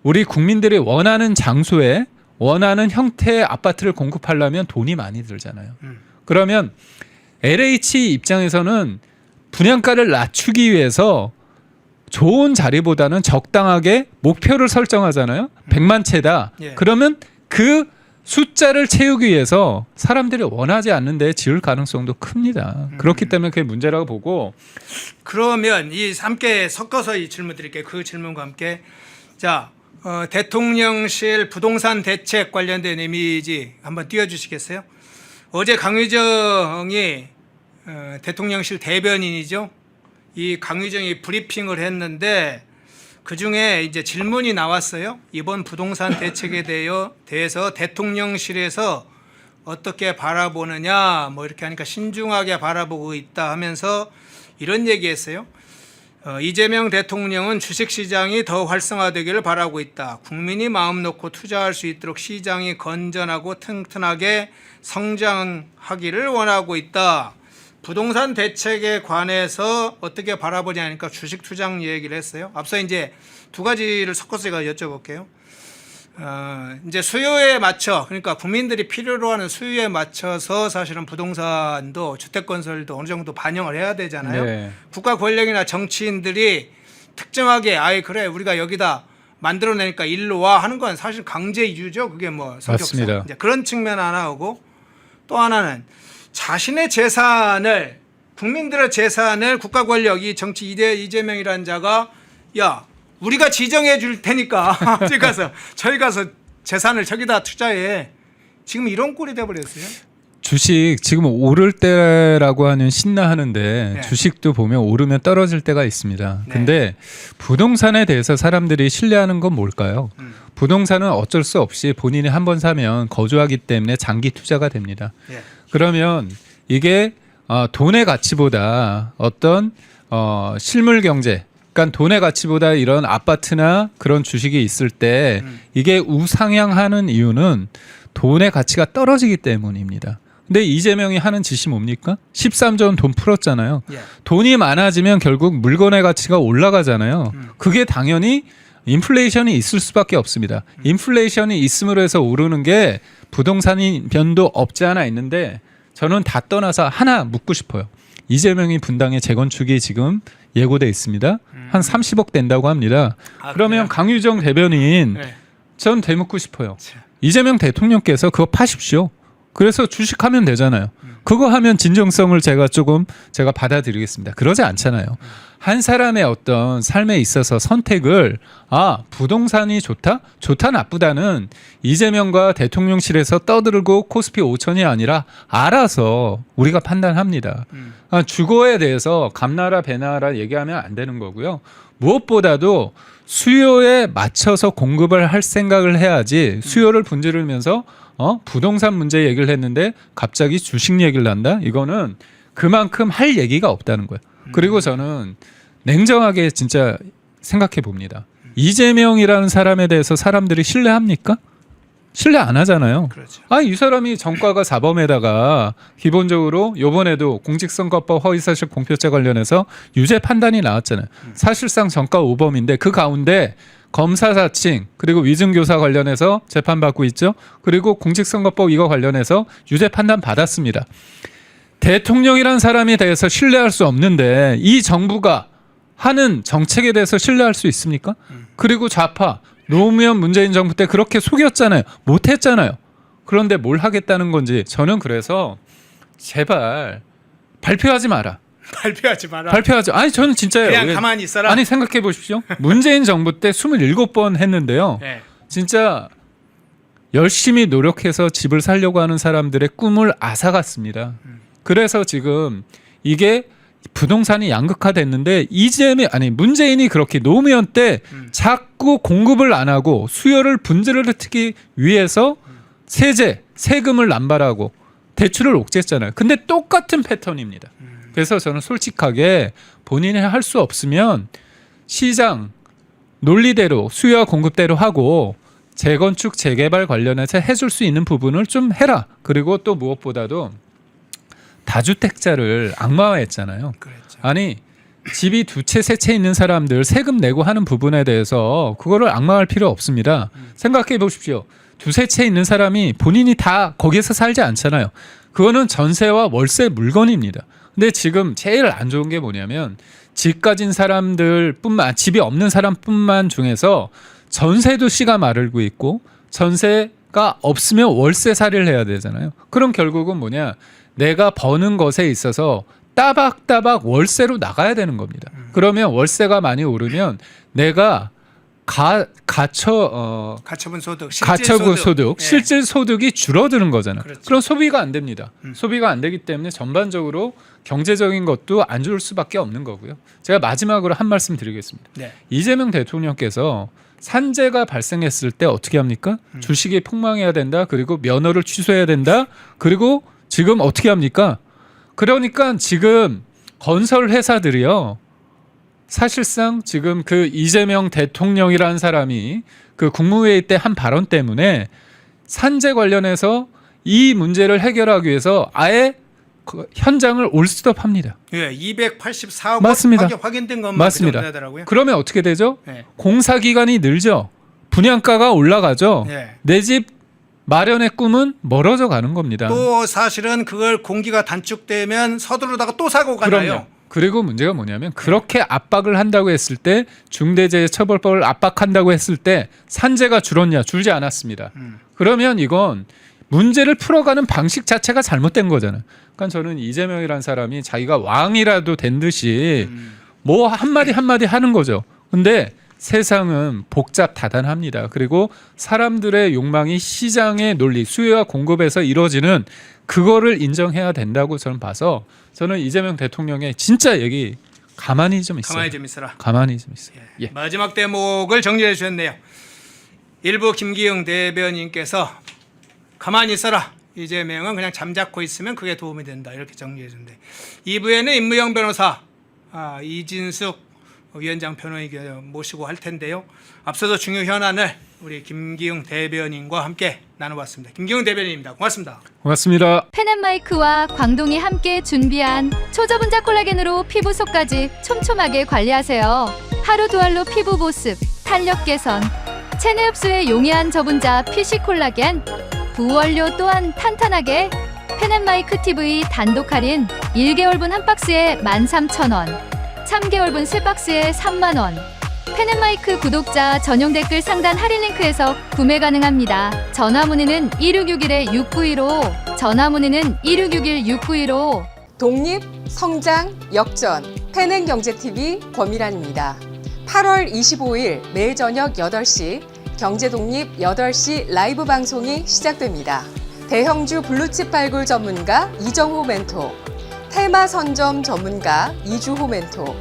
우리 국민들이 원하는 장소에 원하는 형태의 아파트를 공급하려면 돈이 많이 들잖아요. 그러면 LH 입장에서는 분양가를 낮추기 위해서 좋은 자리보다는 적당하게 목표를 설정하잖아요. 100만 채다. 그러면 그 숫자를 채우기 위해서 사람들이 원하지 않는데 지을 가능성도 큽니다. 그렇기 때문에 그게 문제라고 보고. 그러면 이 함께 섞어서 이 질문 드릴게요. 그 질문과 함께. 자, 대통령실 부동산 대책 관련된 이미지 한번 띄워주시겠어요? 어제 강유정이 대통령실 대변인이죠. 이 강유정이 브리핑을 했는데 그 중에 이제 질문이 나왔어요. 이번 부동산 대책에 대해서 대통령실에서 어떻게 바라보느냐, 뭐 이렇게 하니까 신중하게 바라보고 있다 하면서 이런 얘기했어요. 이재명 대통령은 주식시장이 더 활성화되기를 바라고 있다. 국민이 마음 놓고 투자할 수 있도록 시장이 건전하고 튼튼하게 성장하기를 원하고 있다. 부동산 대책에 관해서 어떻게 바라보냐 하니까 주식 투자 얘기를 했어요. 앞서 이제 두 가지를 섞어서 제가 여쭤볼게요. 이제 수요에 맞춰, 그러니까 국민들이 필요로 하는 수요에 맞춰서 사실은 부동산도 주택건설도 어느 정도 반영을 해야 되잖아요. 네. 국가 권력이나 정치인들이 특정하게 아예 그래 우리가 여기다 만들어내니까 일로 와 하는 건 사실 강제 이주죠. 그게 뭐 성격상. 맞습니다. 이제 그런 측면 하나 오고 또 하나는 자신의 재산을 국민들의 재산을 국가 권력이 정치 이재명이라는 자가 야 우리가 지정해 줄 테니까 저희 가서 재산을 저기다 투자해. 지금 이런 꼴이 돼버렸어요. 주식 지금 오를 때라고 하는 신나하는데 네. 주식도 보면 오르면 떨어질 때가 있습니다. 네. 근데 부동산에 대해서 사람들이 신뢰하는 건 뭘까요? 부동산은 어쩔 수 없이 본인이 한번 사면 거주하기 때문에 장기 투자가 됩니다. 네. 그러면 이게 돈의 가치보다 어떤 실물 경제, 그러니까 돈의 가치보다 이런 아파트나 그런 주식이 있을 때 이게 우상향하는 이유는 돈의 가치가 떨어지기 때문입니다. 근데 이재명이 하는 짓이 뭡니까? 13조 원 돈 풀었잖아요. 예. 돈이 많아지면 결국 물건의 가치가 올라가잖아요. 그게 당연히 인플레이션이 있을 수밖에 없습니다. 인플레이션이 있음으로 해서 오르는 게 부동산이 변도 없지 않아 있는데 저는 다 떠나서 하나 묻고 싶어요. 이재명이 분당의 재건축이 지금 예고돼 있습니다. 한 30억 된다고 합니다. 그러면 그래요? 강유정 대변인 네. 전 되묻고 싶어요. 이재명 대통령께서 그거 파십시오. 그래서 주식하면 되잖아요. 그거 하면 진정성을 제가 받아들이겠습니다. 그러지 않잖아요. 한 사람의 어떤 삶에 있어서 선택을 부동산이 좋다 나쁘다는 이재명과 대통령실에서 떠들고 코스피 5천이 아니라 알아서 우리가 판단합니다. 주거에 대해서 감나라 배나라 얘기하면 안 되는 거고요. 무엇보다도 수요에 맞춰서 공급을 할 생각을 해야지 수요를 분지르면서 부동산 문제 얘기를 했는데 갑자기 주식 얘기를 한다? 이거는 그만큼 할 얘기가 없다는 거예요. 그리고 저는 냉정하게 진짜 생각해 봅니다. 이재명이라는 사람에 대해서 사람들이 신뢰합니까? 신뢰 안 하잖아요. 그렇죠. 이 사람이 전과가 사범에다가 기본적으로 요번에도 공직선거법 허위사실 공표죄 관련해서 유죄 판단이 나왔잖아요. 사실상 전과 5범인데 그 가운데 검사 사칭 그리고 위증교사 관련해서 재판받고 있죠. 그리고 공직선거법 이거 관련해서 유죄 판단 받았습니다. 대통령이란 사람에 대해서 신뢰할 수 없는데 이 정부가 하는 정책에 대해서 신뢰할 수 있습니까? 그리고 좌파 노무현 문재인 정부 때 그렇게 속였잖아요. 못했잖아요. 그런데 뭘 하겠다는 건지 저는 그래서 제발 발표하지 마라. 발표하지 마라. 발표하지. 아니 저는 진짜예요. 그냥 가만히 있어라. 아니 생각해 보십시오. 문재인 정부 때 27번 했는데요. 네. 진짜 열심히 노력해서 집을 살려고 하는 사람들의 꿈을 앗아갔습니다. 그래서 지금 이게 부동산이 양극화됐는데 문재인이 그렇게 노무현 때 자꾸 공급을 안 하고 수요를 분절시키기 위해서 세금을 남발하고 대출을 옥죄했잖아요. 근데 똑같은 패턴입니다. 그래서 저는 솔직하게 본인이 할 수 없으면 시장 논리대로 수요와 공급대로 하고 재건축 재개발 관련해서 해줄 수 있는 부분을 좀 해라. 그리고 또 무엇보다도 다주택자를 악마화했잖아요. 그랬죠. 아니 집이 2채 3채 있는 사람들 세금 내고 하는 부분에 대해서 그거를 악마화할 필요 없습니다. 생각해 보십시오. 2~3채 있는 사람이 본인이 다 거기에서 살지 않잖아요. 그거는 전세와 월세 물건입니다. 근데 지금 제일 안 좋은 게 뭐냐면 집 가진 집이 없는 사람뿐만 중에서 전세도 씨가 마르고 있고 전세가 없으면 월세살이를 해야 되잖아요. 그럼 결국은 뭐냐? 내가 버는 것에 있어서 따박따박 월세로 나가야 되는 겁니다. 그러면 월세가 많이 오르면 내가 가처분 소득, 실질 소득이 줄어드는 거잖아요. 그렇죠. 그럼 소비가 안 됩니다. 소비가 안 되기 때문에 전반적으로 경제적인 것도 안 좋을 수밖에 없는 거고요. 제가 마지막으로 한 말씀 드리겠습니다. 네. 이재명 대통령께서 산재가 발생했을 때 어떻게 합니까? 주식이 폭망해야 된다. 그리고 면허를 취소해야 된다. 그리고 지금 어떻게 합니까? 그러니까 지금 건설 회사들이요. 사실상 지금 그 이재명 대통령이라는 사람이 그 국무회의 때 한 발언 때문에 산재 관련해서 이 문제를 해결하기 위해서 아예 그 현장을 올스톱합니다. 예, 284억 맞습니다. 확인된 것만 맞습니다. 그 정도 되더라고요. 그러면 어떻게 되죠? 네. 공사 기간이 늘죠. 분양가가 올라가죠. 네. 내 집 마련의 꿈은 멀어져 가는 겁니다. 또 사실은 그걸 공기가 단축되면 서두르다가 또 사고가 나요. 그럼요. 그리고 문제가 뭐냐면 그렇게 압박을 한다고 했을 때 중대재해처벌법을 압박한다고 했을 때 산재가 줄었냐? 줄지 않았습니다. 그러면 이건 문제를 풀어가는 방식 자체가 잘못된 거잖아요. 그러니까 저는 이재명이라는 사람이 자기가 왕이라도 된 듯이 뭐 한마디 하는 거죠. 근데 세상은 복잡다단합니다. 그리고 사람들의 욕망이 시장의 논리, 수요와 공급에서 이루어지는 그거를 인정해야 된다고 저는 봐서 저는 이재명 대통령의 진짜 얘기 가만히 좀 있어요. 가만히 좀 있어라. 가만히 좀 있어요. 예. 마지막 대목을 정리해 주셨네요. 일부 김기영 대변인께서 가만히 있어라. 이재명은 그냥 잠자코 있으면 그게 도움이 된다. 이렇게 정리해 주는데 2부에는 임무영 변호사, 이진숙 위원장 변호인 모시고 할 텐데요. 앞서서 중요 현안을 우리 김기영 대변인과 함께 나눠봤습니다. 김기영 대변인입니다. 고맙습니다. 고맙습니다. 펜앤마이크와 광동이 함께 준비한 초저분자 콜라겐으로 피부 속까지 촘촘하게 관리하세요. 하루 두 알로 피부 보습, 탄력 개선, 체내 흡수에 용이한 저분자 PC 콜라겐, 부원료 또한 탄탄하게 펜앤마이크 TV 단독 할인 1개월분 한 박스에 13,000원, 3개월분 3박스에 30,000원. 펜앤마이크 구독자 전용 댓글 상단 할인 링크에서 구매 가능합니다. 전화 문의는 1661-6915, 전화 문의는 1661-6915. 독립, 성장, 역전, 펜앤경제TV 권미란입니다. 8월 25일 매일 저녁 8시 경제독립 8시 라이브 방송이 시작됩니다. 대형주 블루칩 발굴 전문가 이정호 멘토, 테마 선점 전문가 이주호 멘토,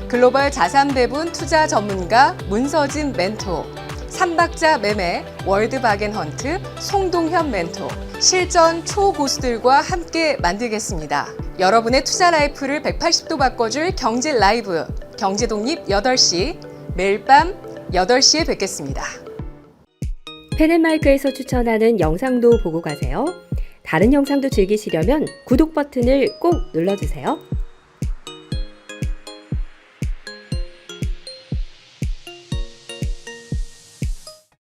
글로벌 자산 배분 투자 전문가 문서진 멘토, 삼박자 매매 월드바겐헌트 송동현 멘토, 실전 초고수들과 함께 만들겠습니다. 여러분의 투자 라이프를 180도 바꿔줄 경제 라이브, 경제독립 8시, 매일 밤 8시에 뵙겠습니다. 펜앤마이크에서 추천하는 영상도 보고 가세요. 다른 영상도 즐기시려면 구독 버튼을 꼭 눌러주세요.